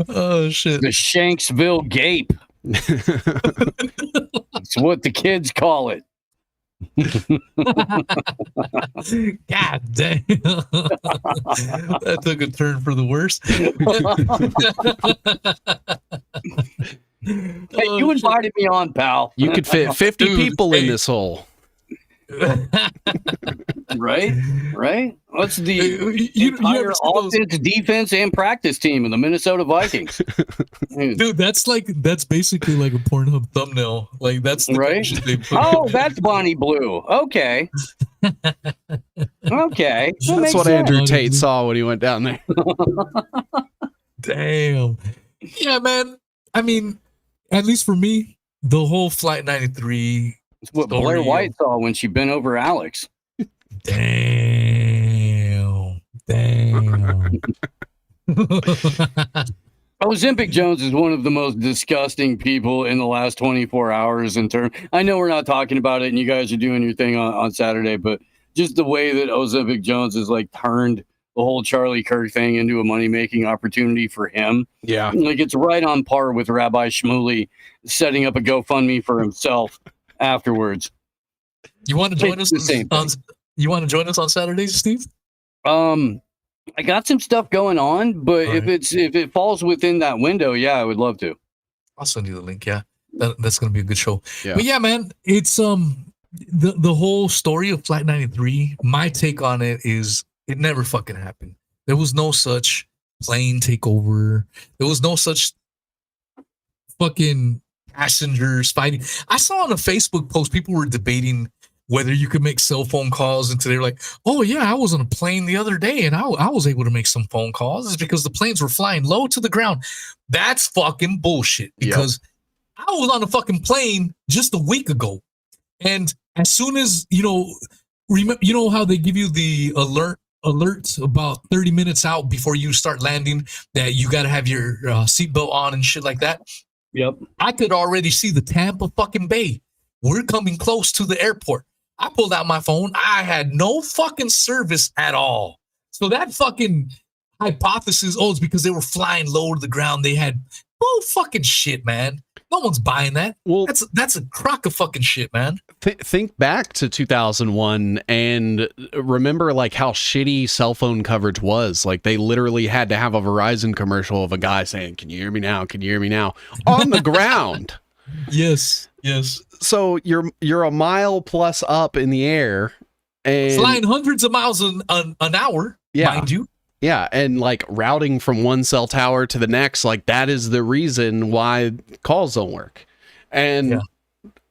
Oh shit.
The Shanksville Gape. That's what the kids call it.
God damn. That took a turn for the worse.
Hey, you invited me on, pal.
You could fit 50 people in this hole.
Right? What's the entire offense, defense, and practice team of the Minnesota Vikings?
Dude, that's basically like a Pornhub thumbnail. Like that's the
right. Oh, that's Bonnie Blue. Okay.
That's what Andrew Tate saw when he went down there.
Damn. Yeah, man. I mean, at least for me, the whole Flight 93.
It's what Blair White saw when she bent over Alex.
Damn.
Ozempic Jones is one of the most disgusting people in the last 24 hours in terms. I know we're not talking about it and you guys are doing your thing on Saturday, but just the way that Ozempic Jones has like turned the whole Charlie Kirk thing into a money-making opportunity for him.
Yeah.
Like it's right on par with Rabbi Shmuley setting up a GoFundMe for himself afterwards.
You want to join us on Saturdays, Steve?
I got some stuff going on, but if it falls within that window, yeah, I would love to.
I'll send you the link. Yeah, that's gonna be a good show.
Yeah.
But yeah, man, it's the whole story of Flight 93. My take on it is it never fucking happened. There was no such plane takeover. There was no such fucking passengers fighting. I saw on a Facebook post people were debating whether you could make cell phone calls, and they were like, oh yeah, I was on a plane the other day and I was able to make some phone calls. It's because the planes were flying low to the ground. That's fucking bullshit, because I was on a fucking plane just a week ago, and as soon as remember how they give you the alert about 30 minutes out before you start landing that you got to have your seatbelt on and shit like that.
Yep.
I could already see the Tampa fucking Bay. We're coming close to the airport. I pulled out my phone. I had no fucking service at all. So that fucking hypothesis, it's because they were flying low to the ground. They had fucking shit, man. No one's buying that. Well, that's a crock of fucking shit, man.
Think back to 2001 and remember like how shitty cell phone coverage was. Like they literally had to have a Verizon commercial of a guy saying, "Can you hear me now? Can you hear me now?" on the ground.
Yes.
So you're a mile plus up in the air and
flying hundreds of miles an hour, mind you.
Yeah, and like routing from one cell tower to the next, like that is the reason why calls don't work. And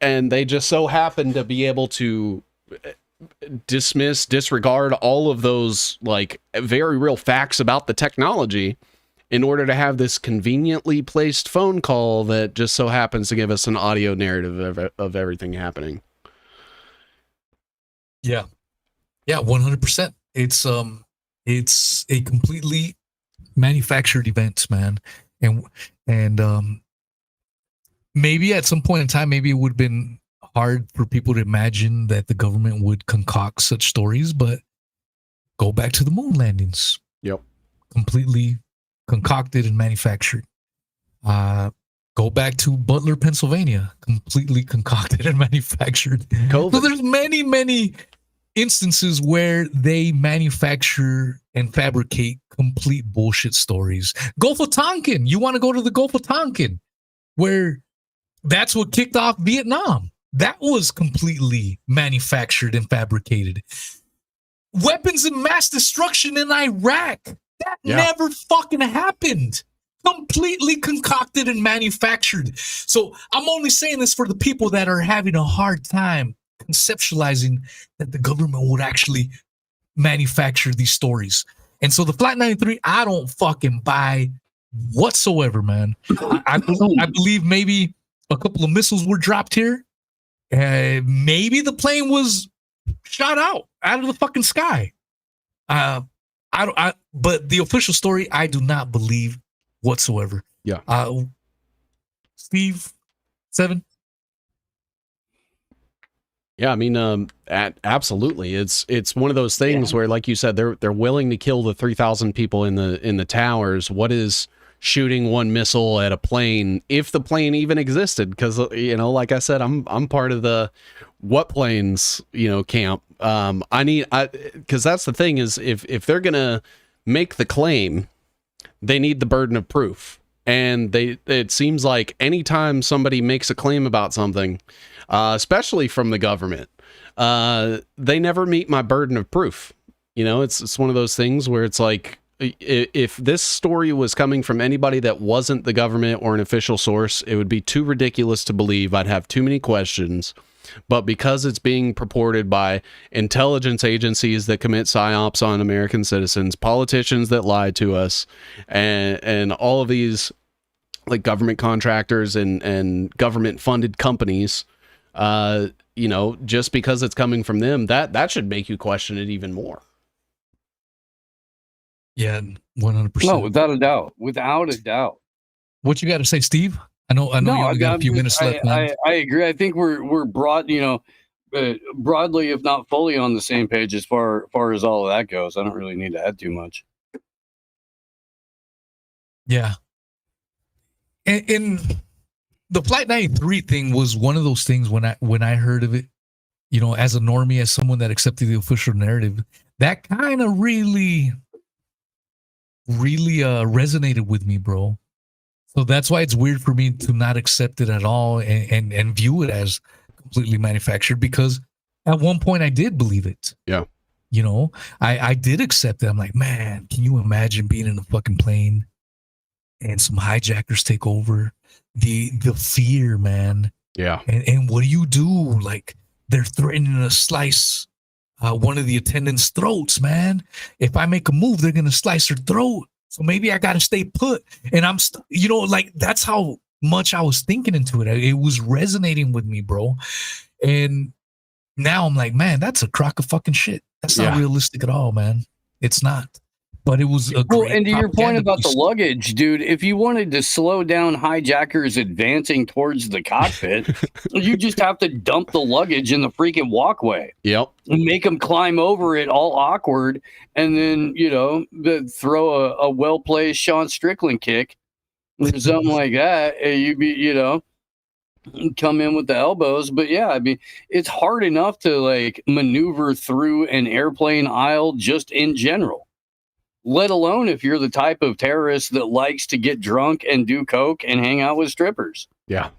they just so happen to be able to disregard all of those like very real facts about the technology in order to have this conveniently placed phone call that just so happens to give us an audio narrative of everything happening.
Yeah, 100%. It's a completely manufactured event, man. And maybe at some point in time, maybe it would have been hard for people to imagine that the government would concoct such stories, but go back to the moon landings.
Yep.
Completely concocted and manufactured. Go back to Butler, Pennsylvania. Completely concocted and manufactured. COVID. So there's many instances where they manufacture and fabricate complete bullshit stories. Gulf of Tonkin. You want to go to the Gulf of Tonkin, where that's what kicked off Vietnam. That was completely manufactured and fabricated. Weapons of mass destruction in Iraq. That never fucking happened. Completely concocted and manufactured. So I'm only saying this for the people that are having a hard time conceptualizing that the government would actually manufacture these stories. And so the Flight 93, I don't fucking buy whatsoever, man. I believe maybe a couple of missiles were dropped here. Maybe the plane was shot out of the fucking sky. But the official story, I do not believe whatsoever.
Yeah.
Steve, 7.
Yeah, I mean, absolutely. It's one of those things where, like you said, they're willing to kill the 3,000 people in the towers. What is shooting one missile at a plane, if the plane even existed? Because like I said, I'm part of the what planes camp. Because that's the thing is if they're gonna make the claim, they need the burden of proof, and it seems like anytime somebody makes a claim about something, especially from the government, they never meet my burden of proof. It's one of those things where it's like, if this story was coming from anybody that wasn't the government or an official source, it would be too ridiculous to believe. I'd have too many questions. But because it's being purported by intelligence agencies that commit psyops on American citizens, politicians that lie to us, and all of these like government contractors and government funded companies, just because it's coming from them, that should make you question it even more.
Yeah, 100%.
No, without a doubt.
What you got to say, Steve? I know. You only got a few minutes left. Man.
I agree. I think we're broad, broadly, if not fully, on the same page as far as all of that goes. I don't really need to add too much.
Yeah. And the Flight 93 thing was one of those things when I heard of it, as a normie, as someone that accepted the official narrative, that kind of really resonated with me, bro. So that's why it's weird for me to not accept it at all and view it as completely manufactured, because at one point I did believe it.
Yeah.
I did accept it. I'm like, man, can you imagine being in a fucking plane and some hijackers take over? The fear, man.
Yeah.
And what do you do? Like, they're threatening to slice one of the attendants' throats, man. If I make a move, they're going to slice her throat. So maybe I got to stay put. And I'm, that's how much I was thinking into it. It was resonating with me, bro. And now I'm like, man, that's a crock of fucking shit. That's not realistic at all, man. It's not. but it was a
Well,
great
and to your point
propaganda
about the
piece.
luggage, dude, if you wanted to slow down hijackers advancing towards the cockpit, you just have to dump the luggage in the freaking walkway.
Yep.
And make them climb over it all awkward, and then, throw a well-placed Sean Strickland kick or something like that. And you be, come in with the elbows. But yeah, I mean, it's hard enough to like maneuver through an airplane aisle just in general, let alone if you're the type of terrorist that likes to get drunk and do coke and hang out with strippers.
Yeah.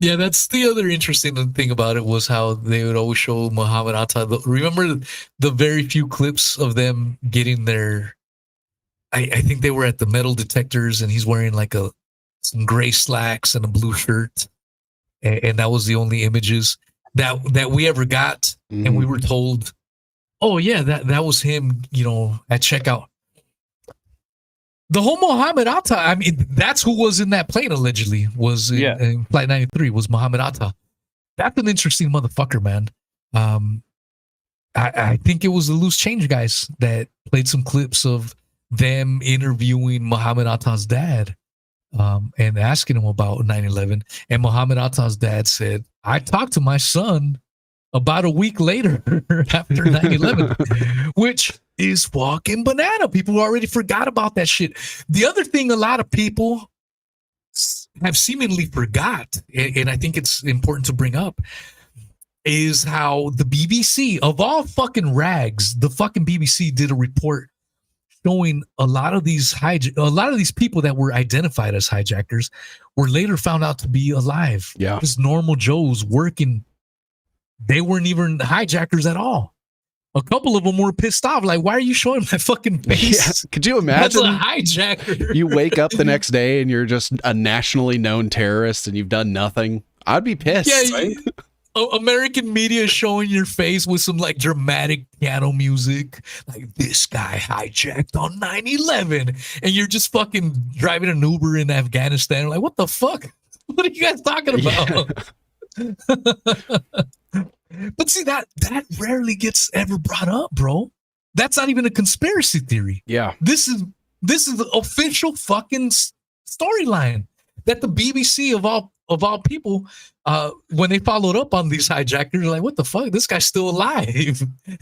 Yeah, that's the other interesting thing about it was how they would always show Muhammad Atta. Remember the very few clips of them getting their, I think they were at the metal detectors and he's wearing like some gray slacks and a blue shirt. And that was the only images that we ever got. And we were told, oh yeah, that was him, at checkout. The whole Muhammad Atta, I mean, that's who was in that plane allegedly, was in Flight 93, was Muhammad Atta. That's an interesting motherfucker, man. I think it was the Loose Change guys that played some clips of them interviewing Muhammad Atta's dad and asking him about 9/11. And Muhammad Atta's dad said, I talked to my son about a week later after 9/11, which is fucking banana. People already forgot about that shit. The other thing a lot of people have seemingly forgot, and I think it's important to bring up, is how the BBC, of all fucking rags, the fucking BBC did a report showing a lot of these people that were identified as hijackers were later found out to be alive.
Yeah.
Just normal Joes working. They weren't even hijackers at all. A couple of them were pissed off. Like, why are you showing my fucking face?
Yeah. Could you imagine?
That's a hijacker.
You wake up the next day and you're just a nationally known terrorist and you've done nothing. I'd be pissed.
Yeah, right? American media showing your face with some like dramatic piano music, like this guy hijacked on 9/11, and you're just fucking driving an Uber in Afghanistan. Like, what the fuck? What are you guys talking about? Yeah. But see, that rarely gets ever brought up, bro. That's not even a conspiracy theory.
Yeah.
This is the official fucking storyline that the BBC of all people, when they followed up on these hijackers, like, what the fuck? This guy's still alive.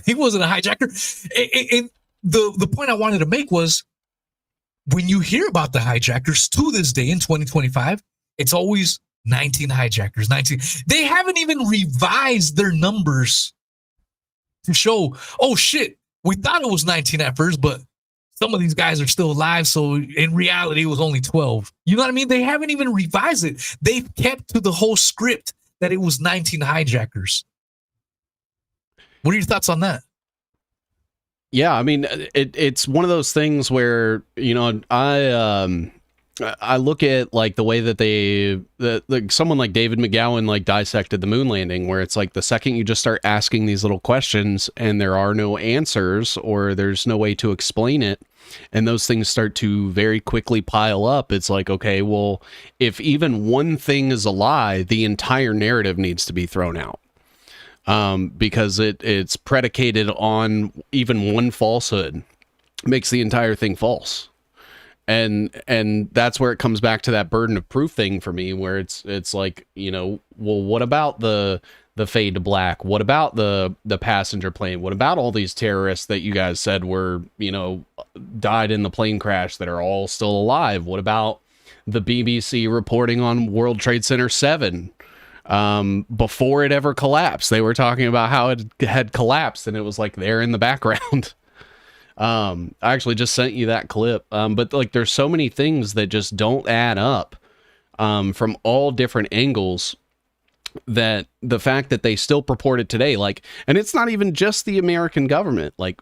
He wasn't a hijacker. And the point I wanted to make was, when you hear about the hijackers to this day in 2025, it's always 19 hijackers, 19. They haven't even revised their numbers to show, oh shit, we thought it was 19 at first, but some of these guys are still alive. So in reality, it was only 12. You know what I mean? They haven't even revised it. They've kept to the whole script that it was 19 hijackers. What are your thoughts on that?
Yeah, I mean, it's one of those things where, I look at like the way that someone like David McGowan like dissected the moon landing, where it's like the second you just start asking these little questions and there are no answers or there's no way to explain it, and those things start to very quickly pile up. It's like, okay, well, if even one thing is a lie, the entire narrative needs to be thrown out. Because it's predicated on even one falsehood makes the entire thing false. And that's where it comes back to that burden of proof thing for me, where it's like, well, what about the fade to black? What about the passenger plane? What about all these terrorists that you guys said were, died in the plane crash that are all still alive? What about the BBC reporting on World Trade Center 7? Before it ever collapsed, they were talking about how it had collapsed and it was like there in the background. I actually just sent you that clip. But like, there's so many things that just don't add up, from all different angles, that the fact that they still purport it today, like, and it's not even just the American government, like,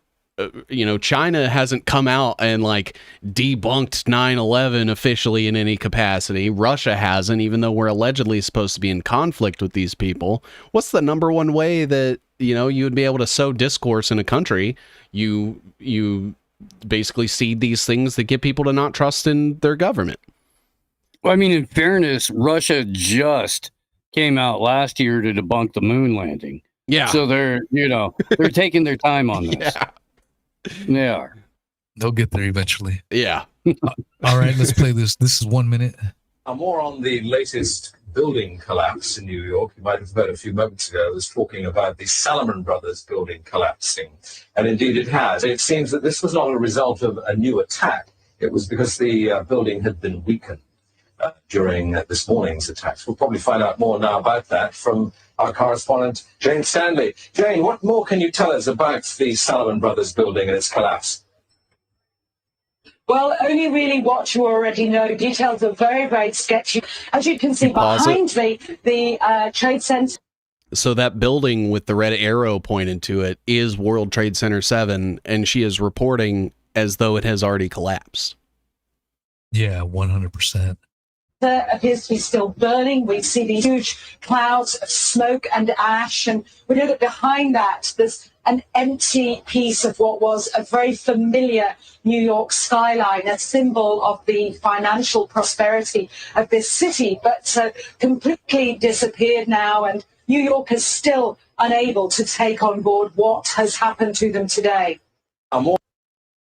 China hasn't come out and like debunked 9/11 officially in any capacity. Russia hasn't, even though we're allegedly supposed to be in conflict with these people. What's the number one way that, you would be able to sow discourse in a country? You basically seed these things that get people to not trust in their government.
Well, I mean, in fairness, Russia just came out last year to debunk the moon landing.
Yeah.
So they're taking their time on this.
Yeah.
They are.
They'll get there eventually.
Yeah.
All right, let's play this. This is 1 minute.
More on the latest building collapse in New York. You might have heard a few moments ago, I was talking about the Salomon Brothers building collapsing. And indeed it has. It seems that this was not a result of a new attack. It was because the building had been weakened during this morning's attacks. We'll probably find out more now about that from our correspondent, Jane Stanley. Jane, what more can you tell us about the Salomon Brothers building and its collapse?
Well, only really what you already know. Details are very, very sketchy. As you can see behind me, the Trade Center.
So that building with the red arrow pointed to it is World Trade Center 7, and she is reporting as though it has already collapsed.
Yeah, 100%.
Appears to be still burning. We see these huge clouds of smoke and ash, and we know that behind that there's an empty piece of what was a very familiar New York skyline, a symbol of the financial prosperity of this city, but completely disappeared now, and New York is still unable to take on board what has happened to them today.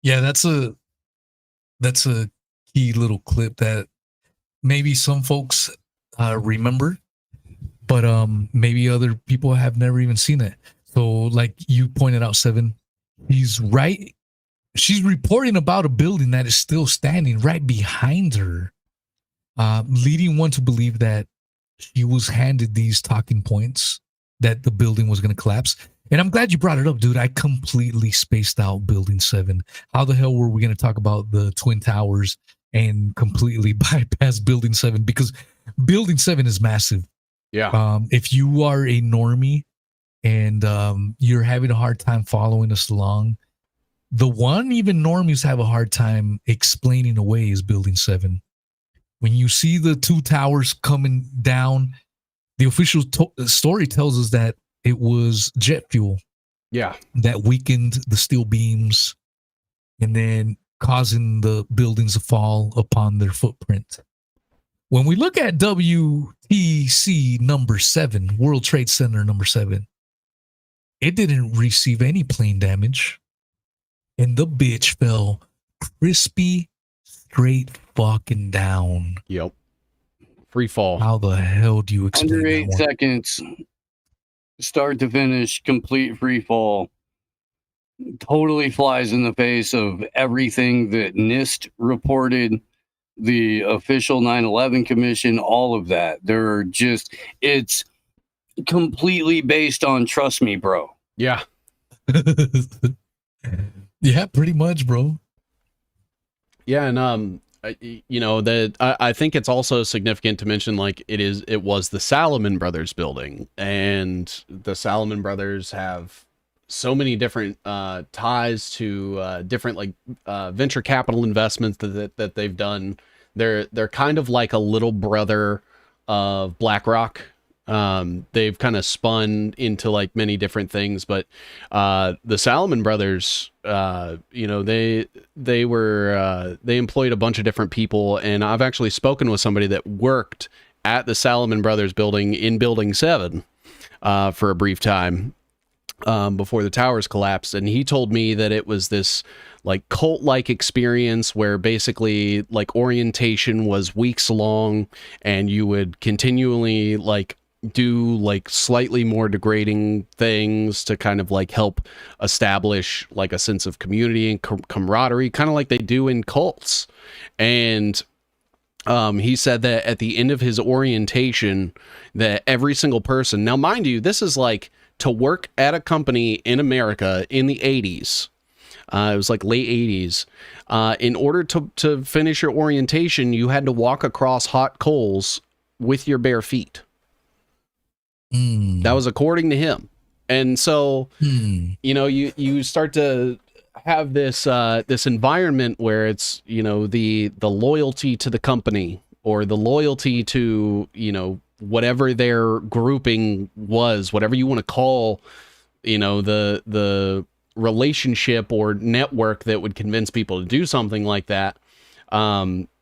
Yeah, that's a key little clip that maybe some folks remember, but maybe other people have never even seen it. So like you pointed out, Seven, he's right. She's reporting about a building that is still standing right behind her, leading one to believe that she was handed these talking points that the building was going to collapse. And I'm glad you brought it up, dude. I completely spaced out Building 7. How the hell were we going to talk about the Twin Towers and completely bypass Building 7? Because Building 7 is massive.
Yeah.
If you are a normie and you're having a hard time following us along, the one even normies have a hard time explaining away is Building 7. When you see the two towers coming down, the official story tells us that it was jet fuel.
Yeah.
That weakened the steel beams and then causing the buildings to fall upon their footprint. When we look at WTC number 7, World Trade Center number 7, it didn't receive any plane damage. And the bitch fell crispy straight fucking down.
Yep. Free fall.
How the hell do you explain
Under
that
8
one?
seconds, start to finish, complete free fall. Totally flies in the face of everything that NIST reported, the official 9/11 commission, all of that. They're just, it's completely based on trust me, bro.
Yeah.
Yeah, pretty much, bro.
Yeah, and you know that I think it's also significant to mention, like it was the Salomon Brothers building, and the Salomon Brothers have so many different ties to different like venture capital investments that they've done. They're kind of like a little brother of BlackRock. They've kind of spun into like many different things, but the Salomon Brothers, you know, they employed a bunch of different people, and I've actually spoken with somebody that worked at the Salomon Brothers building in Building 7 for a brief time before the towers collapsed, and he told me that it was this like cult-like experience where basically like orientation was weeks long, and you would continually like do like slightly more degrading things to kind of like help establish like a sense of community and camaraderie, kind of like they do in cults. And he said that at the end of his orientation, that every single person, now mind you, this is like to work at a company in America in the 80s. It was like late 80s. In order to finish your orientation, you had to walk across hot coals with your bare feet. That was according to him. And so, you know, you start to have this this environment where it's, you know, the loyalty to the company, or the loyalty to, you know, whatever their grouping was, whatever you want to call, you know, the relationship or network that would convince people to do something like that.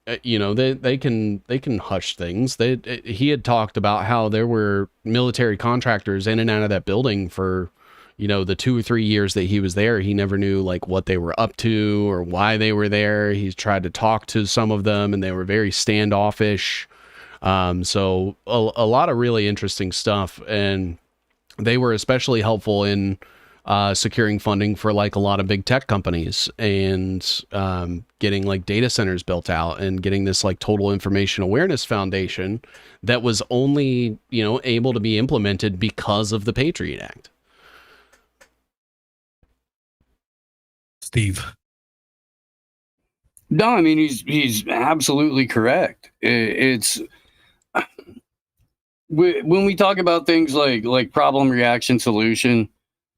they can hush things. He had talked about how there were military contractors in and out of that building for, the 2 or 3 years that he was there. He never knew like what they were up to or why they were there. He's tried to talk to some of them and they were very standoffish. So a lot of really interesting stuff, and they were especially helpful in securing funding for like a lot of big tech companies and getting like data centers built out and getting this like total information awareness foundation that was only, able to be implemented because of the Patriot Act.
Steve.
No, I mean, he's absolutely correct. It's when we talk about things like problem, reaction, solution,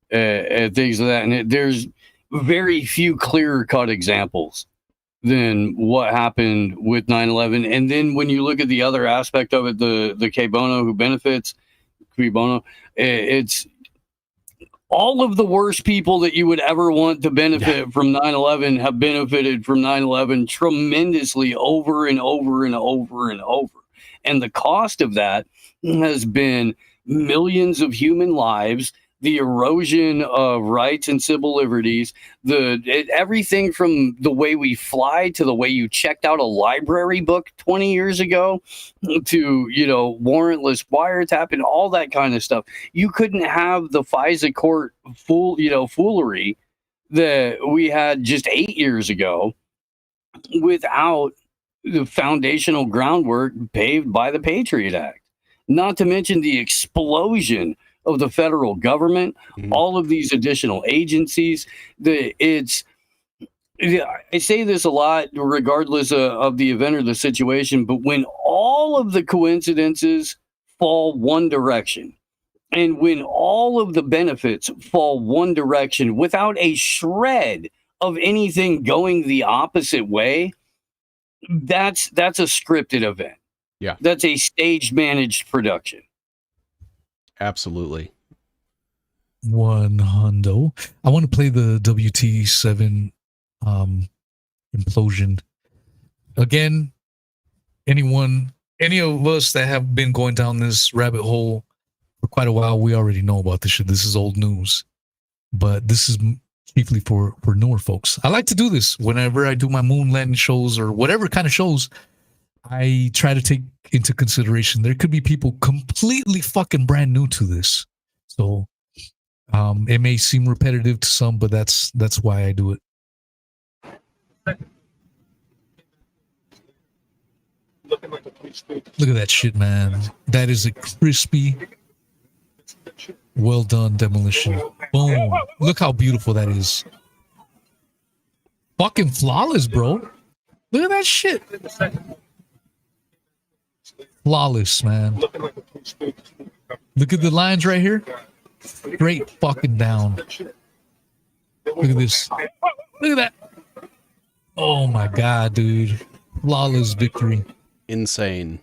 things like that, and there's very few clearer cut examples than what happened with 9/11. And then when you look at the other aspect of it, the Cui Bono who benefits, Cui Bono, it's all of the worst people that you would ever want to benefit from 9/11 have benefited from 9/11 tremendously over and over and over and over. And the cost of that has been millions of human lives, the erosion of rights and civil liberties, everything from the way we fly to the way you checked out a library book 20 years ago to, warrantless wiretap and all that kind of stuff. You couldn't have the FISA court foolery that we had just 8 years ago without the foundational groundwork paved by the Patriot Act. Not to mention the explosion of the federal government, all of these additional agencies. I say this a lot, regardless of the event or the situation, but when all of the coincidences fall one direction, and when all of the benefits fall one direction without a shred of anything going the opposite way, that's a scripted event.
Yeah.
That's a staged managed production.
Absolutely.
One hundo. I want to play the WT7 implosion. Again, any of us that have been going down this rabbit hole for quite a while, we already know about this shit. This is old news. But this is chiefly for newer folks. I like to do this whenever I do my moon landing shows or whatever kind of shows. I try to take into consideration there could be people completely fucking brand new to this. So it may seem repetitive to some, but that's why I do it. Look at that shit, man. That is a crispy, well done demolition. Boom. Look how beautiful that is. Fucking flawless, bro. Look at that shit. Flawless, man. Look at the lines right here. Straight fucking down. Look at this. Look at that. Oh my god, dude. Flawless victory.
Insane.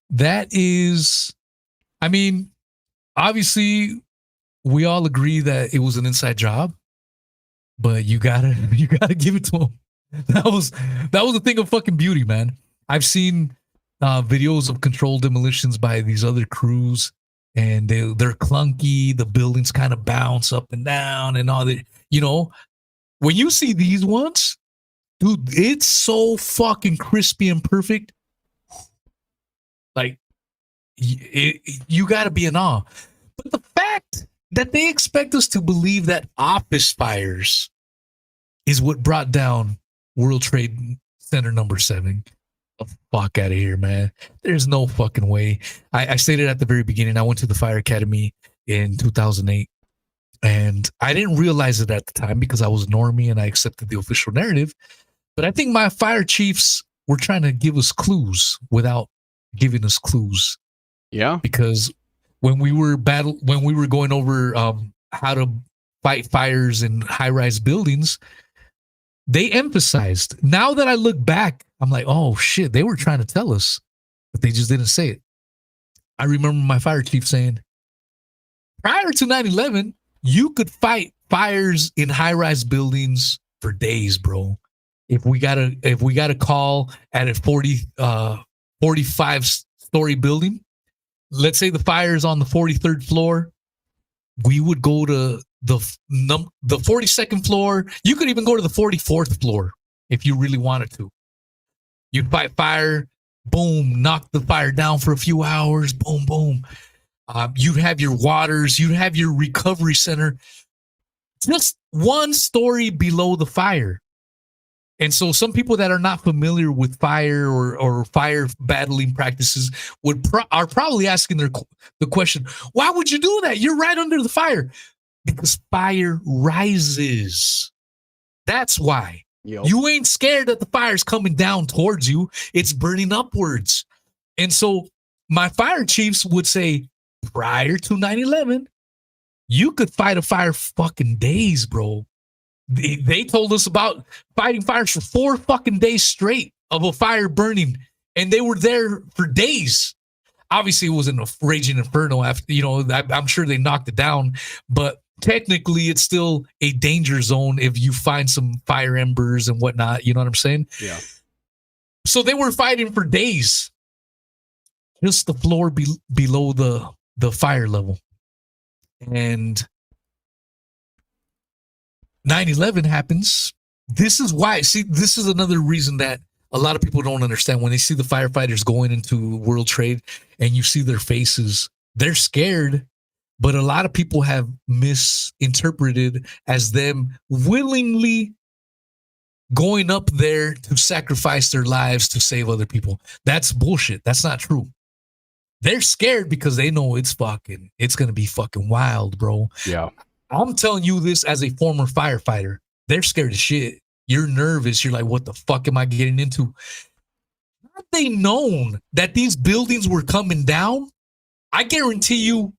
That is, I mean, obviously we all agree that it was an inside job, but you gotta give it to him. That was a thing of fucking beauty, man. I've seen videos of controlled demolitions by these other crews, and they're clunky. The buildings kind of bounce up and down and all that. When you see these ones, dude, it's so fucking crispy and perfect. Like, you got to be in awe. But the fact that they expect us to believe that office fires is what brought down World Trade Center number 7. The fuck out of here, man. There's no fucking way. I stated at the very beginning, I went to the fire academy in 2008, and I didn't realize it at the time because I was normie and I accepted the official narrative. But I think my fire chiefs were trying to give us clues without giving us clues.
Yeah.
Because when we were going over how to fight fires in high-rise buildings, they emphasized. Now that I look back, I'm like, oh shit, they were trying to tell us, but they just didn't say it. I remember my fire chief saying, prior to 9/11, you could fight fires in high-rise buildings for days, bro. if we got a call at a 45-story building, let's say the fire is on the 43rd floor, we would go to the 42nd floor. You could even go to the 44th floor if you really wanted to. You'd fight fire, boom, knock the fire down for a few hours, boom, boom. You'd have your waters, you'd have your recovery center just one story below the fire. And so some people that are not familiar with fire or fire battling practices are probably asking the question, why would you do that? You're right under the fire. Because fire rises. That's why.
Yep.
You ain't scared that the fire's coming down towards you. It's burning upwards. And so my fire chiefs would say, prior to 9/11, you could fight a fire fucking days, bro. They told us about fighting fires for 4 fucking days straight of a fire burning, and they were there for days. Obviously, it was a raging inferno. After, I'm sure they knocked it down, but technically, it's still a danger zone if you find some fire embers and whatnot. You know what I'm saying?
Yeah.
So they were fighting for days, just the floor below the fire level, and 9/11 happens. This is why. See, this is another reason that a lot of people don't understand when they see the firefighters going into World Trade and you see their faces. They're scared, but a lot of people have misinterpreted as them willingly going up there to sacrifice their lives to save other people. That's bullshit. That's not true. They're scared because they know it's going to be fucking wild, bro.
Yeah.
I'm telling you this as a former firefighter. They're scared as shit. You're nervous. You're like, what the fuck am I getting into? Had they known that these buildings were coming down, I guarantee you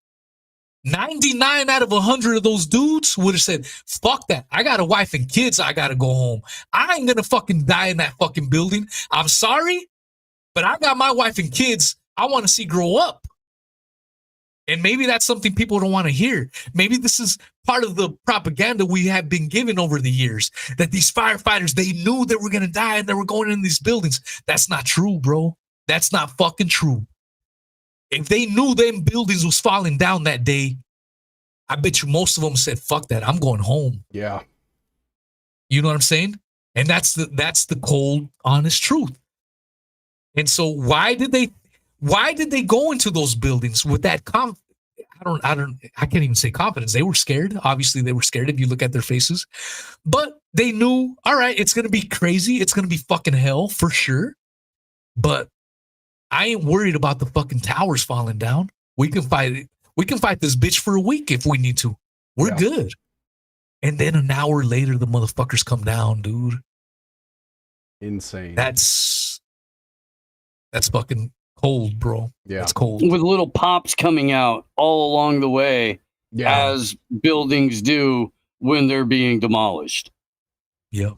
99 out of 100 of those dudes would have said, fuck that. I got a wife and kids. I got to go home. I ain't going to fucking die in that fucking building. I'm sorry, but I got my wife and kids I want to see grow up. And maybe that's something people don't want to hear. Maybe this is part of the propaganda we have been given over the years, that these firefighters, they knew they were going to die and they were going in these buildings. That's not true, bro. That's not fucking true. If they knew them buildings was falling down that day, I bet you most of them said, fuck that, I'm going home.
Yeah.
You know what I'm saying? And that's the cold, honest truth. And so why did they go into those buildings with that I can't even say confidence. They were scared. Obviously, they were scared if you look at their faces. But they knew, all right, it's going to be crazy. It's going to be fucking hell for sure. But I ain't worried about the fucking towers falling down. We can fight it. We can fight this bitch for a week if we need to. We're good. And then an hour later, the motherfuckers come down, dude.
Insane.
That's fucking cold, bro.
Yeah.
It's cold.
With little pops coming out all along the way, as buildings do when they're being demolished.
Yep.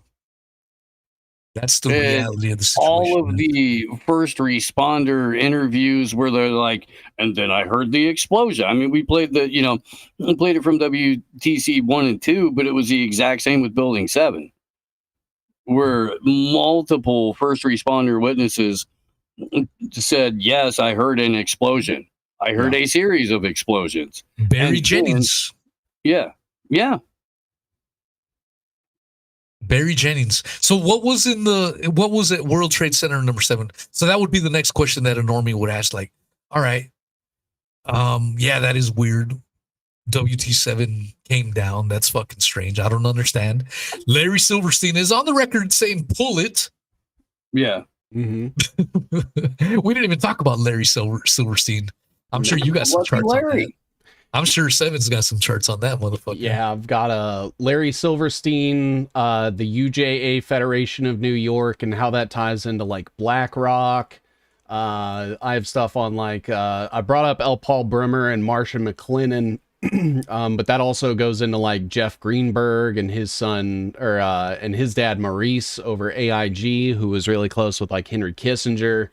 That's the reality of the situation.
All of the first responder interviews where they're like, and then I heard the explosion. I mean, we played it from WTC 1 and 2, but it was the exact same with Building 7, where multiple first responder witnesses said, yes, I heard an explosion. I heard a series of explosions.
Barry Jennings.
Yeah.
Barry Jennings. So what was at World Trade Center number 7? So that would be the next question that a normie would ask, like, all right, yeah, that is weird. WT7 came down. That's fucking strange. I don't understand. Larry Silverstein is on the record saying pull it.
Yeah.
Mm-hmm.
We didn't even talk about Larry Silverstein. I'm sure you got some charts on that. I'm sure Seven's got some charts on that motherfucker.
Yeah, I've got Larry Silverstein, the UJA Federation of New York, and how that ties into like BlackRock. I have stuff on like I brought up L. Paul Bremer and Marcia McLennan, but that also goes into like Jeff Greenberg and his son and his dad Maurice over AIG, who was really close with like Henry Kissinger.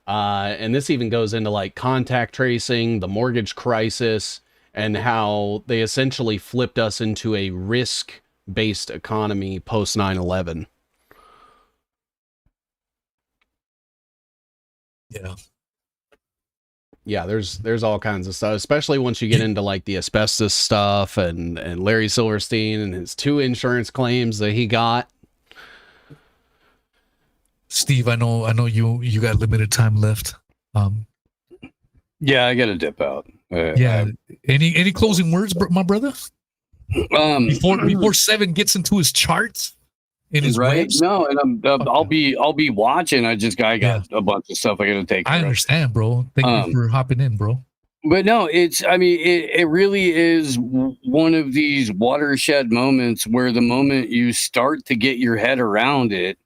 And this even goes into like contact tracing, the mortgage crisis, and how they essentially flipped us into a risk-based economy post 9/11.
Yeah.
Yeah, there's all kinds of stuff, especially once you get into like the asbestos stuff and Larry Silverstein and his 2 insurance claims that he got.
Steve, I know you got limited time left.
Yeah, I got to dip out.
Any closing words, my brother? Before Seven gets into his charts in his
right?
webs?
No, and I'll be watching. I got a bunch of stuff I got to take care
I
of.
understand, bro. Thank you for hopping in, bro.
But no, it really is one of these watershed moments where the moment you start to get your head around it,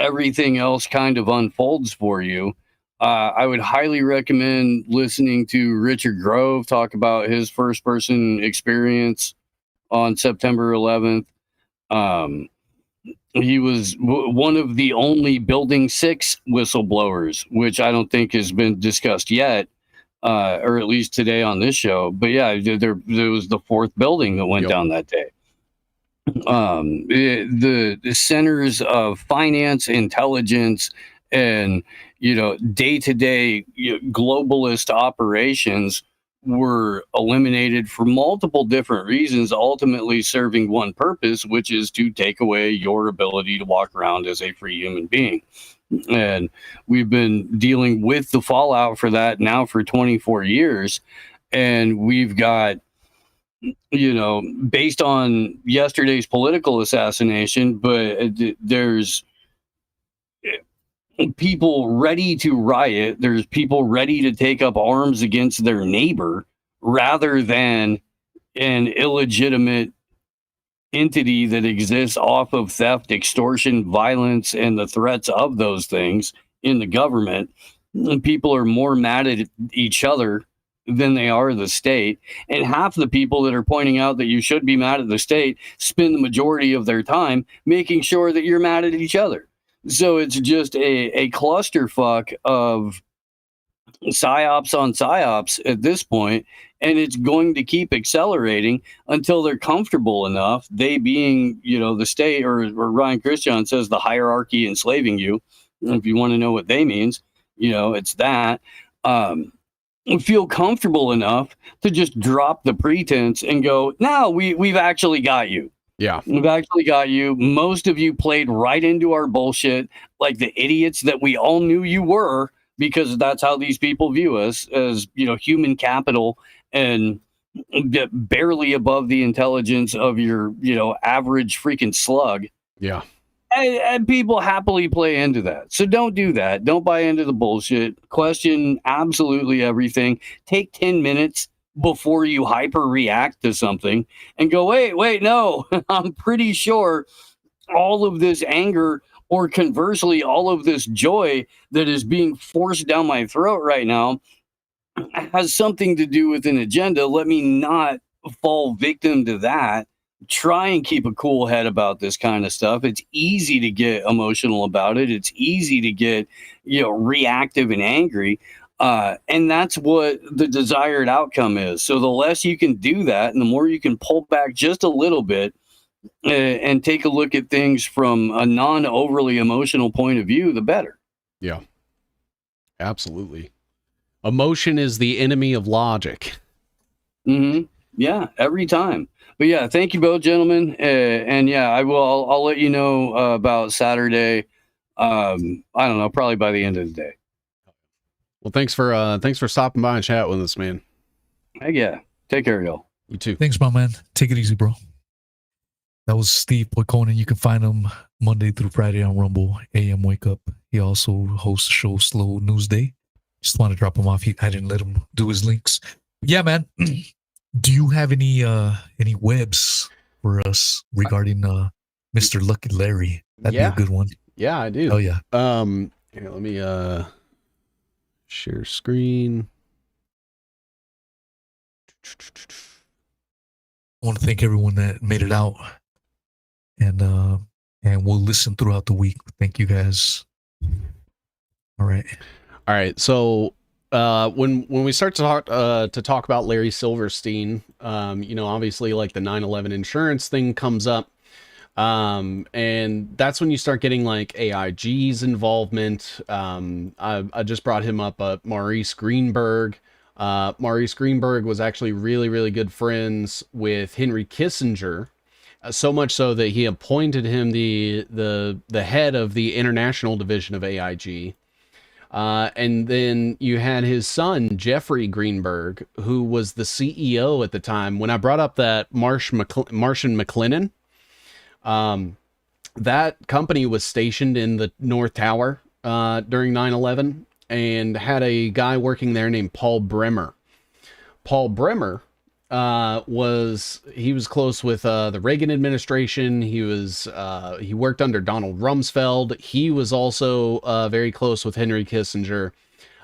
everything else kind of unfolds for you. I would highly recommend listening to Richard Grove talk about his first person experience on September 11th. He was one of the only Building 6 whistleblowers, which I don't think has been discussed yet, or at least today on this show. But yeah, there was the 4th building that went down that day. The centers of finance, intelligence, and day-to-day globalist operations were eliminated for multiple different reasons, ultimately serving one purpose, which is to take away your ability to walk around as a free human being. And we've been dealing with the fallout for that now for 24 years. And we've got, based on yesterday's political assassination, but there's people ready to riot. There's people ready to take up arms against their neighbor rather than an illegitimate entity that exists off of theft, extortion, violence, and the threats of those things in the government. And people are more mad at each other than they are the state. And half the people that are pointing out that you should be mad at the state spend the majority of their time making sure that you're mad at each other. So it's just a clusterfuck of psyops on psyops at this point, and it's going to keep accelerating until they're comfortable enough, they being, the state, or Ryan Christian says the hierarchy enslaving you. If you want to know what they means, it's that. Feel comfortable enough to just drop the pretense and go, no, we've actually got you.
Yeah.
We've actually got you. Most of you played right into our bullshit like the idiots that we all knew you were, because that's how these people view us, as, human capital and barely above the intelligence of your, average freaking slug.
Yeah.
And people happily play into that. So don't do that. Don't buy into the bullshit. Question absolutely everything. Take 10 minutes before you hyper react to something and go, wait, no, I'm pretty sure all of this anger, or conversely, all of this joy that is being forced down my throat right now, has something to do with an agenda. Let me not fall victim to that. Try and keep a cool head about this kind of stuff. It's easy to get emotional about it. It's easy to get, reactive and angry. And that's what the desired outcome is. So the less you can do that, and the more you can pull back just a little bit and take a look at things from a non-overly emotional point of view, the better.
Yeah, absolutely. Emotion is the enemy of logic.
Mm-hmm. Yeah, every time. But yeah, thank you both, gentlemen. And yeah, I'll let you know about Saturday. I don't know, probably by the end of the day.
Well, thanks for stopping by and chat with us, man.
Heck yeah. Take care, y'all.
You too.
Thanks, my man. Take it easy, bro. That was Steve Poikonen. You can find him Monday through Friday on Rumble, AM Wake Up. He also hosts the show Slow News Day. Just want to drop him off. I didn't let him do his links. Yeah, man. Do you have any webs for us regarding Mr. Lucky Larry? That'd be a good one.
Yeah, I do.
Oh yeah.
Here, let me share screen.
I want to thank everyone that made it out, and we'll listen throughout the week. Thank you guys. All right.
So when we start to talk about Larry Silverstein, obviously like the 9/11 insurance thing comes up. And that's when you start getting like AIG's involvement. I just brought him up, Maurice Greenberg. Maurice Greenberg was actually really, really good friends with Henry Kissinger. So much so that he appointed him the head of the international division of AIG. And then you had his son, Jeffrey Greenberg, who was the CEO at the time. When I brought up that Martian McLennan, that company was stationed in the North Tower during 9/11 and had a guy working there named Paul Bremer. Paul Bremer was close with the Reagan administration. He worked under Donald Rumsfeld. He was also very close with Henry Kissinger.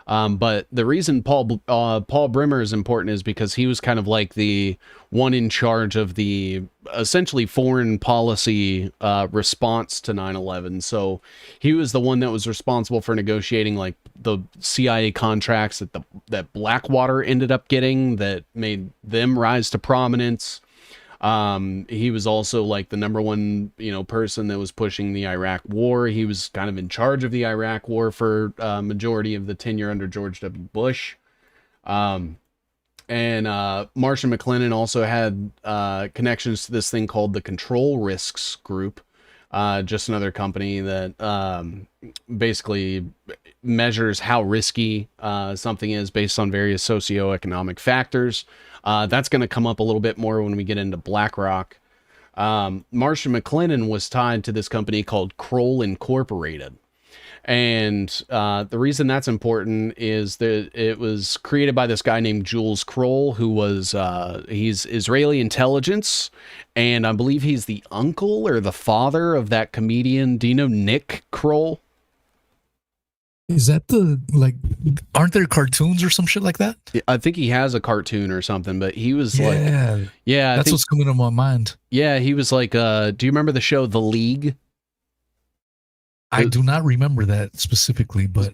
But the reason Paul Bremer is important is because he was kind of like the one in charge of the essentially foreign policy response to 9/11. So he was the one that was responsible for negotiating like the CIA contracts that Blackwater ended up getting that made them rise to prominence. He was also like the number one, person that was pushing the Iraq war. He was kind of in charge of the Iraq war for majority of the tenure under George W. Bush. And Martian McLennan also had connections to this thing called the Control Risks Group. Just another company that basically measures how risky something is based on various socioeconomic factors. That's going to come up a little bit more when we get into BlackRock. Martian McLennan was tied to this company called Kroll Incorporated. And the reason that's important is that it was created by this guy named Jules Kroll, who was he's Israeli intelligence, and I believe he's the uncle or the father of that comedian. Do you know Nick Kroll?
Is that aren't there cartoons or some shit like that?
I think he has a cartoon or something, but he was
that's what's coming to my mind.
Yeah, he was like, do you remember the show The League?
I do not remember that specifically, but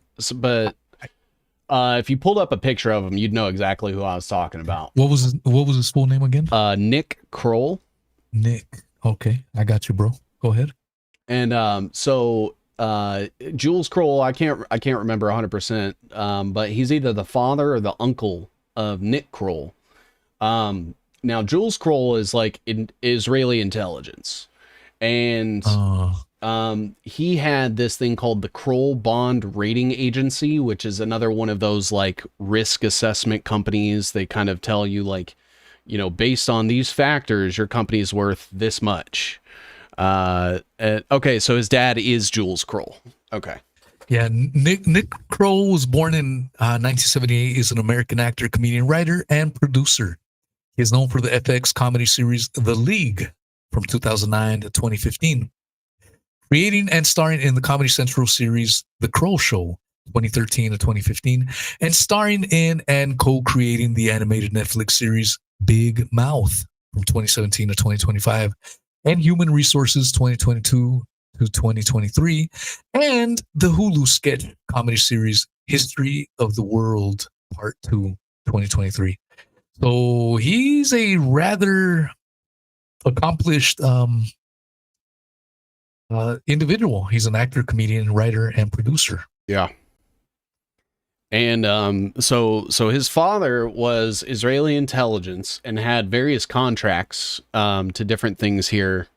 if you pulled up a picture of him, you'd know exactly who I was talking about.
What was his full name again?
Nick Kroll.
Nick. Okay, I got you, bro. Go ahead.
And Jules Kroll, I can't remember 100%, but he's either the father or the uncle of Nick Kroll. Now Jules Kroll is like in Israeli intelligence, and he had this thing called the Kroll Bond Rating Agency, which is another one of those like risk assessment companies. They kind of tell you like, based on these factors, your company's worth this much. Okay, so his dad is Jules Kroll. Okay.
Yeah, Nick Kroll was born in 1978. Is an American actor, comedian, writer, and producer. He is known for the FX comedy series The League from 2009 to 2015. Creating and starring in the Comedy Central series The Kroll Show 2013 to 2015, and starring in and co-creating the animated Netflix series Big Mouth from 2017 to 2025, and Human Resources 2022 to 2023, and the Hulu sketch comedy series History of the World Part 2 2023. So he's a rather accomplished individual. He's an actor, comedian, writer, and producer.
Yeah. And so his father was Israeli intelligence and had various contracts to different things here.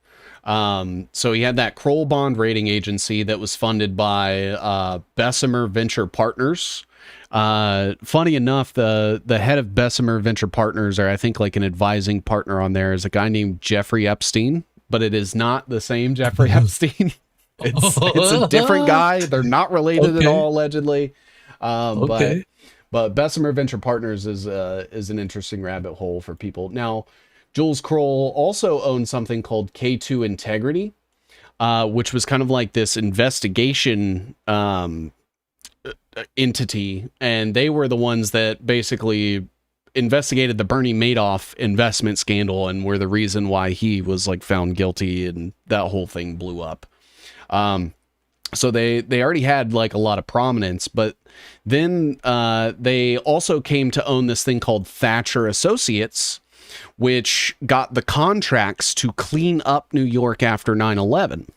So he had that Kroll Bond Rating Agency that was funded by Bessemer Venture Partners. Funny enough, the head of Bessemer Venture Partners, or I think like an advising partner on there, is a guy named Jeffrey Epstein, but it is not the same Jeffrey Epstein. It's a different guy. They're not related at all, allegedly. But Bessemer Venture Partners is an interesting rabbit hole for people. Now, Jules Kroll also owned something called K2 Integrity, which was kind of like this investigation entity, and they were the ones that basically investigated the Bernie Madoff investment scandal and were the reason why he was like found guilty and that whole thing blew up. So they already had like a lot of prominence, but then they also came to own this thing called Thatcher Associates, which got the contracts to clean up New York after 9/11.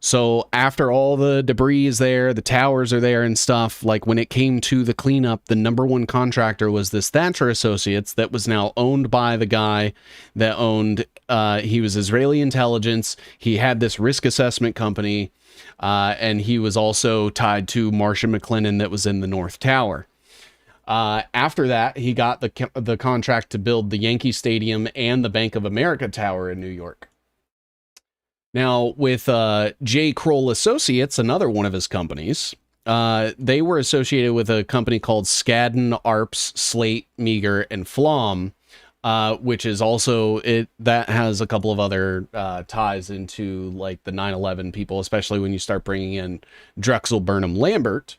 So after all the debris is there, the towers are there and stuff, like when it came to the cleanup, the number one contractor was this Thatcher Associates that was now owned by the guy that owned, he was Israeli intelligence. He had this risk assessment company, and he was also tied to Marcia McLennan that was in the North Tower. After that, he got the contract to build the Yankee Stadium and the Bank of America Tower in New York. Now, with J. Kroll Associates, another one of his companies, they were associated with a company called Skadden, Arps, Slate, Meagher, and Flom, which is also, that has a couple of other ties into like the 9/11 people, especially when you start bringing in Drexel Burnham Lambert,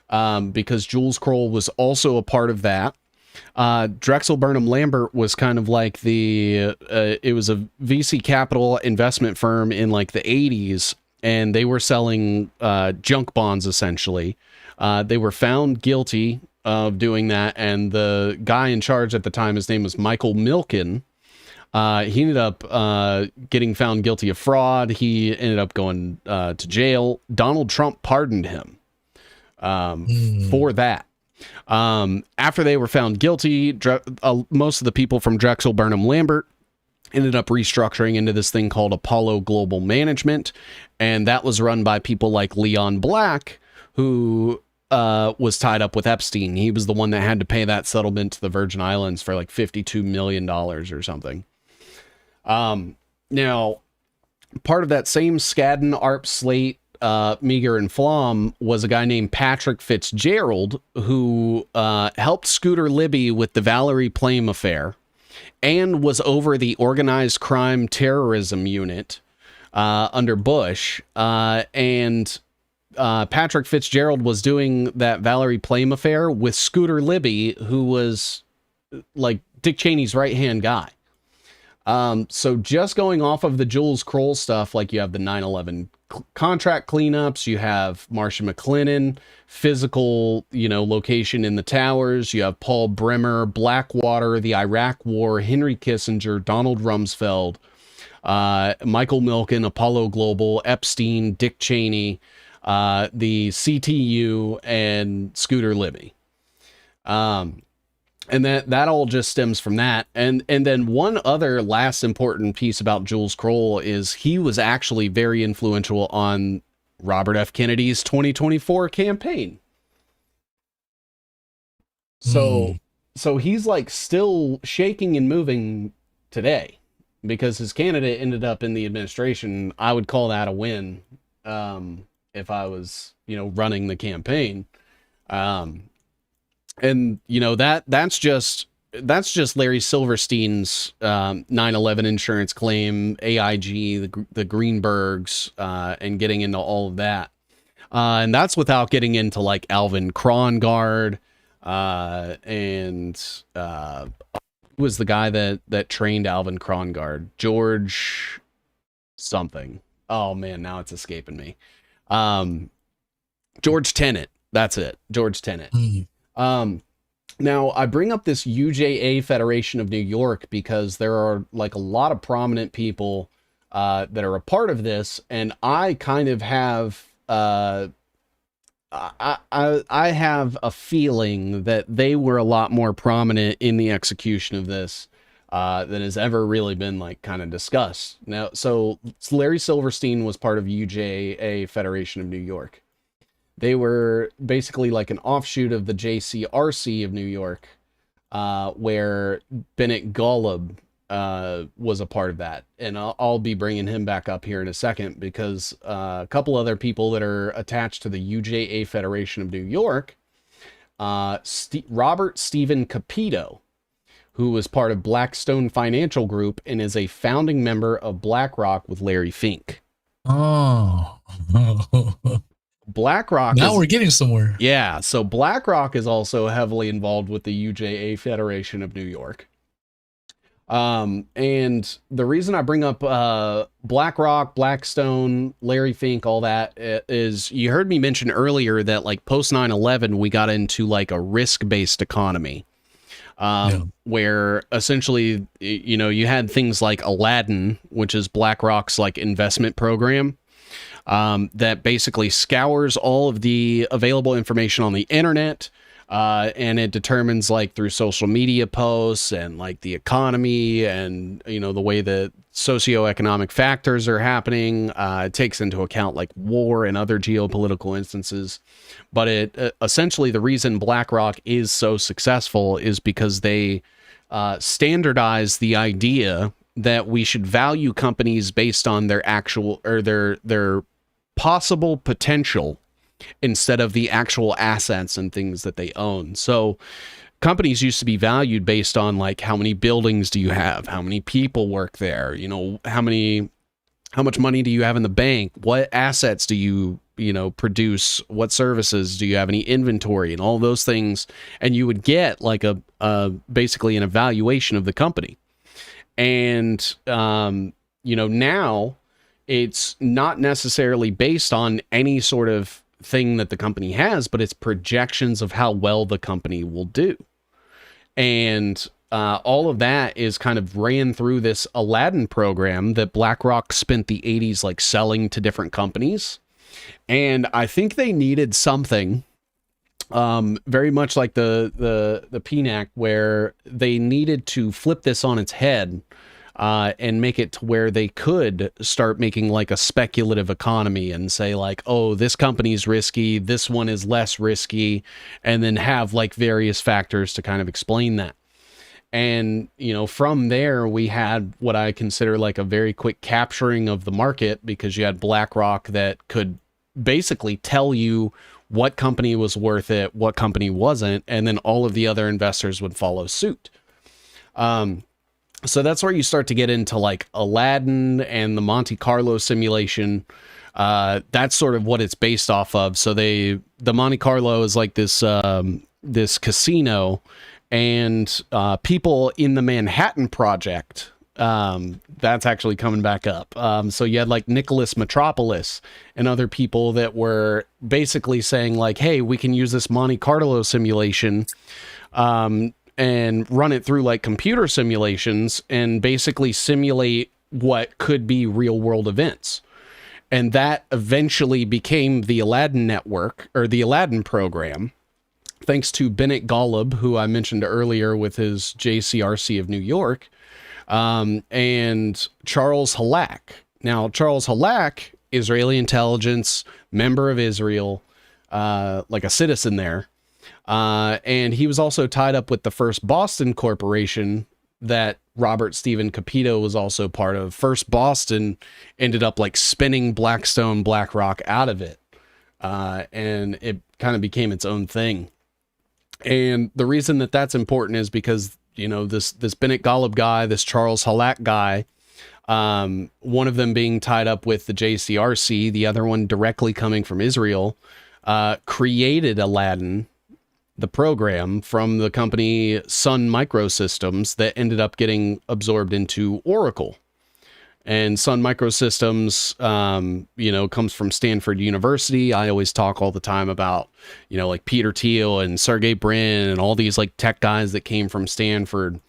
because Jules Kroll was also a part of that. Drexel Burnham Lambert was kind of like it was a VC capital investment firm in like the 80s, and they were selling junk bonds essentially. They were found guilty of doing that, and the guy in charge at the time, his name was Michael Milken. He ended up getting found guilty of fraud. He ended up going to jail. Donald Trump pardoned him for that. After they were found guilty, most of the people from Drexel Burnham Lambert ended up restructuring into this thing called Apollo Global Management, and that was run by people like Leon Black, who was tied up with Epstein. He was the one that had to pay that settlement to the Virgin Islands for like $52 million or something. Now, part of that same Skadden, Arp, Slate, Meagher, and Flom was a guy named Patrick Fitzgerald, who helped Scooter Libby with the Valerie Plame affair and was over the organized crime terrorism unit under Bush. And Patrick Fitzgerald was doing that Valerie Plame affair with Scooter Libby, who was like Dick Cheney's right-hand guy. So just going off of the Jules Kroll stuff, like you have the 9/11 contract cleanups, you have Marcia McLennan, physical, location in the towers, you have Paul Bremer, Blackwater, the Iraq War, Henry Kissinger, Donald Rumsfeld, Michael Milken, Apollo Global, Epstein, Dick Cheney, the CTU, and Scooter Libby. And that all just stems from that. And then one other last important piece about Jules Kroll is he was actually very influential on Robert F. Kennedy's 2024 campaign. So he's like still shaking and moving today because his candidate ended up in the administration. I would call that a win if I was, running the campaign. And that's just Larry Silverstein's 9/11 insurance claim, AIG, the Greenbergs, and getting into all of that. And that's without getting into like Alvin Krongard, and who was the guy that trained Alvin Krongard? George something. Oh man, now it's escaping me. George Tenet. That's it. George Tenet. Now I bring up this UJA Federation of New York because there are like a lot of prominent people that are a part of this, and I kind of have I have a feeling that they were a lot more prominent in the execution of this than has ever really been like kind of discussed. Now, so Larry Silverstein was part of UJA Federation of New York. They were basically like an offshoot of the JCRC of New York, where Bennett Golub was a part of that. And I'll be bringing him back up here in a second because a couple other people that are attached to the UJA Federation of New York, Robert Stephen Capito, who was part of Blackstone Financial Group and is a founding member of BlackRock with Larry Fink.
Oh.
BlackRock.
Now we're getting somewhere.
Yeah. So BlackRock is also heavily involved with the UJA Federation of New York. And the reason I bring up BlackRock, Blackstone, Larry Fink, all that is you heard me mention earlier that like post 9/11, we got into like a risk-based economy. where essentially, you know, you had things like Aladdin, which is BlackRock's like investment program, that basically scours all of the available information on the internet. And it determines like through social media posts and like the economy and, you know, the way that socioeconomic factors are happening. It takes into account like war and other geopolitical instances. But it essentially, the reason BlackRock is so successful is because they standardize the idea that we should value companies based on their actual or their possible potential instead of the actual assets and things that they own. So companies used to be valued based on like how many buildings do you have, how many people work there, you know, how much money do you have in the bank, what assets do you know, produce, what services do you have, any inventory, and all those things, and you would get like a basically an evaluation of the company. And you know, now it's not necessarily based on any sort of thing that the company has, but it's projections of how well the company will do. And all of that is kind of ran through this Aladdin program that BlackRock spent the 80s like selling to different companies. And I think they needed something very much like the PNAC, where they needed to flip this on its head and make it to where they could start making like a speculative economy and say like, oh, this company's risky, this one is less risky, and then have like various factors to kind of explain that. And, you know, from there, we had what I consider like a very quick capturing of the market, because you had BlackRock that could basically tell you what company was worth it, what company wasn't, and then all of the other investors would follow suit. So that's where you start to get into like Aladdin and the Monte Carlo simulation. That's sort of what it's based off of. So the Monte Carlo is like this this casino, and people in the Manhattan Project, that's actually coming back up. So you had like Nicholas Metropolis and other people that were basically saying like, hey, we can use this Monte Carlo simulation and run it through like computer simulations and basically simulate what could be real world events. And that eventually became the Aladdin network, or the Aladdin program, thanks to Bennett Golub, who I mentioned earlier with his JCRC of New York, and Charles Halak. Now, Charles Halak, Israeli intelligence, member of Israel, like a citizen there. And he was also tied up with the First Boston Corporation that Robert Stephen Capito was also part of. First Boston ended up like spinning Blackstone, BlackRock out of it. And it kind of became its own thing. And the reason that that's important is because, you know, this Bennett Golub guy, this Charles Halak guy, one of them being tied up with the JCRC, the other one directly coming from Israel, created Aladdin, the program, from the company Sun Microsystems that ended up getting absorbed into Oracle. And Sun Microsystems, you know, comes from Stanford University. I always talk all the time about, you know, like Peter Thiel and Sergey Brin and all these like tech guys that came from Stanford.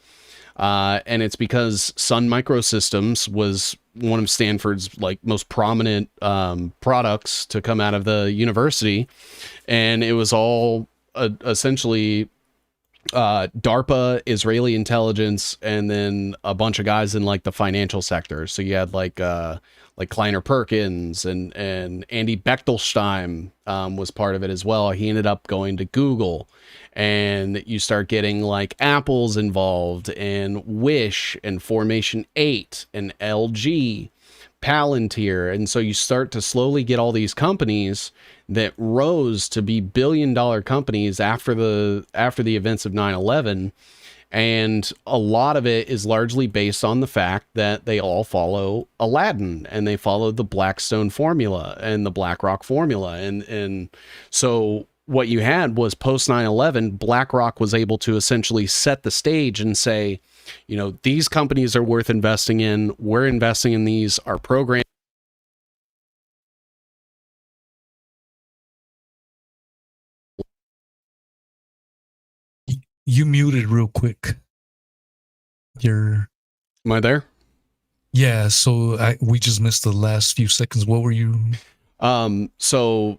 And it's because Sun Microsystems was one of Stanford's like most prominent products to come out of the university. And it was all essentially DARPA, Israeli intelligence, and then a bunch of guys in like the financial sector. So you had like Kleiner Perkins and Andy Bechtelstein was part of it as well. He ended up going to Google, and you start getting like Apple's involved, and Wish and Formation 8 and LG, Palantir. And so you start to slowly get all these companies that rose to be billion-dollar companies after the events of 9/11, and a lot of it is largely based on the fact that they all follow Aladdin, and they follow the Blackstone formula and the BlackRock formula, and so what you had was post 9/11, BlackRock was able to essentially set the stage and say, you know, these companies are worth investing in. We're investing in these. Our program.
you muted real quick. You're.
Am I there?
Yeah. So we just missed the last few seconds. What were you?
So,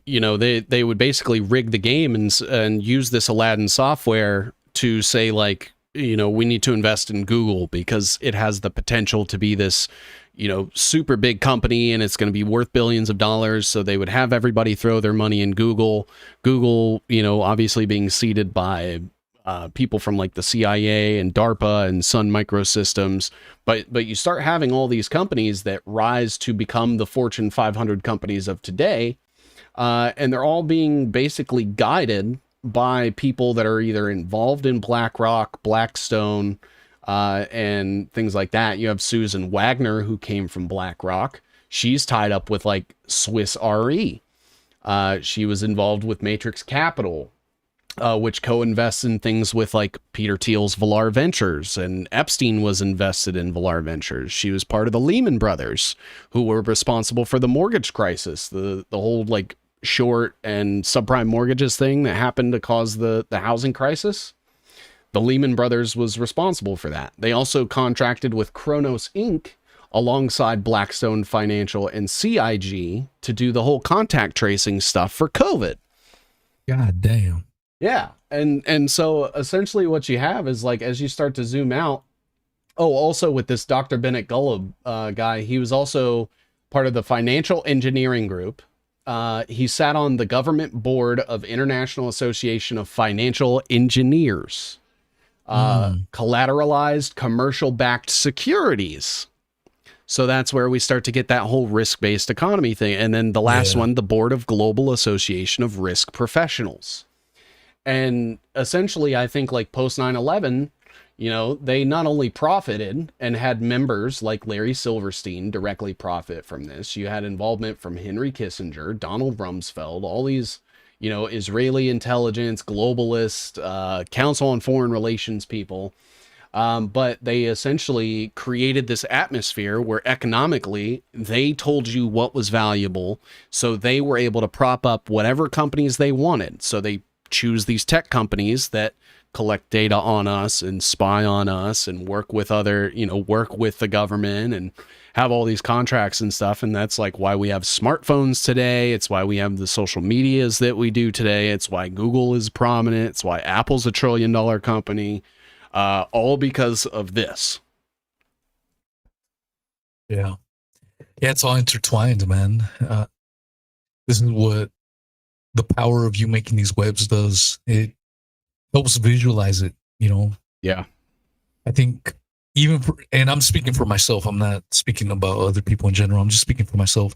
you know, they would basically rig the game and use this Aladdin software to say, like, you know, we need to invest in Google because it has the potential to be this, you know, super big company and it's going to be worth billions of dollars. So they would have everybody throw their money in Google. Google, you know, obviously being seeded by people from like the CIA and DARPA and Sun Microsystems. But you start having all these companies that rise to become the Fortune 500 companies of today. And they're all being basically guided by people that are either involved in BlackRock, Blackstone, and things like that. You have Susan Wagner, who came from BlackRock. She's tied up with like Swiss Re. She was involved with Matrix Capital, which co-invests in things with like Peter Thiel's Valar Ventures, and Epstein was invested in Valar Ventures. She was part of the Lehman Brothers, who were responsible for the mortgage crisis, the whole like short and subprime mortgages thing that happened to cause the housing crisis. The Lehman Brothers was responsible for that. They also contracted with Kronos Inc. alongside Blackstone Financial and CIG to do the whole contact tracing stuff for COVID.
God damn.
Yeah. And so essentially what you have is like, as you start to zoom out, also with this Dr. Bennett Gullib guy, he was also part of the financial engineering group. He sat on the government board of International Association of Financial Engineers. Collateralized commercial-backed securities. So that's where we start to get that whole risk-based economy thing. And then the last one, the Board of Global Association of Risk Professionals. And essentially, I think like post 9/11, you know, they not only profited and had members like Larry Silverstein directly profit from this. You had involvement from Henry Kissinger, Donald Rumsfeld, all these, you know, Israeli intelligence, globalist, Council on Foreign Relations people. But they essentially created this atmosphere where economically they told you what was valuable. So they were able to prop up whatever companies they wanted. So they choose these tech companies that collect data on us and spy on us and work with other, you know, work with the government and have all these contracts and stuff. And that's like why we have smartphones today. It's why we have the social medias that we do today. It's why Google is prominent. It's why Apple's $1 trillion company, all because of this.
Yeah. Yeah. It's all intertwined, man. This is what the power of you making these webs does. It helps visualize it, you know?
Yeah.
I think and I'm speaking for myself. I'm not speaking about other people in general. I'm just speaking for myself.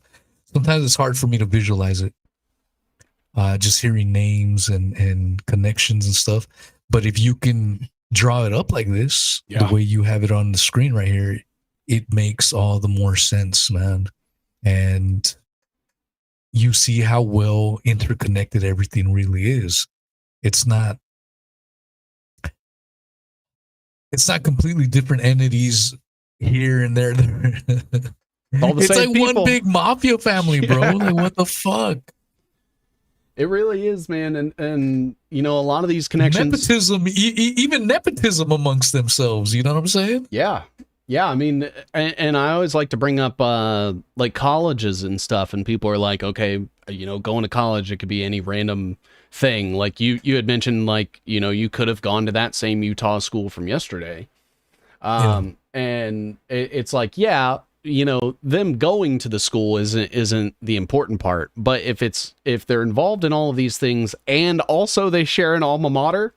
Sometimes it's hard for me to visualize it. Just hearing names and connections and stuff. But if you can draw it up like this, the way you have it on the screen right here, it makes all the more sense, man. And you see how well interconnected everything really is. It's not completely different entities here and there.
All the
it's
same
like
people.
one big mafia family, bro.
Yeah.
Like, what the fuck?
It really is, man. And you know, a lot of these connections,
nepotism, even nepotism amongst themselves. You know what I'm saying?
Yeah. Yeah. I mean, and I always like to bring up like colleges and stuff. And people are like, okay, you know, going to college, it could be any random thing. Like you had mentioned, like, you know, you could have gone to that same Utah school from yesterday. And it's like, yeah, you know, them going to the school isn't the important part. But if they're involved in all of these things and also they share an alma mater,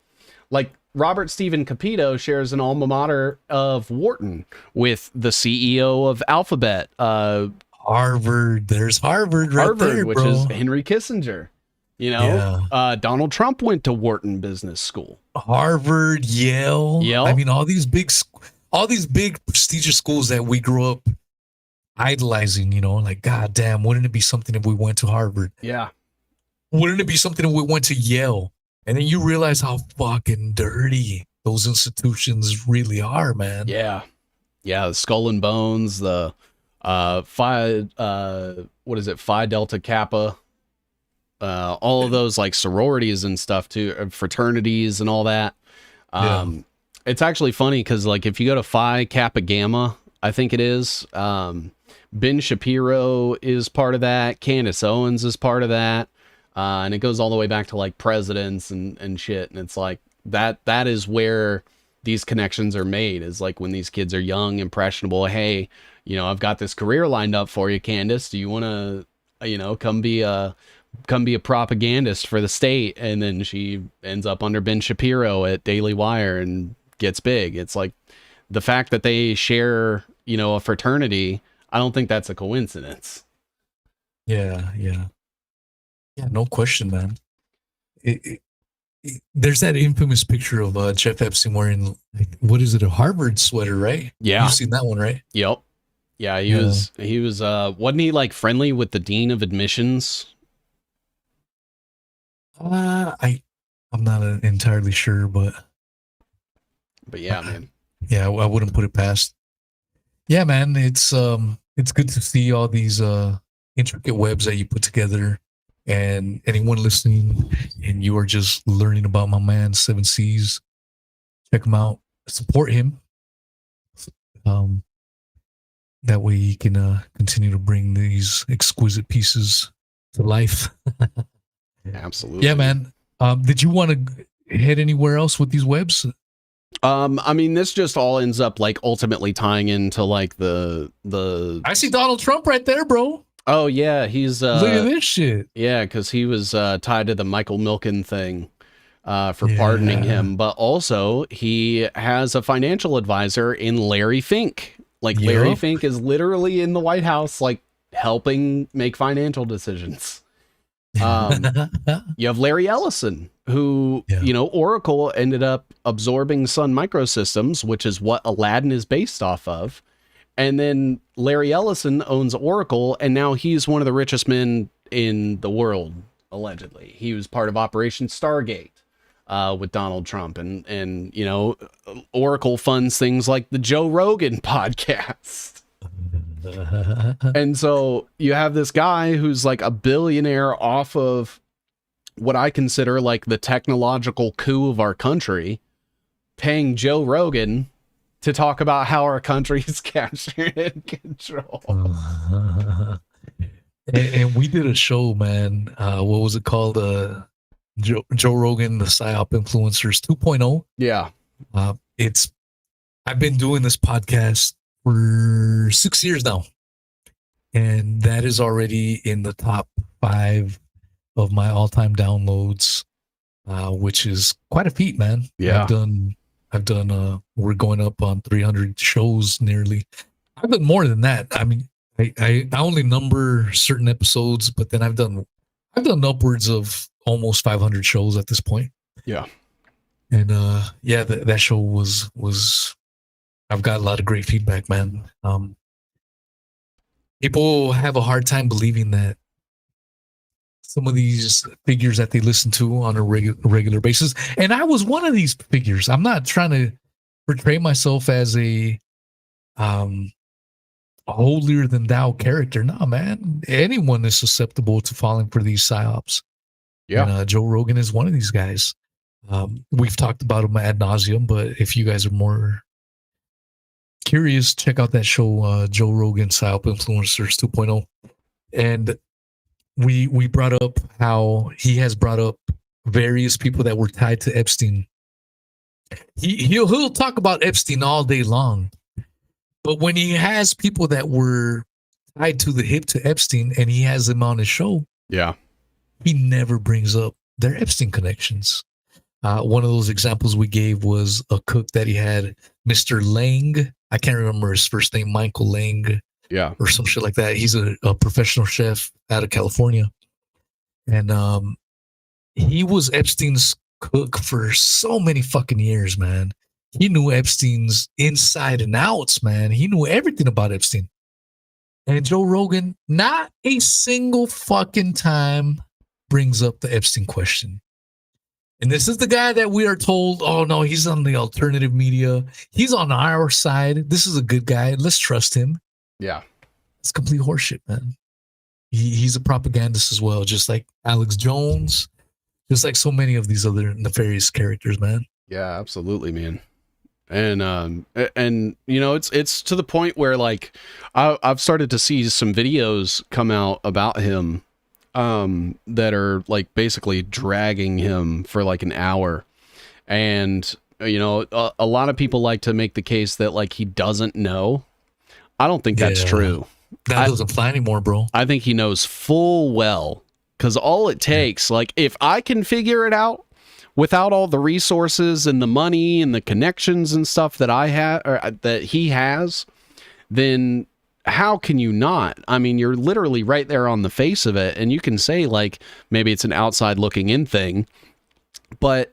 like Robert Stephen Capito shares an alma mater of Wharton with the CEO of Alphabet.
Harvard. There's Harvard right there,
which
bro.
is Henry Kissinger. You know, Donald Trump went to Wharton Business School.
Harvard, Yale. I mean, all these big prestigious schools that we grew up idolizing, you know, like, God damn, wouldn't it be something if we went to Harvard?
Yeah.
Wouldn't it be something if we went to Yale? And then you realize how fucking dirty those institutions really are, man.
Yeah. Yeah. The Skull and Bones, the Phi Delta Kappa, all of those like sororities and stuff too, fraternities and all that. It's actually funny because, like, if you go to Phi Kappa Gamma, I think it is, Ben Shapiro is part of that. Candace Owens is part of that. And it goes all the way back to, like, presidents and shit. And it's like that is where these connections are made, is like when these kids are young, impressionable. Hey, you know, I've got this career lined up for you, Candace. Do you want to, you know, come be a propagandist for the state? And then she ends up under Ben Shapiro at Daily Wire and gets big. It's like the fact that they share, you know, a fraternity. I don't think that's a coincidence.
Yeah, no question, man. There's that infamous picture of Jeff Epstein wearing, like, what is it, a Harvard sweater, right?
Yeah,
you've seen that one, right?
Yep. Yeah, he was wasn't he like friendly with the dean of admissions?
I'm not entirely sure, but
yeah, man.
Yeah, I wouldn't put it past. Yeah, man, it's good to see all these intricate webs that you put together. And anyone listening and you are just learning about my man 7 C's, check him out, support him. That way he can continue to bring these exquisite pieces to life.
Absolutely.
Yeah, man. Did you want to head anywhere else with these webs?
I mean, this just all ends up like ultimately tying into like the
I see Donald Trump right there, bro.
Oh yeah, he's
look at this shit.
Yeah, because he was tied to the Michael Milken thing for pardoning him, but also he has a financial advisor in Larry Fink. Like Larry Fink is literally in the White House, like helping make financial decisions. You have Larry Ellison, who, you know, Oracle ended up absorbing Sun Microsystems, which is what Aladdin is based off of. And then Larry Ellison owns Oracle, and now he's one of the richest men in the world, allegedly. He was part of Operation Stargate with Donald Trump. And you know, Oracle funds things like the Joe Rogan podcast. And so you have this guy who's like a billionaire off of what I consider like the technological coup of our country, paying Joe Rogan to talk about how our country is captured and control.
And we did a show, man. What was it called? Joe Rogan, the PSYOP Influencers 2.0.
Yeah.
I've been doing this podcast for 6 years now. And that is already in the top 5 of my all-time downloads, which is quite a feat, man.
Yeah.
I've done we're going up on 300 shows nearly. I've done more than that. I mean, I only number certain episodes, but then I've done upwards of almost 500 shows at this point.
Yeah.
And yeah, that show was I've got a lot of great feedback, man. People have a hard time believing that some of these figures that they listen to on a regular basis. And I was one of these figures. I'm not trying to portray myself as a holier than thou character. No, man. Anyone is susceptible to falling for these psyops.
Yeah.
And Joe Rogan is one of these guys. We've talked about him ad nauseum, but if you guys are more curious, check out that show, Joe Rogan PSYOP Influencers 2.0. And we brought up how he has brought up various people that were tied to Epstein. He'll talk about Epstein all day long, but when he has people that were tied to the hip to Epstein and he has them on his show,
yeah,
he never brings up their Epstein connections. One of those examples we gave was a cook that he had, Mr. Lang. I can't remember his first name, Michael Lang.
Yeah.
Or some shit like that. He's a professional chef out of California. And he was Epstein's cook for so many fucking years, man. He knew Epstein's inside and outs, man. He knew everything about Epstein. And Joe Rogan, not a single fucking time brings up the Epstein question. And this is the guy that we are told, oh no, he's on the alternative media. He's on our side. This is a good guy. Let's trust him.
Yeah.
It's complete horseshit, man. He's a propagandist as well, just like Alex Jones, just like so many of these other nefarious characters, man.
Yeah, absolutely, man. And you know, it's to the point where like I've started to see some videos come out about him that are like basically dragging him for like an hour. And you know, a lot of people like to make the case that like he doesn't know. I don't think that's true.
That doesn't fly anymore, bro.
I think he knows full well, because all it takes, like, if I can figure it out without all the resources and the money and the connections and stuff that I have, or that he has, then how can you not? I mean, you're literally right there on the face of it, and you can say like maybe it's an outside looking in thing, but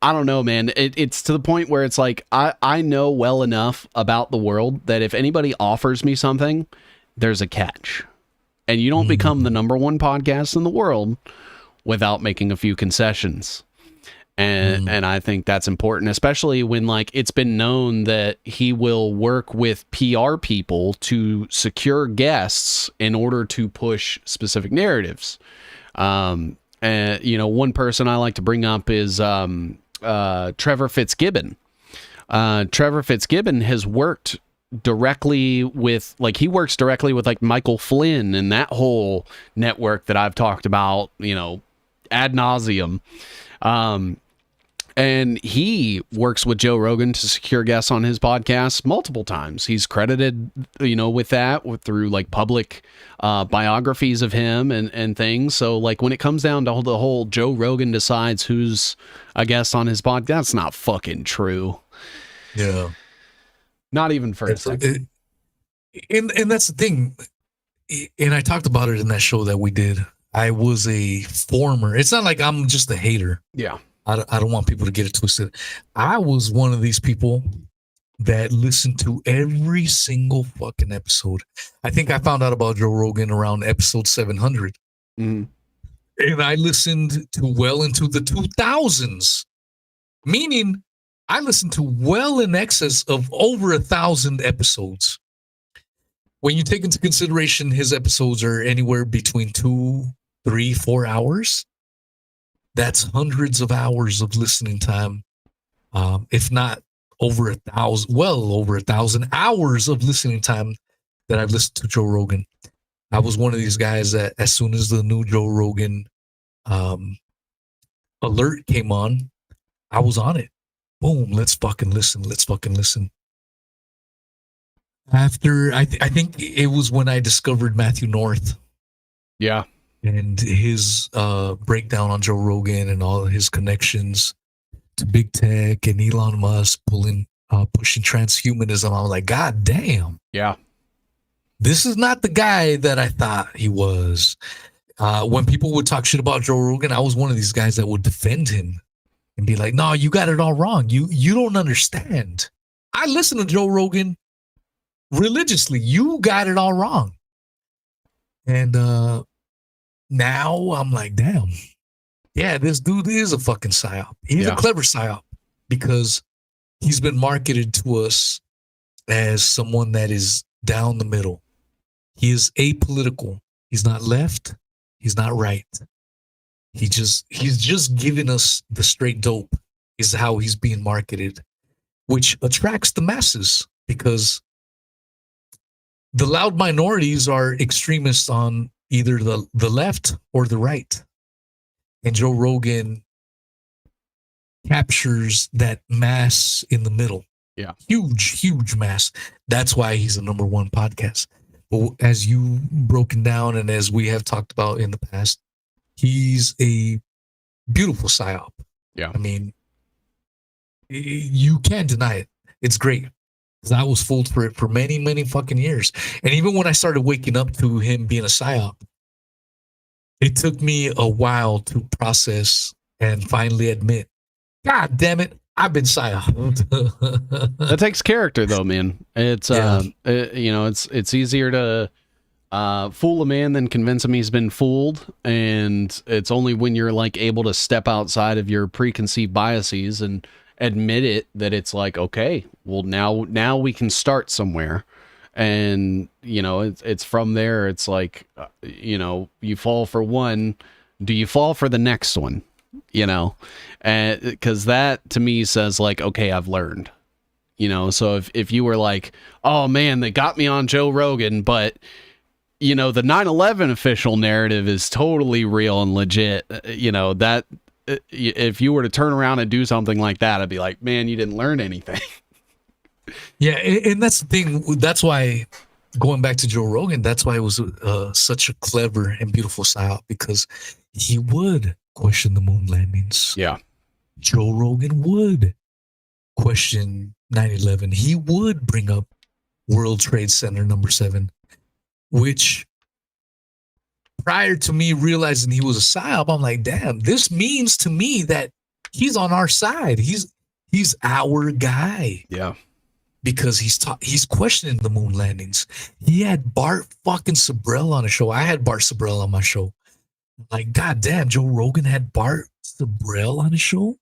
I don't know, man. It's to the point where it's like I know well enough about the world that if anybody offers me something, there's a catch. And you don't become the number one podcast in the world without making a few concessions. And I think that's important, especially when like it's been known that he will work with PR people to secure guests in order to push specific narratives. And you know, one person I like to bring up is Trevor Fitzgibbon. Trevor Fitzgibbon has worked directly with, like, he works directly with like Michael Flynn and that whole network that I've talked about, you know, ad nauseum. And he works with Joe Rogan to secure guests on his podcast multiple times. He's credited, you know, with that through like public biographies of him and things. So like when it comes down to the whole Joe Rogan decides who's a guest on his podcast, that's not fucking true.
Yeah.
Not even for a second.
And that's the thing. And I talked about it in that show that we did. I was a former, it's not like I'm just a hater.
Yeah.
I don't want people to get it twisted. I was one of these people that listened to every single fucking episode. I think I found out about Joe Rogan around episode 700.
Mm-hmm.
And I listened to well into the 2000s, meaning I listened to well in excess of over 1,000 episodes. When you take into consideration his episodes are anywhere between 2, 3, 4 hours, that's hundreds of hours of listening time, if not over 1,000, well over 1,000 hours of listening time that I've listened to Joe Rogan. I was one of these guys that as soon as the new Joe Rogan alert came on, I was on it. Boom, let's fucking listen. Let's fucking listen. After, I think it was when I discovered Matthew North.
Yeah.
And his breakdown on Joe Rogan and all of his connections to big tech and Elon Musk pushing transhumanism. I was like, God damn.
Yeah.
This is not the guy that I thought he was. When people would talk shit about Joe Rogan, I was one of these guys that would defend him and be like, no, you got it all wrong. You don't understand. I listen to Joe Rogan religiously. You got it all wrong. And now I'm like, damn. Yeah, this dude is a fucking psyop. He's a clever psyop because he's been marketed to us as someone that is down the middle. He is apolitical. He's not left. He's not right. He's just giving us the straight dope is how he's being marketed, which attracts the masses because the loud minorities are extremists on either the left or the right. And Joe Rogan captures that mass in the middle.
Yeah.
Huge mass. That's why he's the number one podcast. But as you broken down and as we have talked about in the past, he's a beautiful psyop.
Yeah.
I mean, you can't deny it. It's great. Because I was fooled for it for many, many fucking years. And even when I started waking up to him being a psyop, it took me a while to process and finally admit, God damn it, I've been psyop.
That takes character though, man. It's you know, it's easier to fool a man than convince him he's been fooled, and it's only when you're like able to step outside of your preconceived biases and admit it that it's like, okay, well now we can start somewhere. And you know, it's from there. It's like, you know, you fall for one, do you fall for the next one? you know, and because that to me says like, okay, I've learned, you know. So if you were like, oh man, they got me on Joe Rogan, but you know, the 9/11 official narrative is totally real and legit, you know, that if you were to turn around and do something like that, I'd be like, man, you didn't learn anything.
Yeah, and that's the thing. That's why, going back to Joe Rogan, that's why it was such a clever and beautiful psyop, because he would question the moon landings.
Yeah.
Joe Rogan would question 9/11. He would bring up World Trade Center number 7, which prior to me realizing he was a psyop, I'm like, damn, this means to me that he's on our side. He's our guy.
Yeah.
Because he's questioning the moon landings. He had Bart fucking Sabrell on a show. I had Bart Sabrell on my show. Like, goddamn, Joe Rogan had Bart Sabrell on his show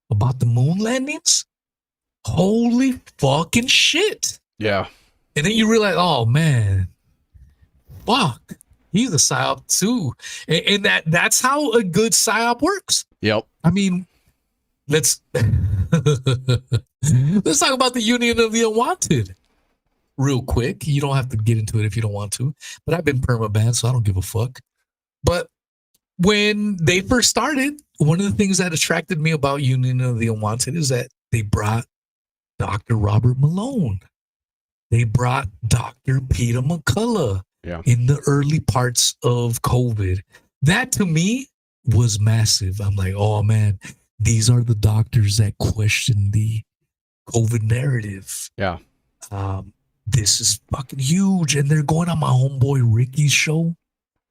about the moon landings? Holy fucking shit.
Yeah.
And then you realize, oh man, fuck, he's a psyop too. And that's how a good psyop works.
Yep.
I mean, let's talk about the Union of the Unwanted real quick. You don't have to get into it if you don't want to, but I've been perma-banned, so I don't give a fuck. But when they first started, one of the things that attracted me about Union of the Unwanted is that they brought Dr. Robert Malone. They brought Dr. Peter McCullough in the early parts of COVID. That to me was massive. I'm like, oh man, these are the doctors that question the COVID narrative.
Yeah.
This is fucking huge. And they're going on my homeboy Ricky's show,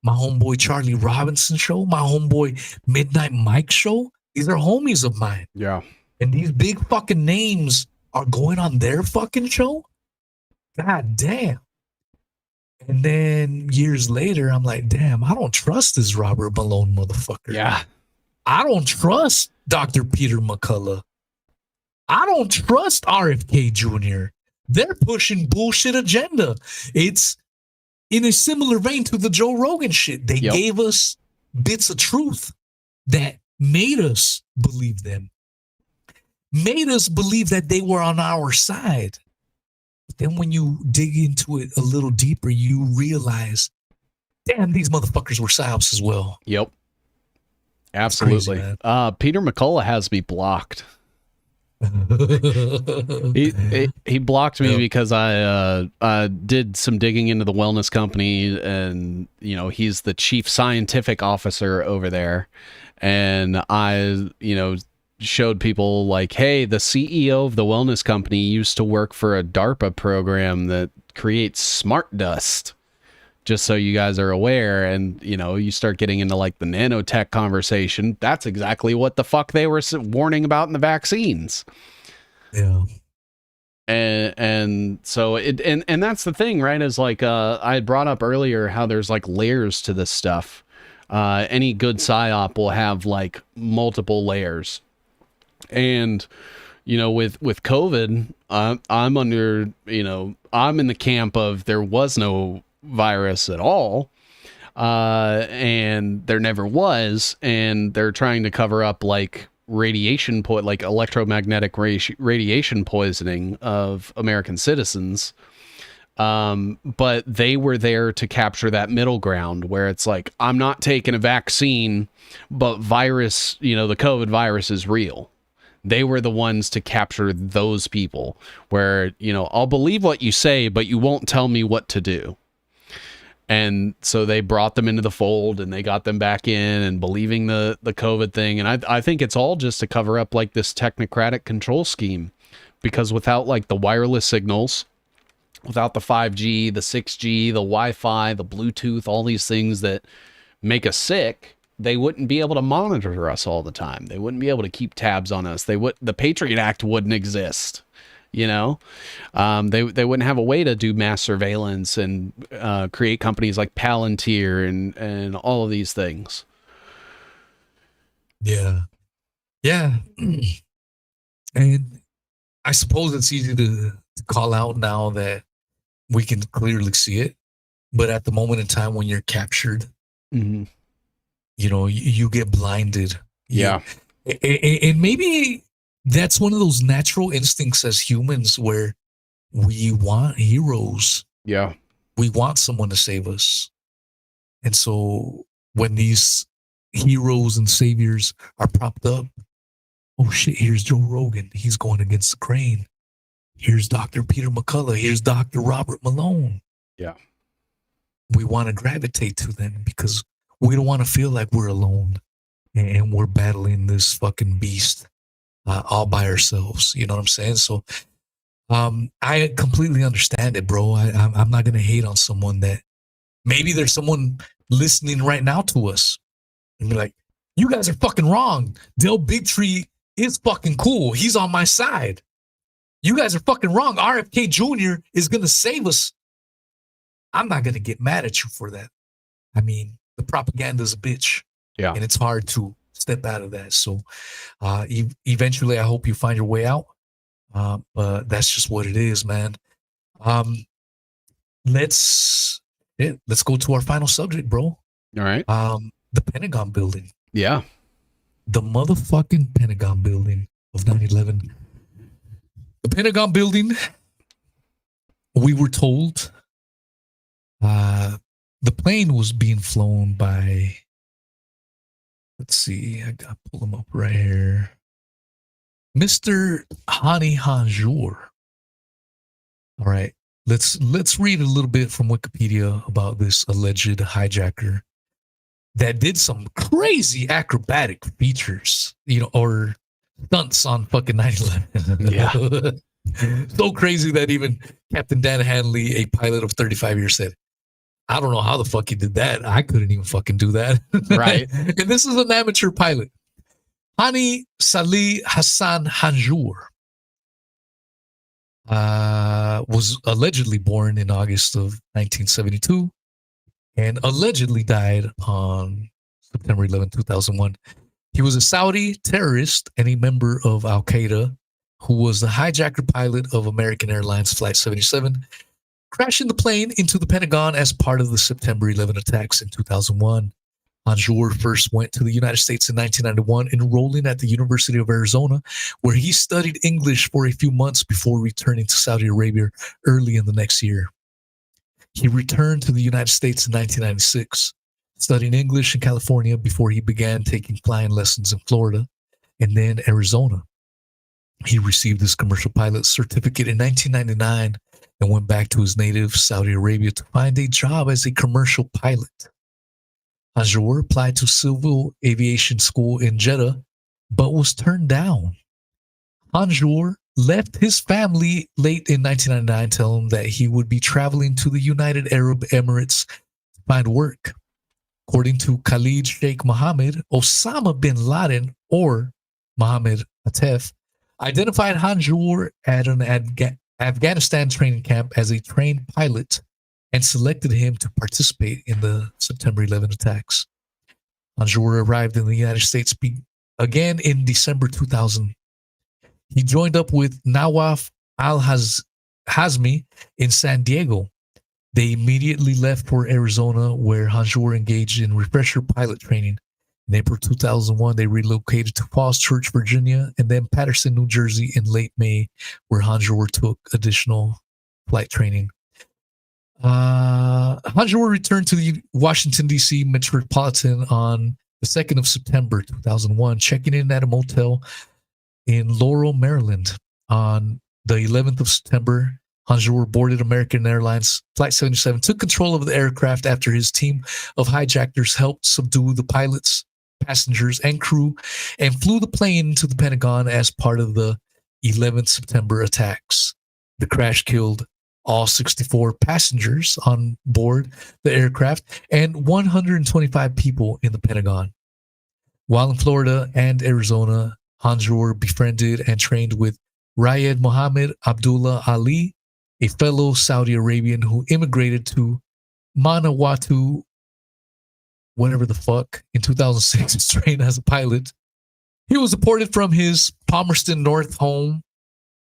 my homeboy Charlie Robinson show, my homeboy Midnight Mike show. These are homies of mine.
Yeah.
And these big fucking names are going on their fucking show. God damn. And then years later, I'm like, damn, I don't trust this Robert Malone motherfucker.
Yeah.
I don't trust Dr. Peter McCullough. I don't trust RFK Jr. They're pushing bullshit agenda. It's in a similar vein to the Joe Rogan shit. They gave us bits of truth that made us believe them. Made us believe that they were on our side. But then when you dig into it a little deeper, you realize, damn, these motherfuckers were psyops as well.
Yep. Absolutely.
Crazy,
Peter McCullough has me blocked. he blocked me because I did some digging into the wellness company, and you know, he's the chief scientific officer over there, and I showed people like, hey, the CEO of the wellness company used to work for a DARPA program that creates smart dust. Just so you guys are aware. And you start getting into like the nanotech conversation. That's exactly what the fuck they were warning about in the vaccines.
Yeah.
And so and that's the thing, right? Is like I had brought up earlier how there's like layers to this stuff. Any good psyop will have like multiple layers. And with COVID, I'm under, I'm in the camp of there was no virus at all, and there never was, and they're trying to cover up like radiation like electromagnetic radiation poisoning of American citizens. But they were there to capture that middle ground where it's like, I'm not taking a vaccine, but virus, the COVID virus is real. They were the ones to capture those people where, I'll believe what you say, but you won't tell me what to do. And so they brought them into the fold and they got them back in and believing the COVID thing. And I think it's all just to cover up like this technocratic control scheme, because without like the wireless signals, without the 5G, the 6G, the Wi-Fi, the Bluetooth, all these things that make us sick, they wouldn't be able to monitor us all the time. They wouldn't be able to keep tabs on us. The Patriot Act wouldn't exist. They wouldn't have a way to do mass surveillance and create companies like Palantir and all of these things.
Yeah. And I suppose it's easy to call out now that we can clearly see it, but at the moment in time when you're captured, you get blinded
Yeah.
And maybe that's one of those natural instincts as humans where we want heroes.
Yeah.
We want someone to save us. And so when these heroes and saviors are propped up, oh shit, here's Joe Rogan. He's going against the grain. Here's Dr. Peter McCullough. Here's Dr. Robert Malone.
Yeah.
We want to gravitate to them because we don't want to feel like we're alone and we're battling this fucking beast all by ourselves. You know what I'm saying? So I completely understand it, bro. I'm not going to hate on someone that maybe there's someone listening right now to us and be like, you guys are fucking wrong. Del Bigtree is fucking cool. He's on my side. You guys are fucking wrong. RFK Jr. is going to save us. I'm not going to get mad at you for that. I mean, the propaganda is a bitch.
Yeah.
And it's hard to step out of that. So eventually, I hope you find your way out. But that's just what it is, man. Let's go to our final subject, bro.
All right.
The Pentagon building.
Yeah.
The motherfucking Pentagon building of 9/11. The Pentagon building, we were told the plane was being flown by, let's see, I got to pull them up right here. Mr. Hani Hanjour. All right, let's read a little bit from Wikipedia about this alleged hijacker that did some crazy acrobatic features, or stunts on fucking 9/11.
Yeah.
So crazy that even Captain Dan Hanley, a pilot of 35 years, said, I don't know how the fuck he did that. I couldn't even fucking do that.
Right.
And this is an amateur pilot. Hani Salih Hassan Hanjour was allegedly born in August of 1972 and allegedly died on September 11, 2001. He was a Saudi terrorist and a member of Al Qaeda who was the hijacker pilot of American Airlines Flight 77, crashing the plane into the Pentagon as part of the September 11 attacks in 2001. Hanjour first went to the United States in 1991, enrolling at the University of Arizona, where he studied English for a few months before returning to Saudi Arabia early in the next year. He returned to the United States in 1996, studying English in California before he began taking flying lessons in Florida and then Arizona. He received his commercial pilot certificate in 1999 and went back to his native Saudi Arabia to find a job as a commercial pilot. Hanjour applied to Civil Aviation School in Jeddah, but was turned down. Hanjour left his family late in 1999, telling them that he would be traveling to the United Arab Emirates to find work. According to Khalid Sheikh Mohammed, Osama bin Laden, or Mohammed Atef, identified Hanjour at an Afghanistan training camp as a trained pilot and selected him to participate in the September 11 attacks. Hanjour arrived in the United States again in December 2000. He joined up with Nawaf al-Hazmi in San Diego. They immediately left for Arizona, where Hanjour engaged in refresher pilot training. In April 2001, they relocated to Falls Church, Virginia, and then Patterson, New Jersey in late May, where Hanjour took additional flight training. Hanjour returned to the Washington, D.C. metropolitan on the 2nd of September 2001, checking in at a motel in Laurel, Maryland. On the 11th of September, Hanjour boarded American Airlines Flight 77, took control of the aircraft after his team of hijackers helped subdue the pilots, passengers, and crew, and flew the plane into the Pentagon as part of the 11th September attacks. The crash killed all 64 passengers on board the aircraft and 125 people in the Pentagon. While in Florida and Arizona, Hanjour befriended and trained with Rayed Mohammed Abdullah Ali, a fellow Saudi Arabian who immigrated to Manawatu, whatever the fuck, in 2006 to train as a pilot. He was deported from his Palmerston North home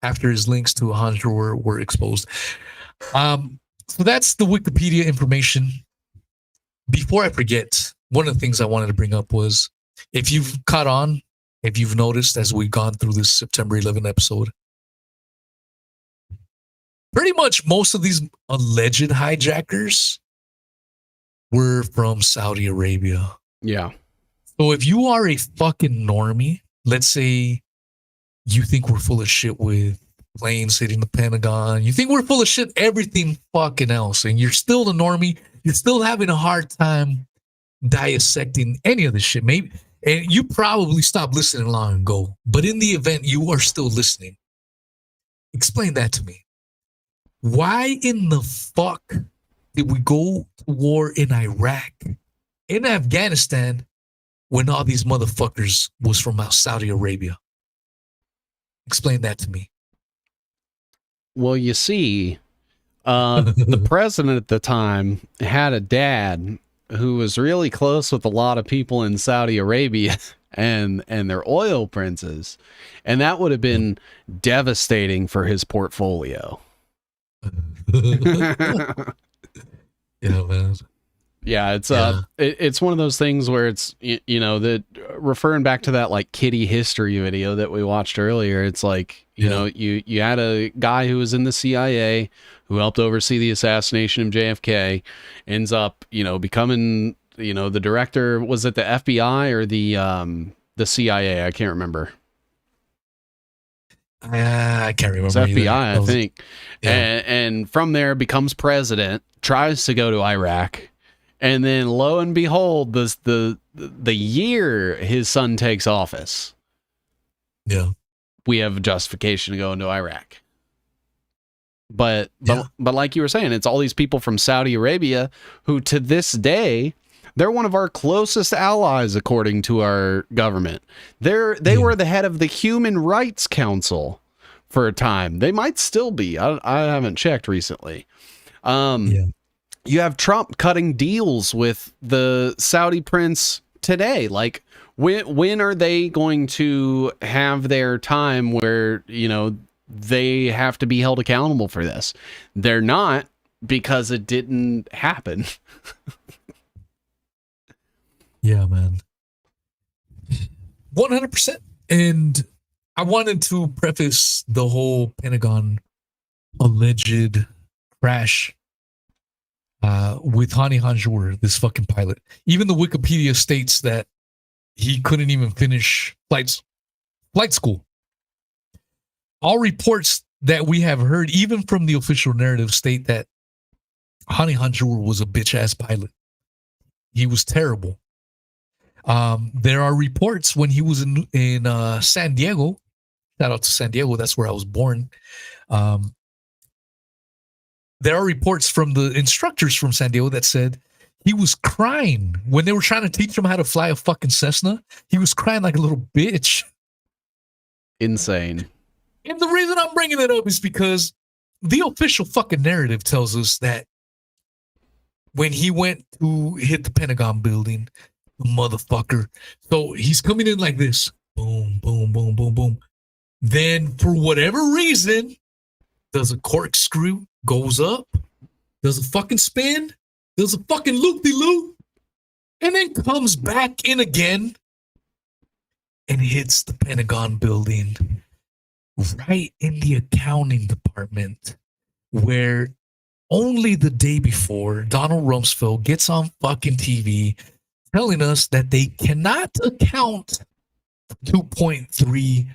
after his links to Hanjour were exposed. So that's the Wikipedia information. Before I forget, one of the things I wanted to bring up was if you've caught on, if you've noticed as we've gone through this September 11 episode, pretty much most of these alleged hijackers were from Saudi Arabia.
Yeah.
So if you are a fucking normie, let's say you think we're full of shit with planes hitting the Pentagon, you think we're full of shit, everything fucking else, and you're still the normie, you're still having a hard time dissecting any of this shit. Maybe, and you probably stopped listening long ago, but in the event you are still listening, explain that to me. Why in the fuck did we go to war in Iraq, in Afghanistan, when all these motherfuckers was from Saudi Arabia? Explain that to me.
Well, you see, the president at the time had a dad who was really close with a lot of people in Saudi Arabia and their oil princes, and that would have been devastating for his portfolio.
Yeah, man.
Yeah, it's one of those things where it's, you know, that referring back to that like kitty history video that we watched earlier, it's like, you know, you had a guy who was in the CIA who helped oversee the assassination of JFK, ends up, you know, becoming, you know, the director. Was it the FBI or the CIA? I can't remember.
I can't remember.
It's FBI,
either.
I think. Yeah. And from there becomes president, tries to go to Iraq. And then, lo and behold, the year his son takes office, we have justification to go into Iraq. But like you were saying, it's all these people from Saudi Arabia who, to this day, they're one of our closest allies, according to our government. They were the head of the Human Rights Council for a time. They might still be. I haven't checked recently. You have Trump cutting deals with the Saudi prince today. Like, when are they going to have their time where, you know, they have to be held accountable for this? They're not, because it didn't happen.
Yeah, man. 100%. And I wanted to preface the whole Pentagon alleged crash with Hani Hanjour, this fucking pilot. Even the Wikipedia states that he couldn't even finish flight school. All reports that we have heard, even from the official narrative, state that Hani Hanjour was a bitch-ass pilot. He was terrible. There are reports when he was in San Diego. Shout out to San Diego. That's where I was born. There are reports from the instructors from San Diego that said he was crying when they were trying to teach him how to fly a fucking Cessna. He was crying like a little bitch.
Insane.
And the reason I'm bringing it up is because the official fucking narrative tells us that when he went to hit the Pentagon building, the motherfucker, so he's coming in like this, boom, boom, boom, boom, boom. Then for whatever reason, does a corkscrew, goes up, does a fucking spin, does a fucking loop-de-loop, and then comes back in again and hits the Pentagon building right in the accounting department, where only the day before Donald Rumsfeld gets on fucking TV telling us that they cannot account for $2.3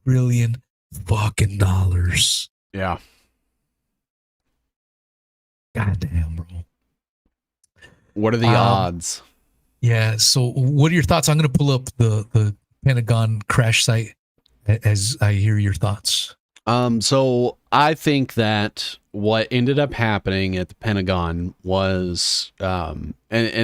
trillion fucking dollars.
Yeah.
Goddamn, bro.
What are the odds?
Yeah. So what are your thoughts? I'm going to pull up the Pentagon crash site as I hear your thoughts.
So I think that what ended up happening at the Pentagon was, and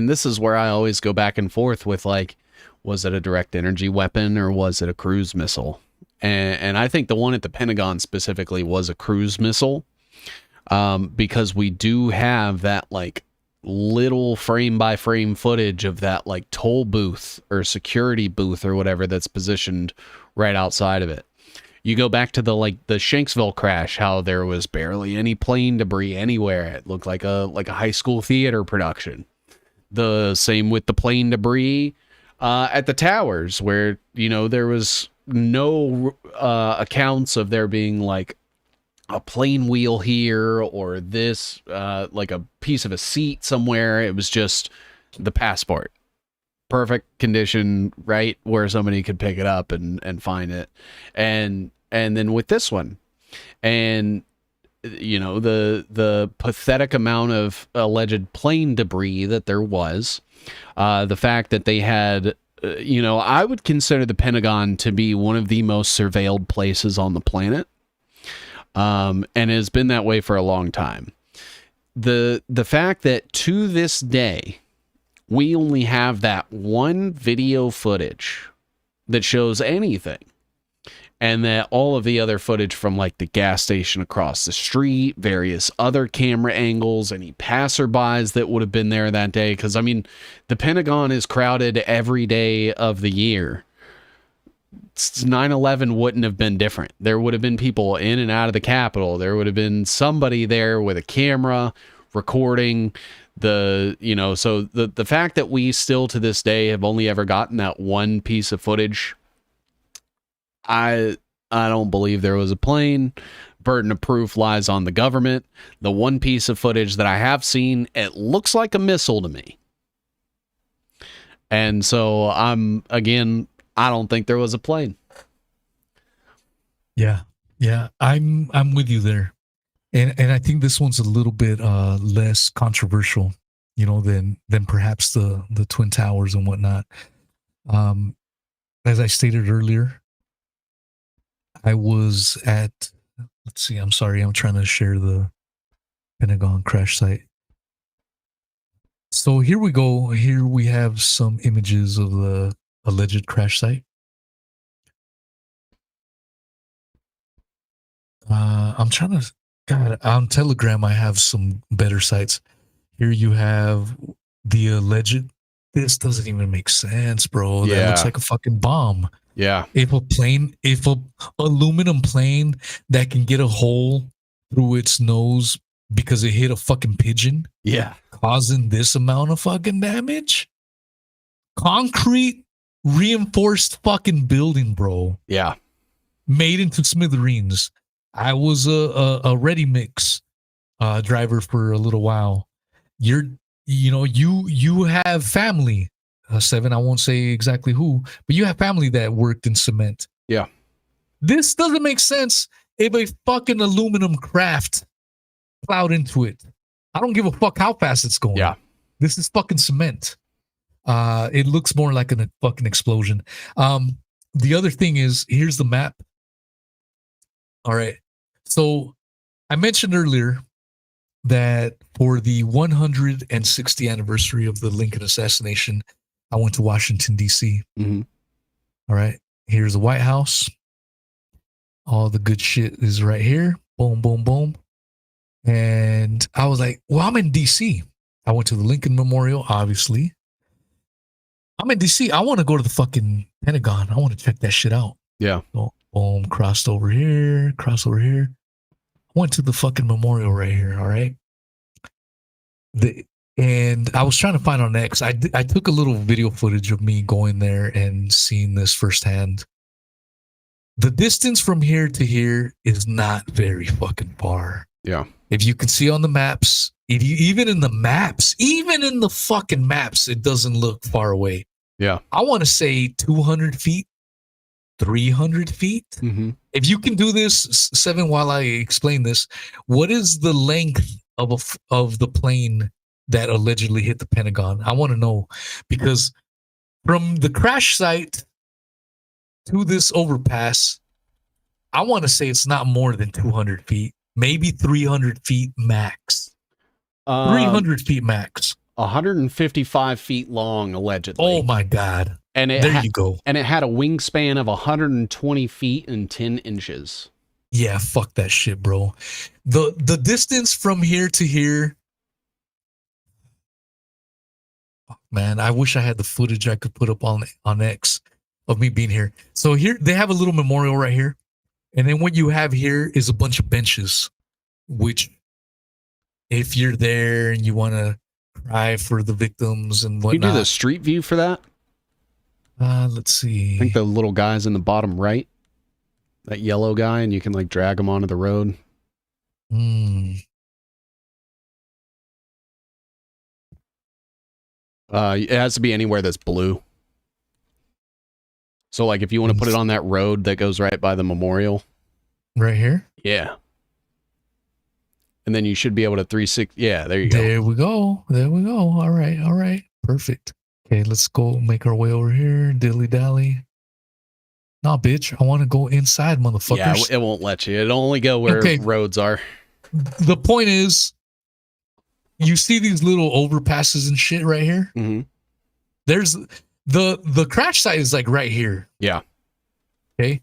this is where I always go back and forth with, like, was it a direct energy weapon or was it a cruise missile? And I think the one at the Pentagon specifically was a cruise missile, because we do have that, like, little frame by frame footage of that, like, toll booth or security booth or whatever that's positioned right outside of it. You go back to the Shanksville crash, how there was barely any plane debris anywhere. It looked like a high school theater production. The same with the plane debris at the towers, where there was no accounts of there being like a plane wheel here or this like a piece of a seat somewhere. It was just the passport, perfect condition, right where somebody could pick it up and find it. And then with this one, and the pathetic amount of alleged plane debris that there was, the fact that they had, I would consider the Pentagon to be one of the most surveilled places on the planet, and has been that way for a long time. The fact that to this day we only have that one video footage that shows anything, and that all of the other footage from like the gas station across the street, various other camera angles, any passerbys that would have been there that day. Because, I mean, the Pentagon is crowded every day of the year. 9/11 wouldn't have been different. There would have been people in and out of the Capitol. There would have been somebody there with a camera recording so the fact that we still to this day have only ever gotten that one piece of footage, I don't believe there was a plane. Burden of proof lies on the government. The one piece of footage that I have seen, it looks like a missile to me. And so I don't think there was a plane.
Yeah. I'm with you there. And I think this one's a little bit less controversial, than perhaps the Twin Towers and whatnot. As I stated earlier, I was at, I'm trying to share the Pentagon crash site. So here we go. Here we have some images of the alleged crash site. I'm trying to, God, on Telegram, I have some better sites. Here you have the alleged, this doesn't even make sense, bro.
Yeah.
That looks like a fucking bomb.
Yeah.
If a aluminum plane that can get a hole through its nose because it hit a fucking pigeon, causing this amount of fucking damage, concrete reinforced fucking building, bro.
Yeah.
Made into smithereens. I was a ready mix driver for a little while. You have family. Seven, I won't say exactly who, but you have family that worked in cement.
Yeah.
This doesn't make sense if a fucking aluminum craft plowed into it. I don't give a fuck how fast it's going.
Yeah.
This is fucking cement. It looks more like a fucking explosion. The other thing is, here's the map. All right. So I mentioned earlier that for the 160th anniversary of the Lincoln assassination, I went to Washington, D.C.
Mm-hmm.
All right. Here's the White House. All the good shit is right here. Boom, boom, boom. And I was like, well, I'm in D.C. I went to the Lincoln Memorial, obviously. I'm in D.C. I want to go to the fucking Pentagon. I want to check that shit out.
Yeah.
So, boom, crossed over here. Went to the fucking memorial right here. All right. And I was trying to find on X. I took a little video footage of me going there and seeing this firsthand. The distance from here to here is not very fucking far.
Yeah.
If you can see on the maps, even in the fucking maps, it doesn't look far away.
Yeah.
I want to say 200 feet, 300 feet.
Mm-hmm.
If you can do this, Seven, while I explain this, what is the length of the plane that allegedly hit the Pentagon? I want to know, because from the crash site to this overpass, I want to say it's not more than 200 feet, maybe 300 feet max. 300 feet max.
155 feet long, allegedly.
Oh my God.
And
there you go.
And it had a wingspan of 120 feet and 10 inches.
Yeah, fuck that shit, bro. The distance from here to here, man, I wish I had the footage I could put up on X of me being here. So here they have a little memorial right here. And then what you have here is a bunch of benches, which if you're there and you want to cry for the victims and whatnot.
You do the street view for that?
Let's see.
I think the little guy's in the bottom right. That yellow guy, and you can like drag him onto the road. It has to be anywhere that's blue. So like if you want to put it on that road that goes right by the memorial.
Right here?
Yeah. And then you should be able to 360. Yeah, there you go.
There we go. There we go. All right. Perfect. Okay, let's go make our way over here. Dilly dally. Nah, bitch. I want to go inside, motherfuckers.
Yeah, it won't let you. It'll only go where roads are.
The point is, you see these little overpasses and shit right here?
Mm-hmm.
There's the crash site is like right here.
Yeah.
Okay.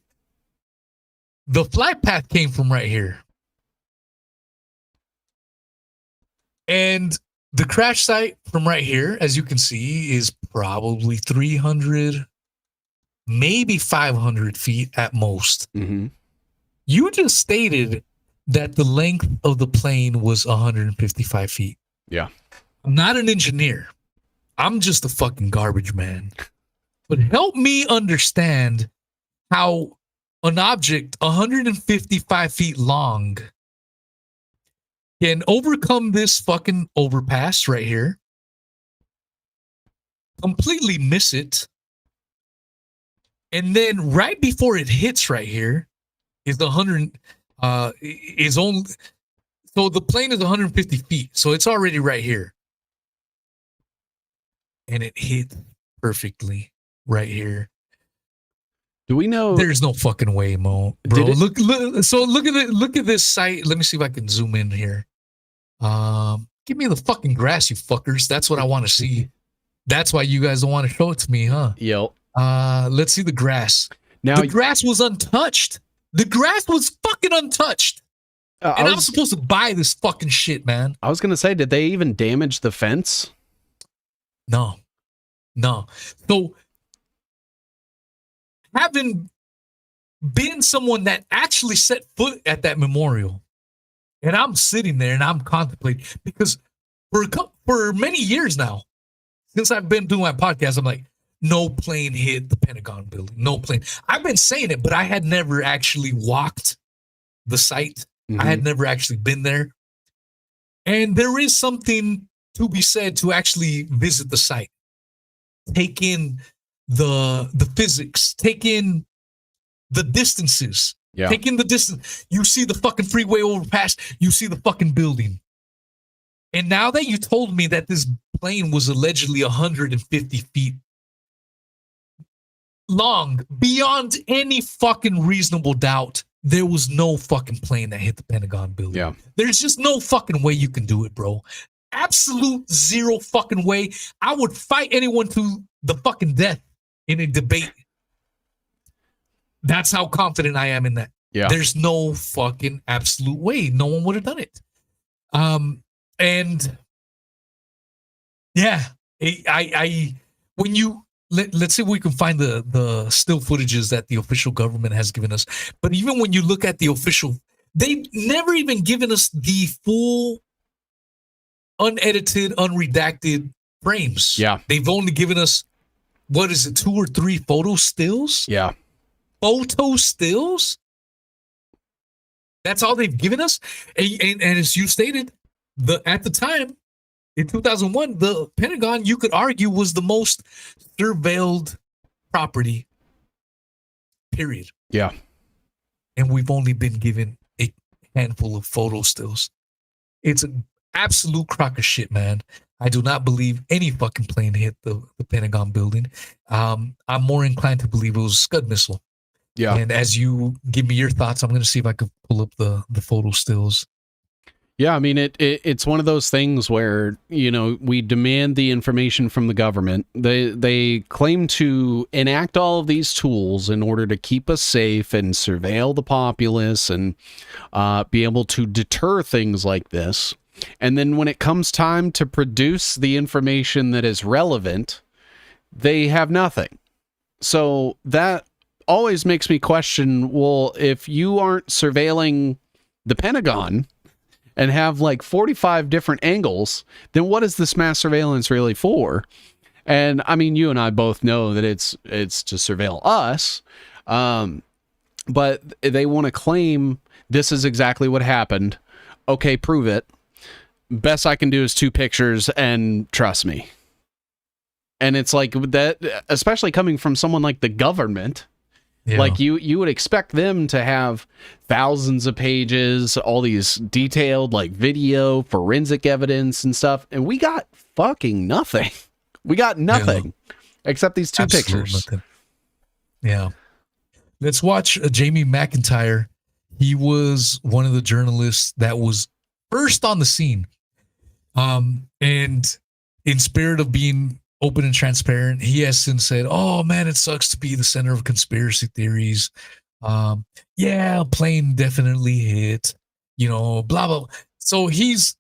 The flight path came from right here. And the crash site from right here, as you can see, is probably 300, maybe 500 feet at most.
Mm-hmm.
You just stated that the length of the plane was 155 feet.
Yeah.
I'm not an engineer. I'm just a fucking garbage man. But help me understand how an object 155 feet long can overcome this fucking overpass right here, completely miss it, and then right before it hits right here is the 100 is only, so the plane is 150 feet, so it's already right here, and it hit perfectly right here.
Do we know?
There's no fucking way, Mo. Bro, look at it. Look at this site. Let me see if I can zoom in here. Give me the fucking grass, you fuckers. That's what I want to see. That's why you guys don't want to show it to me, huh?
Yo.
Let's see the grass. Now the grass was untouched. The grass was fucking untouched. And I'm supposed to buy this fucking shit, man.
I was gonna say, did they even damage the fence?
No. So, having been someone that actually set foot at that memorial, and I'm sitting there and I'm contemplating, because for many years now, since I've been doing my podcast, I'm like, no plane hit the Pentagon building. No plane. I've been saying it, but I had never actually walked the site.
Mm-hmm.
I had never actually been there. And there is something to be said to actually visit the site. Take in the physics. Take in the distances.
Yeah.
Take in the distance. You see the fucking freeway overpass. You see the fucking building. And now that you told me that this plane was allegedly 150 feet long, beyond any fucking reasonable doubt, there was no fucking plane that hit the Pentagon building.
Yeah.
There's just no fucking way you can do it, bro. Absolute zero fucking way. I would fight anyone to the fucking death in a debate. That's how confident I am in that.
Yeah.
There's no fucking absolute way. No one would have done it. And yeah, I when you let's see if we can find the still footages that the official government has given us. But even when you look at the official, they've never even given us the full unedited, unredacted frames.
Yeah.
They've only given us, what is it, 2 or 3 photo stills?
Yeah.
Photo stills? That's all they've given us? And as you stated, at the time, in 2001, the Pentagon, you could argue, was the most surveilled property, period.
Yeah.
And we've only been given a handful of photo stills. It's an absolute crock of shit, man. I do not believe any fucking plane hit the Pentagon building. I'm more inclined to believe it was a Scud missile.
Yeah.
And as you give me your thoughts, I'm going to see if I can pull up the photo stills.
Yeah, I mean, it's one of those things where, you know, we demand the information from the government. They claim to enact all of these tools in order to keep us safe and surveil the populace and be able to deter things like this. And then when it comes time to produce the information that is relevant, they have nothing. So that always makes me question, well, if you aren't surveilling the Pentagon and have like 45 different angles, then what is this mass surveillance really for? And I mean, you and I both know that it's to surveil us. But they want to claim this is exactly what happened. Okay, prove it. Best I can do is 2 pictures, and trust me. And it's like that, especially coming from someone like the government. Yeah. Like you would expect them to have thousands of pages, all these detailed like video, forensic evidence and stuff. And we got fucking nothing. We got nothing except these 2 pictures.
Nothing. Yeah. Let's watch Jamie McIntyre. He was one of the journalists that was first on the scene. And in spirit of being open and transparent, he has since said, "Oh man, it sucks to be the center of conspiracy theories. Yeah, a plane definitely hit, blah blah." So he's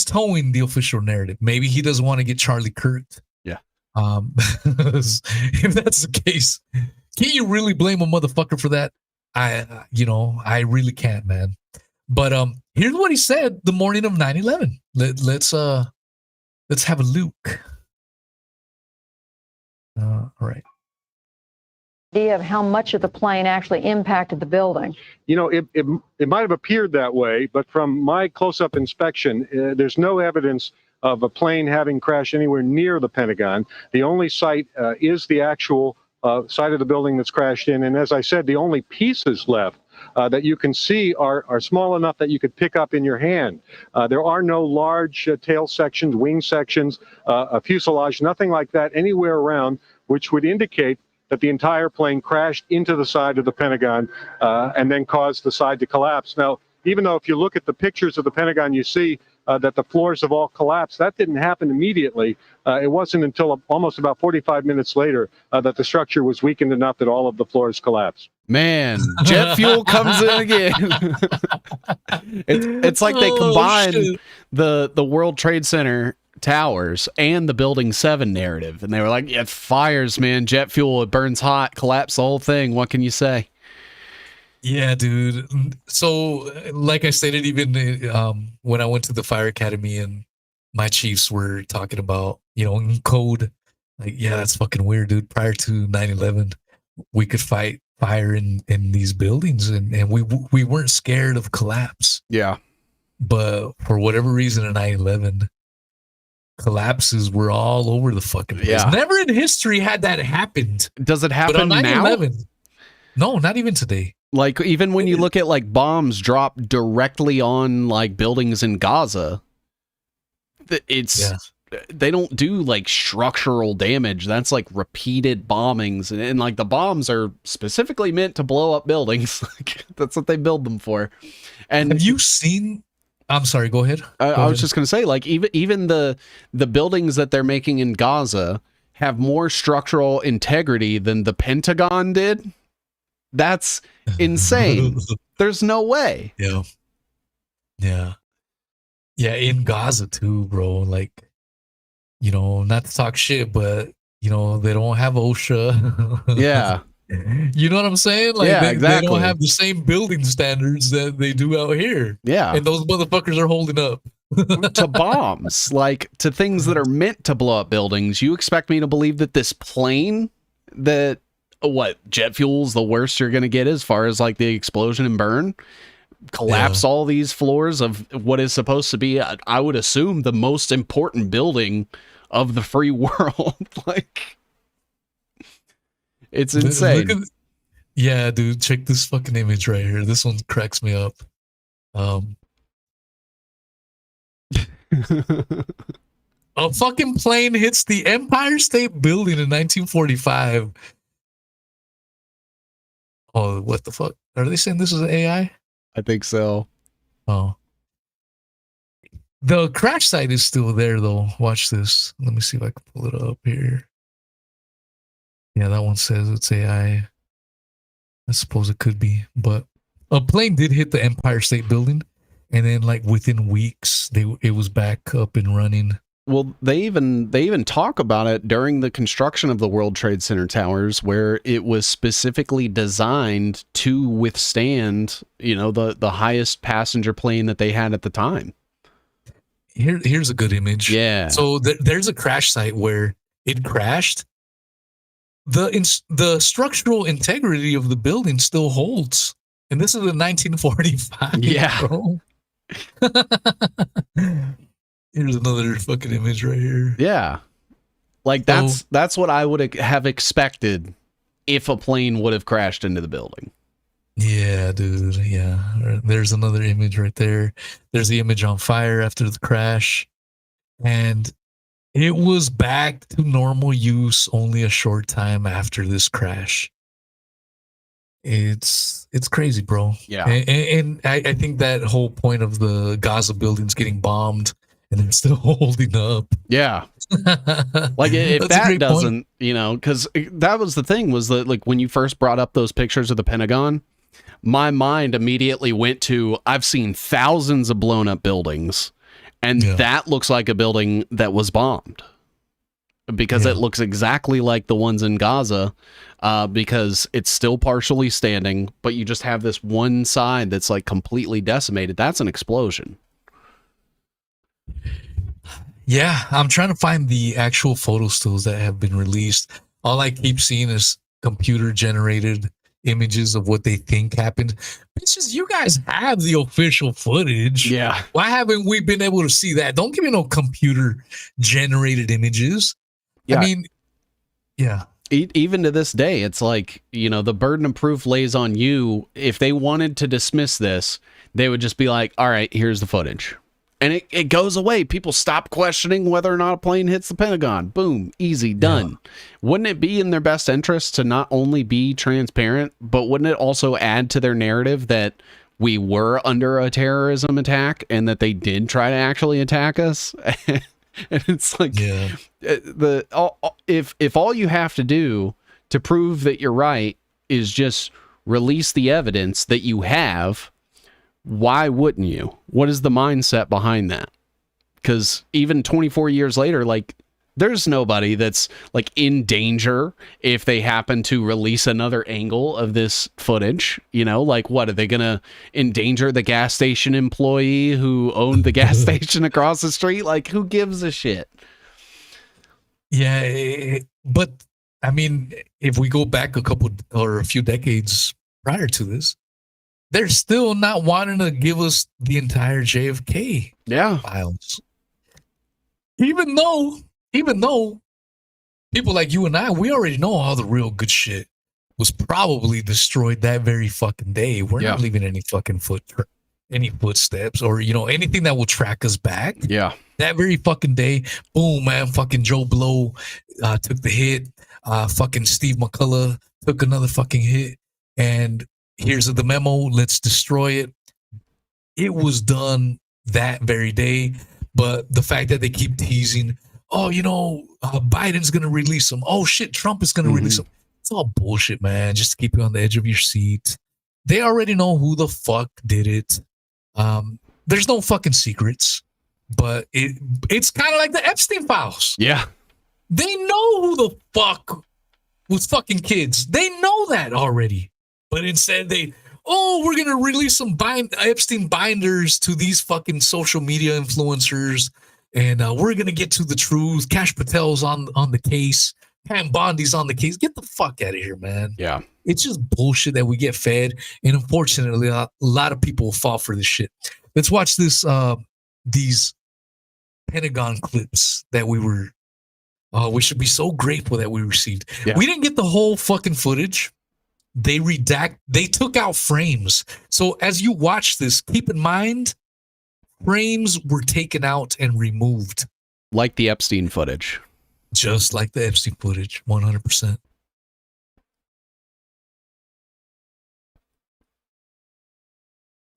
towing the official narrative. Maybe he doesn't want to get Charlie Kirk.
Yeah.
If that's the case, can you really blame a motherfucker for that? I really can't, man. But here's what he said the morning of 9/11. Let's have a look. All right.
Idea of how much of the plane actually impacted the building.
It might have appeared that way, but from my close-up inspection, there's no evidence of a plane having crashed anywhere near the Pentagon. The only site is the actual side of the building that's crashed in. And as I said, the only pieces left that you can see are small enough that you could pick up in your hand. There are no large tail sections, wing sections, a fuselage, nothing like that anywhere around, which would indicate that the entire plane crashed into the side of the Pentagon and then caused the side to collapse. Now, even though if you look at the pictures of the Pentagon, you see that the floors have all collapsed. That didn't happen immediately. It wasn't until almost about 45 minutes later that the structure was weakened enough that all of the floors collapsed.
Man, jet fuel comes in again. It's like they combined the World Trade Center towers and the Building 7 narrative. And they were like, it fires, man. Jet fuel, it burns hot, collapse the whole thing. What can you say?
Yeah, dude. So, like I stated, even when I went to the fire academy and my chiefs were talking about, in code, like, yeah, that's fucking weird, dude. Prior to 9/11, we could fight fire in these buildings and we weren't scared of collapse.
Yeah.
But for whatever reason in 9/11, collapses were all over the fucking place.
Yeah.
Never in history had that happened.
Does it happen
but on
now?
9/11, no, not even today.
Like, even when you look at like bombs dropped directly on like buildings in Gaza, they don't do like structural damage. That's like repeated bombings. And like the bombs are specifically meant to blow up buildings. That's what they build them for. And
have you seen, I'm sorry, go ahead.
I was just going to say, like, even the buildings that they're making in Gaza have more structural integrity than the Pentagon did. That's insane. There's no way.
Yeah. Yeah. Yeah, in Gaza too, bro. Like, not to talk shit, but they don't have OSHA.
Yeah.
You know what I'm saying? Like,
yeah, exactly.
They don't have the same building standards that they do out here.
Yeah.
And those motherfuckers are holding up.
To bombs, like to things that are meant to blow up buildings. You expect me to believe that this plane that jet fuel's the worst you're going to get as far as like the explosion and burn, collapse all these floors of what is supposed to be, I would assume, the most important building of the free world. Like, it's insane.
Yeah, dude, check this fucking image right here. This one cracks me up. A fucking plane hits the Empire State Building in 1945. Oh, what the fuck? Are they saying this is an AI?
I think so.
Oh. The crash site is still there, though. Watch this. Let me see if I can pull it up here. Yeah, that one says it's AI. I suppose it could be. But a plane did hit the Empire State Building. And then, like, within weeks, it was back up and running.
Well, they even talk about it during the construction of the World Trade Center towers, where it was specifically designed to withstand, the highest passenger plane that they had at the time.
Here's a good image.
Yeah.
So there's a crash site where it crashed. The structural integrity of the building still holds, and this is in 1945.
Yeah.
Bro. Here's another fucking image right here.
Yeah. Like that's what I would have expected if a plane would have crashed into the building.
Yeah, dude. Yeah. There's another image right there. There's the image on fire after the crash. And it was back to normal use only a short time after this crash. It's crazy, bro.
Yeah.
And I think that whole point of the Gaza buildings getting bombed and it's still holding up.
Yeah. Like if
That's a
that
great
doesn't, because that was the thing, was that like when you first brought up those pictures of the Pentagon, my mind immediately went to, I've seen thousands of blown up buildings, and that looks like a building that was bombed, because it looks exactly like the ones in Gaza, because it's still partially standing, but you just have this one side that's like completely decimated. That's an explosion.
Yeah, I'm trying to find the actual photo stills that have been released. All I keep seeing is computer generated images of what they think happened. Bitches, you guys have the official footage.
Yeah.
Why haven't we been able to see that? Don't give me no computer generated images.
Yeah.
I mean, yeah.
Even to this day, it's like, the burden of proof lays on you. If they wanted to dismiss this, they would just be like, all right, here's the footage. And it goes away. People stop questioning whether or not a plane hits the Pentagon. Boom. Easy. Done. Yeah. Wouldn't it be in their best interest to not only be transparent, but wouldn't it also add to their narrative that we were under a terrorism attack and that they did try to actually attack us? And it's like, if all you have to do to prove that you're right is just release the evidence that you have, why wouldn't you? What is the mindset behind that? Because even 24 years later, like, there's nobody that's like in danger if they happen to release another angle of this footage. Like, what are they gonna endanger the gas station employee who owned the gas station across the street? Like, who gives a shit?
Yeah, but I mean, if we go back a few decades prior to this, they're still not wanting to give us the entire JFK files. Even though people like you and I, we already know all the real good shit was probably destroyed that very fucking day. We're not leaving any fucking footsteps or, anything that will track us back.
Yeah.
That very fucking day, boom, man, fucking Joe Blow took the hit. Fucking Steve McCullough took another fucking hit. And here's the memo. Let's destroy it. It was done that very day. But the fact that they keep teasing, Biden's going to release them. Oh, shit, Trump is going to release them. It's all bullshit, man. Just to keep you on the edge of your seat. They already know who the fuck did it. There's no fucking secrets. But it's kind of like the Epstein files.
Yeah.
They know who the fuck was fucking kids. They know that already. But instead we're going to release some Epstein binders to these fucking social media influencers. And we're going to get to the truth. Kash Patel's on the case. Pam Bondi's on the case. Get the fuck out of here, man.
Yeah.
It's just bullshit that we get fed. And unfortunately, a lot of people will fall for this shit. Let's watch these Pentagon clips that we should be so grateful that we received. Yeah. We didn't get the whole fucking footage. They took out frames. So as you watch this, keep in mind, frames were taken out and removed.
Like the Epstein footage.
Just like the Epstein footage, 100%.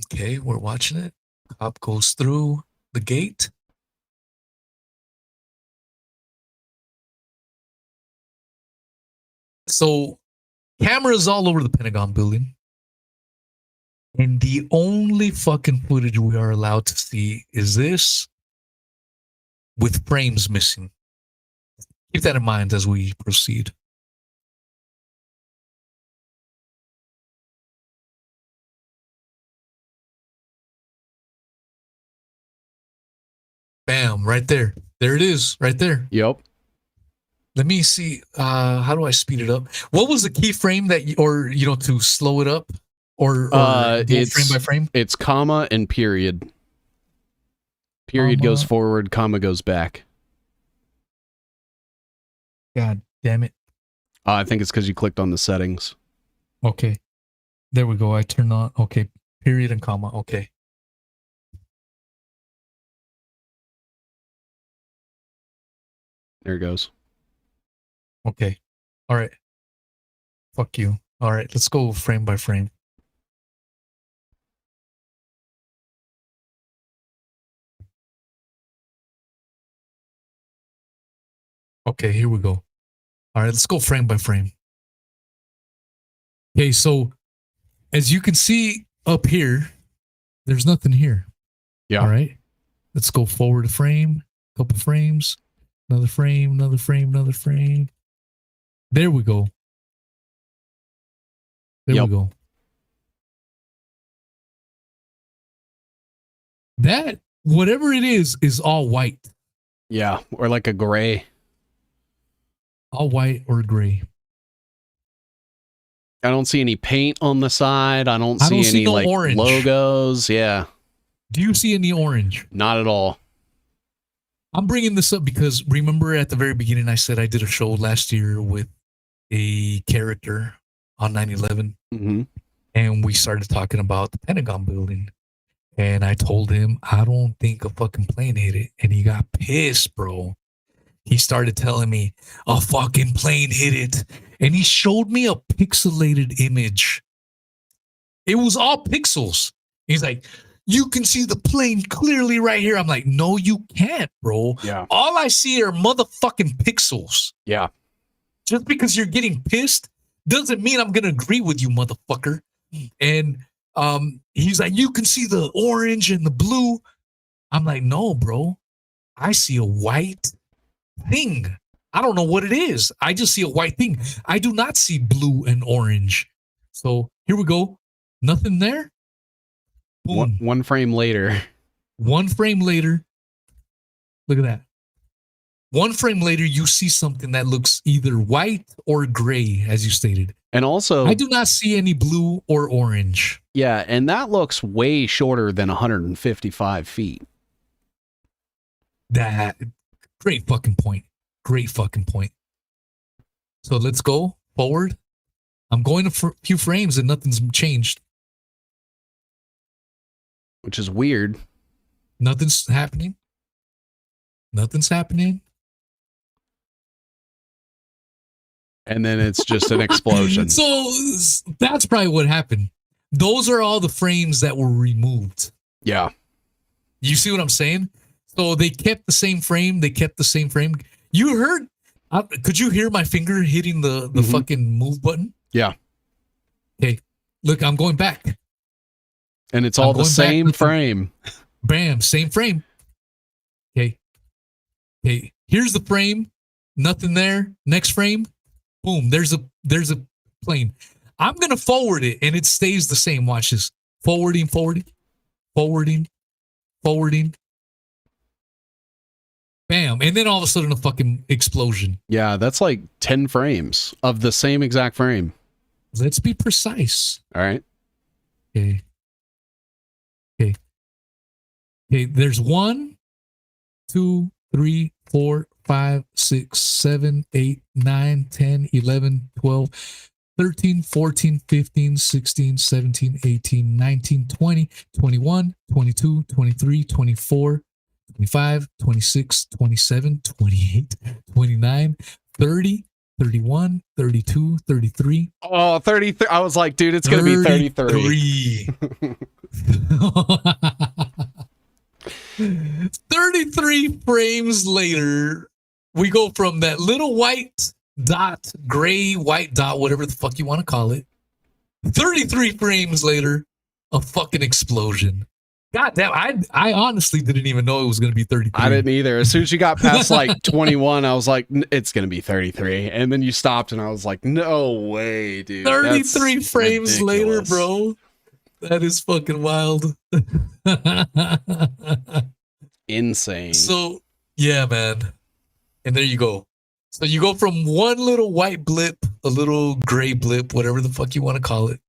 Okay, we're watching it. Cop goes through the gate. So cameras all over the Pentagon building. And the only fucking footage we are allowed to see is this with frames missing. Keep that in mind as we proceed. Bam, right there. There it is, right there.
Yep.
Let me see. How do I speed it up? What was the keyframe that, to slow it up, or go
it's
frame by frame?
It's comma and period. Period goes forward, comma goes back.
God damn it.
I think it's because you clicked on the settings.
Okay, there we go. I turned on. Okay, period and comma. Okay.
There it goes.
Okay. All right. Fuck you. All right. Let's go frame by frame. Okay, here we go. All right, let's go frame by frame. Okay, so as you can see up here, there's nothing here.
Yeah.
All right. Let's go forward a frame, couple frames, another frame, another frame, another frame. There we go. There we go. That, whatever it is all white.
Yeah, or like a gray.
All white or gray.
I don't see any paint on the side. I don't see any
no
like
orange.
logos. Yeah.
Do you see any orange?
Not at all.
I'm bringing this up because remember at the very beginning I said I did a show last year with a character on 9/11, and we started talking about the Pentagon building, and I told him I don't think a fucking plane hit it, and he got pissed, bro. He started telling me a fucking plane hit it, and he showed me a pixelated image. It was all pixels. He's like, you can see the plane clearly right here. I'm like, no, you can't, bro.
Yeah.
All I see are motherfucking pixels.
Yeah.
Just because you're getting pissed doesn't mean I'm gonna agree with you, motherfucker. And he's like, you can see the orange and the blue. I'm like, no, bro. I see a white thing. I don't know what it is. I just see a white thing. I do not see blue and orange. So here we go. Nothing there. Boom.
One frame later.
One frame later. Look at that. One frame later, you see something that looks either white or gray, as you stated.
And also,
I do not see any blue or orange.
Yeah, and that looks way shorter than 155 feet.
That great fucking point. Great fucking point. So let's go forward. I'm going a few frames and nothing's changed.
Which is weird.
Nothing's happening. Nothing's happening.
And then it's just an explosion.
So that's probably what happened. Those are all the frames that were removed.
Yeah.
You see what I'm saying? So they kept the same frame. They kept the same frame. You heard? Could you hear my finger hitting the fucking move button?
Yeah.
Okay. Look, I'm going back.
And it's all the same frame.
Bam, same frame. Okay. Okay. Here's the frame. Nothing there. Next frame. Boom. There's a plane. I'm gonna forward it and it stays the same. Watch this. Forwarding. Bam. And then all of a sudden a fucking explosion.
Yeah, that's like 10 frames of the same exact frame.
Let's be precise.
All right.
Okay. Okay, there's 1, 2, 3, 4, 5, 6, 7, 8, 9, 10, 11, 12, 13, 14, 15, 16, 17, 18, 19, 20, 21, 22, 23, 24, 25, 26, 27, 28, 29, 30, 31, 32, 33.
Oh, 33. I was like, dude, it's going to be 33.
33 frames later, we go from that little white dot, gray, white dot, whatever the fuck you want to call it. 33 frames later, a fucking explosion. God damn, I honestly didn't even know it was going to be 33.
I didn't either. As soon as you got past like 21, I was like, it's going to be 33. And then you stopped and I was like, no way, dude.
33
That's
frames later,
ridiculous.
bro. That is fucking wild.
Insane.
So, yeah, man. And there you go. So you go from one little white blip, a little gray blip, whatever the fuck you want to call it,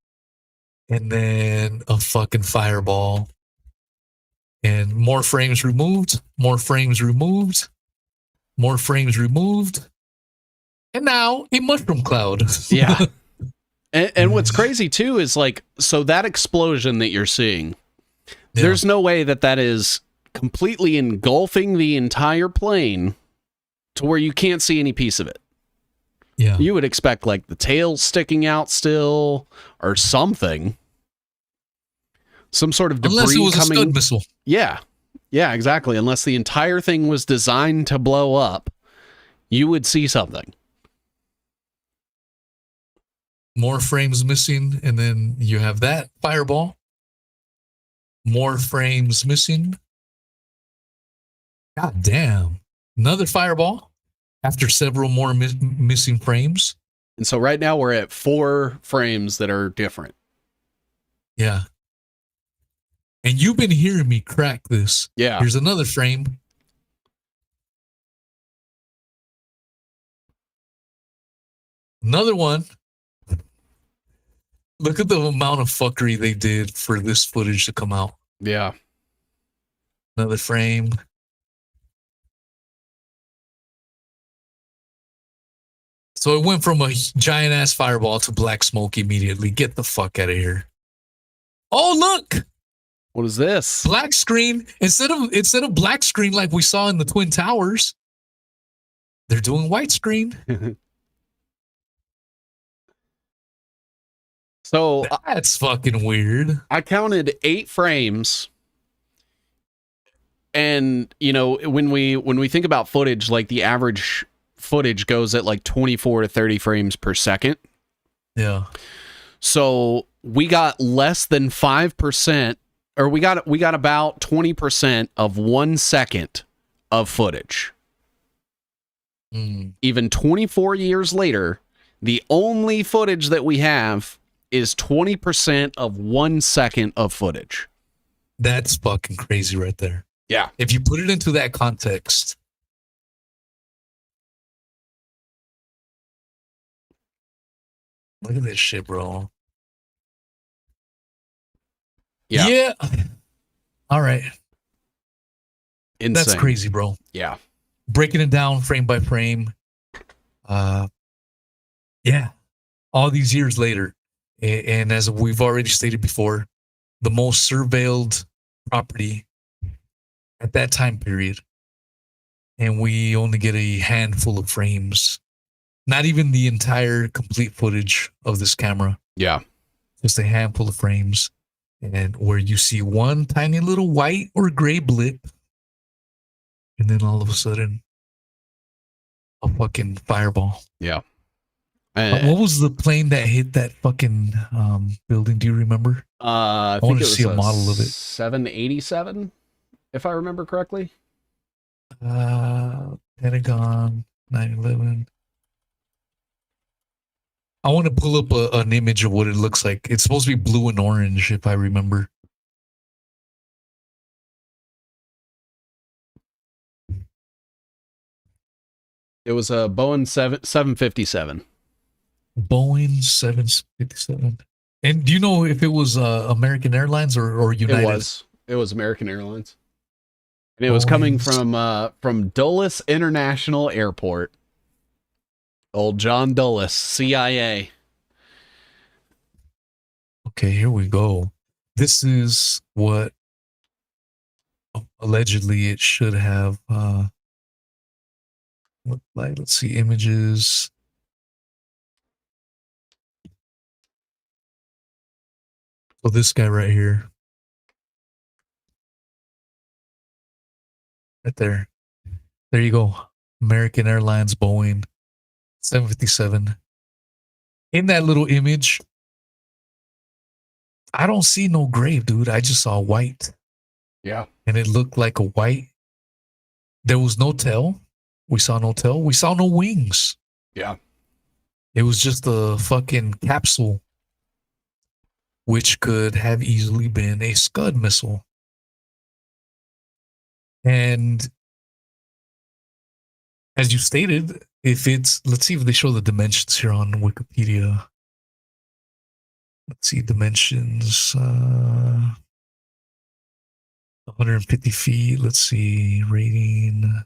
and then a fucking fireball. And more frames removed, more frames removed, more frames removed. And now a mushroom cloud.
Yeah. And what's crazy too is like, so that explosion that you're seeing, there's no way that is completely engulfing the entire plane to where you can't see any piece of it.
Yeah.
You would expect like the tail sticking out still or something. Some sort of debris
Unless it was
coming.
a Scud missile.
Yeah. Yeah, exactly. Unless the entire thing was designed to blow up, you would see something.
More frames missing, and then you have that fireball. More frames missing. God damn. Another fireball after several more missing frames.
And so right now we're at 4 frames that are different.
Yeah. And you've been hearing me crack this.
Yeah.
Here's another frame. Another one. Look at the amount of fuckery they did for this footage to come out.
Yeah.
Another frame. So it went from a giant ass fireball to black smoke immediately. Get the fuck out of here. Oh, look.
What is this?
Black screen. Instead of black screen like we saw in the Twin Towers, they're doing white screen.
So
that's fucking weird.
I counted 8 frames. And, you know, when we think about footage, like the average footage goes at like 24 to 30 frames per second.
Yeah.
So we got less than 5%, or we got about 20% of 1 second of footage. Even 24 years later, the only footage that we have is 20% of 1 second of footage.
That's fucking crazy right there.
Yeah.
If you put it into that context. Look at this shit, bro. Yeah. All right.
Insane.
That's crazy, bro.
Yeah.
Breaking it down frame by frame. Yeah. All these years later. And as we've already stated before, the most surveilled property at that time period. And we only get a handful of frames. Not even the entire complete footage of this camera.
Yeah.
Just a handful of frames. And where you see one tiny little white or gray blip. And then all of a sudden, a fucking fireball.
Yeah.
What was the plane that hit that fucking building? Do you remember?
I
want to
think
see a model of it.
787, if I remember correctly.
Pentagon 9/11. I want to pull up an image of what it looks like. It's supposed to be blue and orange, if I remember.
It was a Boeing 757.
Boeing 757. And do you know if it was American Airlines or United?
It was American Airlines. And it was coming from Dulles International Airport. Old John Dulles, CIA.
Okay, here we go. This is what allegedly it should have looked like. Let's see, images. So this guy right here. Right there. There you go. American Airlines Boeing 757. In that little image, I don't see no grave, dude. I just saw white.
Yeah.
And it looked like a white. There was no tail. We saw no tail. We saw no wings.
Yeah.
It was just a fucking capsule, which could have easily been a Scud missile. And as you stated, if it's, let's see if they show the dimensions here on Wikipedia. Let's see, dimensions, 150 feet. Let's see, rating.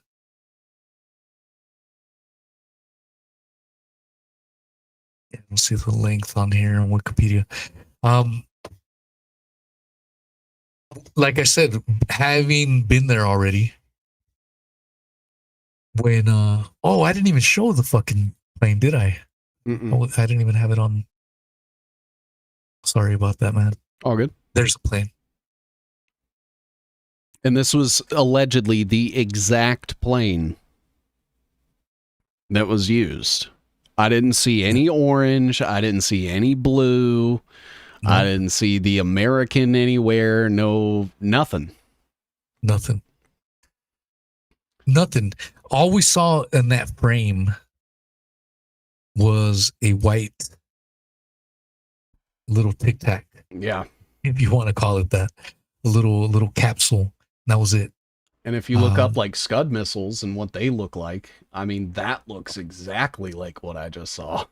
Yeah, let's see the length on here on Wikipedia. Like I said, having been there already, when I didn't even show the fucking plane, did I? Oh, I didn't even have it on. Sorry about that, man.
All good.
There's a plane.
And this was allegedly the exact plane that was used. I didn't see any orange. I didn't see any blue. No. I didn't see the American anywhere. No, nothing.
Nothing. All we saw in that frame was a white little Tic Tac.
Yeah.
If you want to call it that. A little capsule. That was it.
And if you look up like Scud missiles and what they look like, I mean, that looks exactly like what I just saw.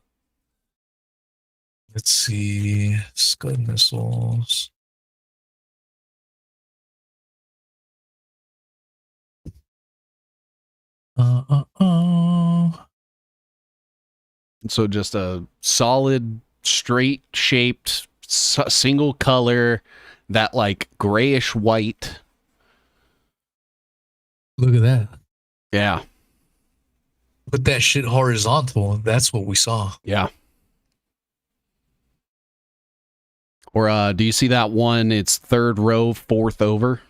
Let's see. Scud missiles.
So just a solid, straight shaped, single color, that like grayish white.
Look at that.
Yeah.
Put that shit horizontal. That's what we saw.
Yeah. Or do you see that one? It's third row, fourth over.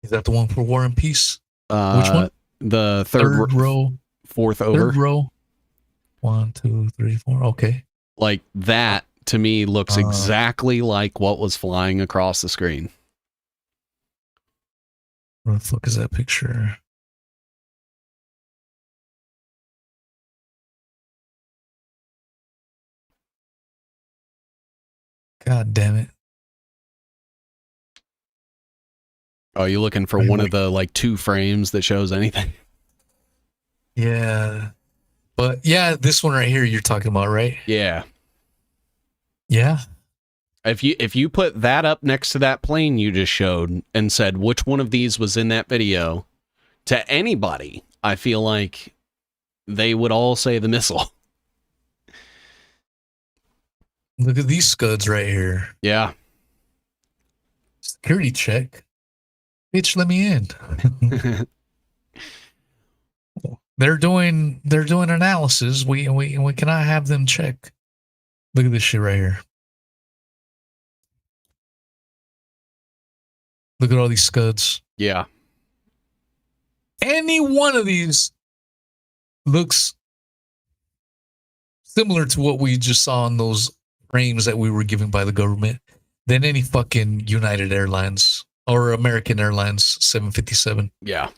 Is that the one for War and Peace? Which one?
The third
row,
fourth over.
Third row. 1, 2, 3, 4. Okay.
Like that to me looks exactly like what was flying across the screen.
Where the fuck is that picture? God damn it.
Oh, you looking for one of the like 2 frames that shows anything?
Yeah. But yeah, this one right here you're talking about, right?
Yeah.
Yeah.
If you put that up next to that plane you just showed and said which one of these was in that video to anybody, I feel like they would all say the missile.
Look at these scuds right here.
Yeah.
Security check. Bitch, let me in. They're doing analysis. We cannot have them check. Look at this shit right here. Look at all these scuds.
Yeah.
Any one of these looks similar to what we just saw in those frames that we were given by the government than any fucking United Airlines or American Airlines 757.
Yeah.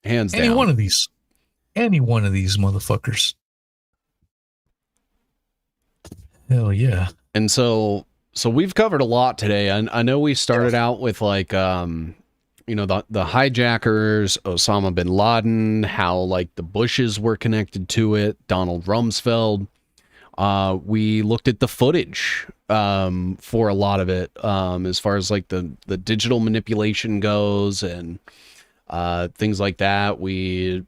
Hands down.
Any one of these. Any one of these motherfuckers. Hell yeah.
And so we've covered a lot today. I know we started out with like the hijackers, Osama bin Laden, how like the Bushes were connected to it, Donald Rumsfeld. We looked at the footage for a lot of it, as far as like the digital manipulation goes and things like that. We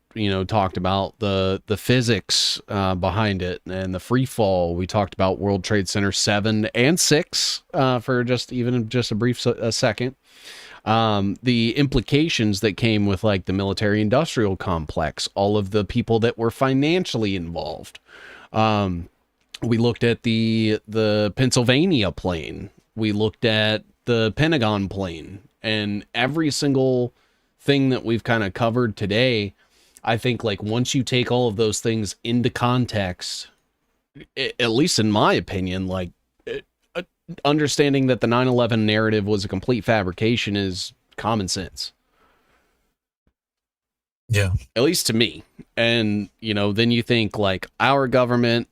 talked about the physics behind it and the free fall. We talked about World Trade Center 7 and 6 for just a brief second. The implications that came with like the military industrial complex, all of the people that were financially involved. We looked at the Pennsylvania plane. We looked at the Pentagon plane, and every single thing that we've kind of covered today, I think like once you take all of those things into context, at least in my opinion, like understanding that the 9/11 narrative was a complete fabrication is common sense.
Yeah.
At least to me. And, then you think like our government,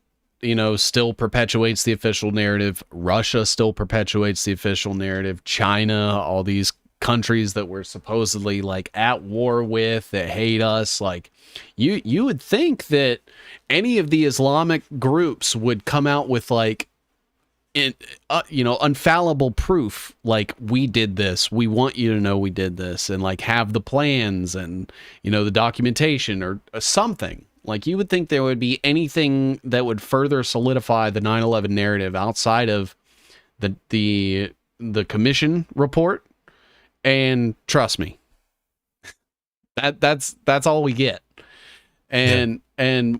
still perpetuates the official narrative. Russia still perpetuates the official narrative. China, all these countries that we're supposedly like at war with, that hate us. Like you would think that any of the Islamic groups would come out with like infallible proof, like we did this, we want you to know we did this, and like have the plans and the documentation or something. Like you would think there would be anything that would further solidify the 9/11 narrative outside of the commission report. And trust me, that's all we get. And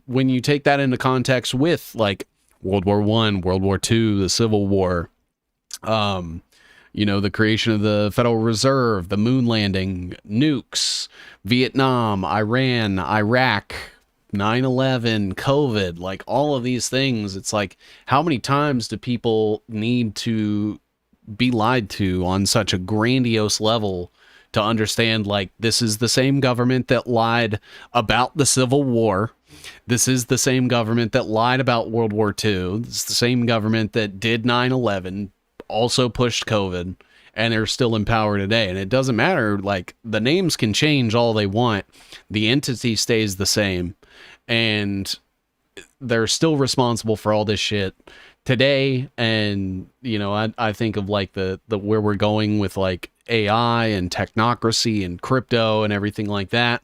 when you take that into context with like World War I, World War II, the Civil War, the creation of the Federal Reserve, the moon landing, nukes, Vietnam, Iran, Iraq, 9/11, COVID, like all of these things, it's like, how many times do people need to be lied to on such a grandiose level to understand, like, this is the same government that lied about the Civil War. This is the same government that lied about World War II. It's the same government that did 9/11, also pushed COVID, and they're still in power today. And it doesn't matter, like, the names can change all they want. The entity stays the same, and they're still responsible for all this shit today. And I think of like the where we're going with like AI and technocracy and crypto and everything like that.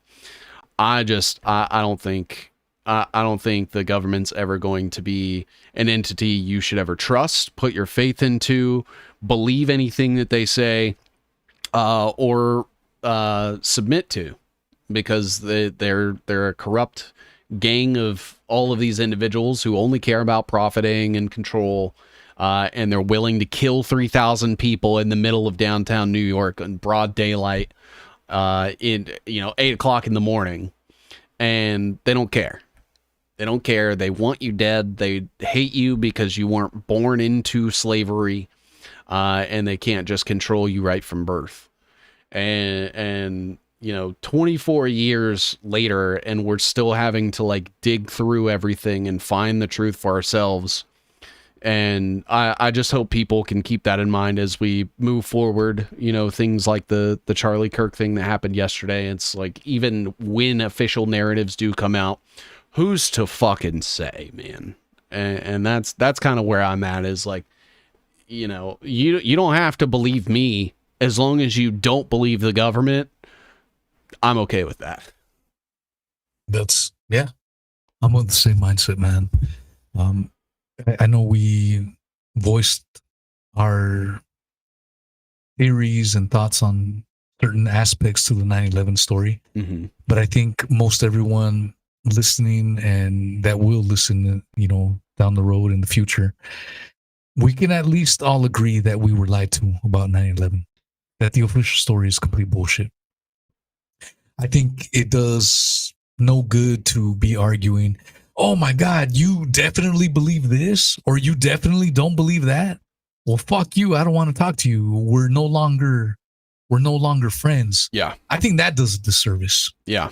I don't think the government's ever going to be an entity you should ever trust, put your faith into, believe anything that they say, or submit to, because they're a corrupt gang of all of these individuals who only care about profiting and control, and they're willing to kill 3,000 people in the middle of downtown New York in broad daylight, in 8 o'clock in the morning, and they don't care. They don't care. They want you dead. They hate you because you weren't born into slavery, and they can't just control you right from birth. And 24 years later, and we're still having to like dig through everything and find the truth for ourselves. And I just hope people can keep that in mind as we move forward. Things like the Charlie Kirk thing that happened yesterday. It's like, even when official narratives do come out, who's to fucking say, man? And that's kind of where I'm at, is like, you don't have to believe me as long as you don't believe the government. I'm okay with that.
I'm on the same mindset, man. I know we voiced our theories and thoughts on certain aspects to the 9/11 story, but I think most everyone listening and that will listen, down the road in the future, we can at least all agree that we were lied to about 9/11, that the official story is complete bullshit. I think it does no good to be arguing, oh my God, you definitely believe this, or you definitely don't believe that. Well, fuck you. I don't want to talk to you. We're no longer friends.
Yeah.
I think that does a disservice.
Yeah.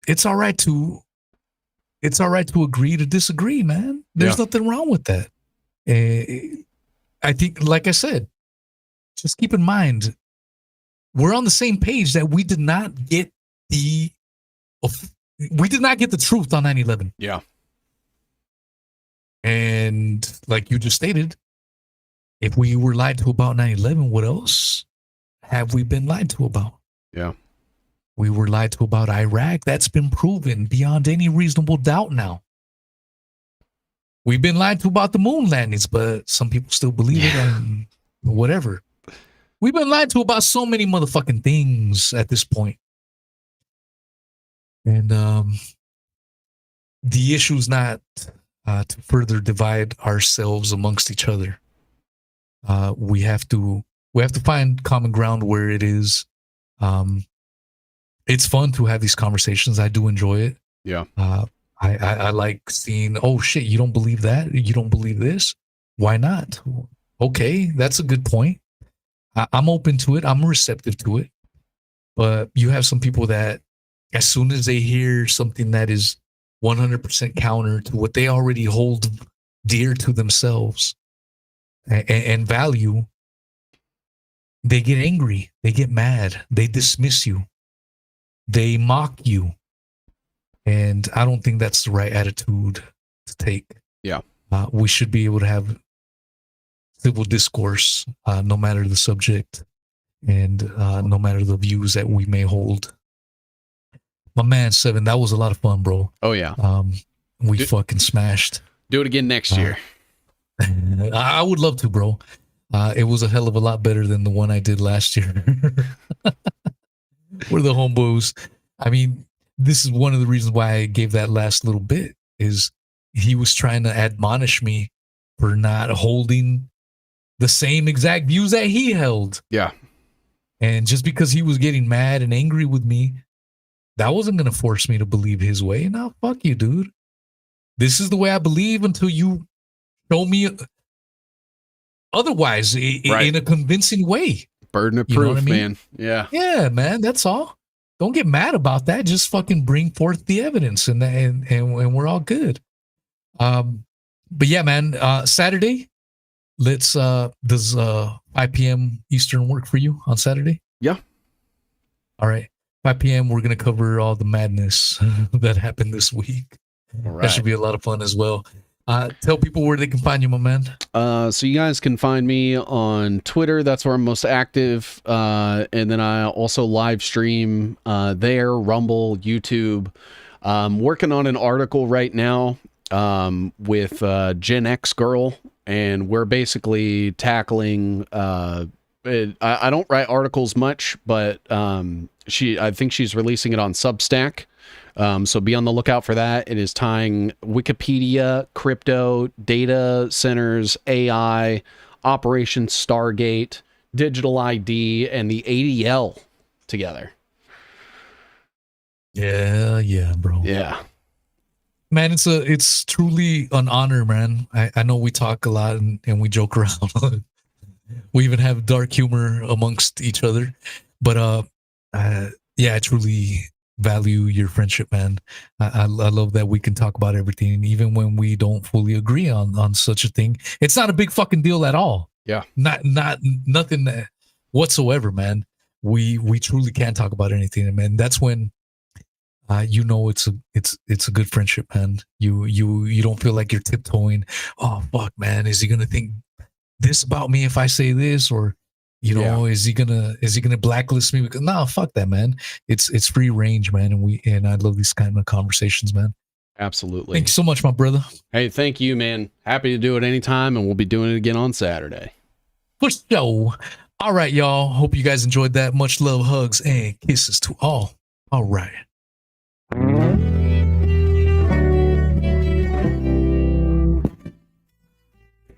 It's all right to agree to disagree, man. There's nothing wrong with that. I think, like I said, just keep in mind, we're on the same page that we did not get the truth on 9/11.
Yeah.
And like you just stated, if we were lied to about 9/11, what else have we been lied to about?
Yeah.
We were lied to about Iraq. That's been proven beyond any reasonable doubt now. We've been lied to about the moon landings, but some people still believe it, and whatever. We've been lied to about so many motherfucking things at this point. And the issue is not to further divide ourselves amongst each other. We have to find common ground where it is. It's fun to have these conversations. I do enjoy it.
Yeah.
I like seeing, oh shit, you don't believe that? You don't believe this? Why not? Okay, that's a good point. I'm open to it. I'm receptive to it. But you have some people that as soon as they hear something that is 100% counter to what they already hold dear to themselves and value, they get angry, they get mad, they dismiss you, they mock you. And I don't think that's the right attitude to take.
Yeah.
We should be able to have civil discourse, no matter the subject and no matter the views that we may hold. My man, Seven, that was a lot of fun, bro.
Oh, yeah.
We fucking smashed.
Do it again next year.
I would love to, bro. It was a hell of a lot better than the one I did last year. We're the homeboys. I mean, this is one of the reasons why I gave that last little bit, is he was trying to admonish me for not holding the same exact views that he held.
Yeah.
And just because he was getting mad and angry with me, that wasn't going to force me to believe his way. No, fuck you, dude. This is the way I believe until you show me otherwise in a convincing way.
Burden of
You know
proof,
what I mean?
man. Yeah.
Yeah, man, that's all. Don't get mad about that. Just fucking bring forth the evidence, and we're all good. But yeah, man, Saturday, let's does 5 p.m. Eastern work for you on Saturday?
Yeah.
All right. 5 p.m. we're gonna cover all the madness that happened this week.
All right.
That should be a lot of fun as well. Tell people where they can find you, my man.
So you guys can find me on Twitter. That's where I'm most active. And then I also live stream there, Rumble, YouTube. Working on an article right now with Gen X Girl, and we're basically tackling. I don't write articles much, but I think she's releasing it on Substack. So be on the lookout for that. It is tying Wikipedia, crypto, data centers, AI, Operation Stargate, digital ID, and the ADL together.
Yeah, bro.
Yeah.
Man, it's truly an honor, man. I know we talk a lot and we joke around. We even have dark humor amongst each other. But yeah, I truly value your friendship, man. I love that we can talk about everything, even when we don't fully agree on such a thing. It's not a big fucking deal at all.
Yeah.
Nothing whatsoever, man. We truly can talk about anything, man. That's when you know it's a good friendship, man. You don't feel like you're tiptoeing. Oh fuck, man, is he gonna think this about me if I say this? Or you know, is he gonna blacklist me? Because no, fuck that, man. It's free range, man, and I love these kind of conversations, man.
Absolutely.
Thank you so much, my brother.
Hey, thank you, man. Happy to do it anytime, and we'll be doing it again on Saturday.
For sure. All right, y'all. Hope you guys enjoyed that. Much love, hugs, and kisses to all. All right.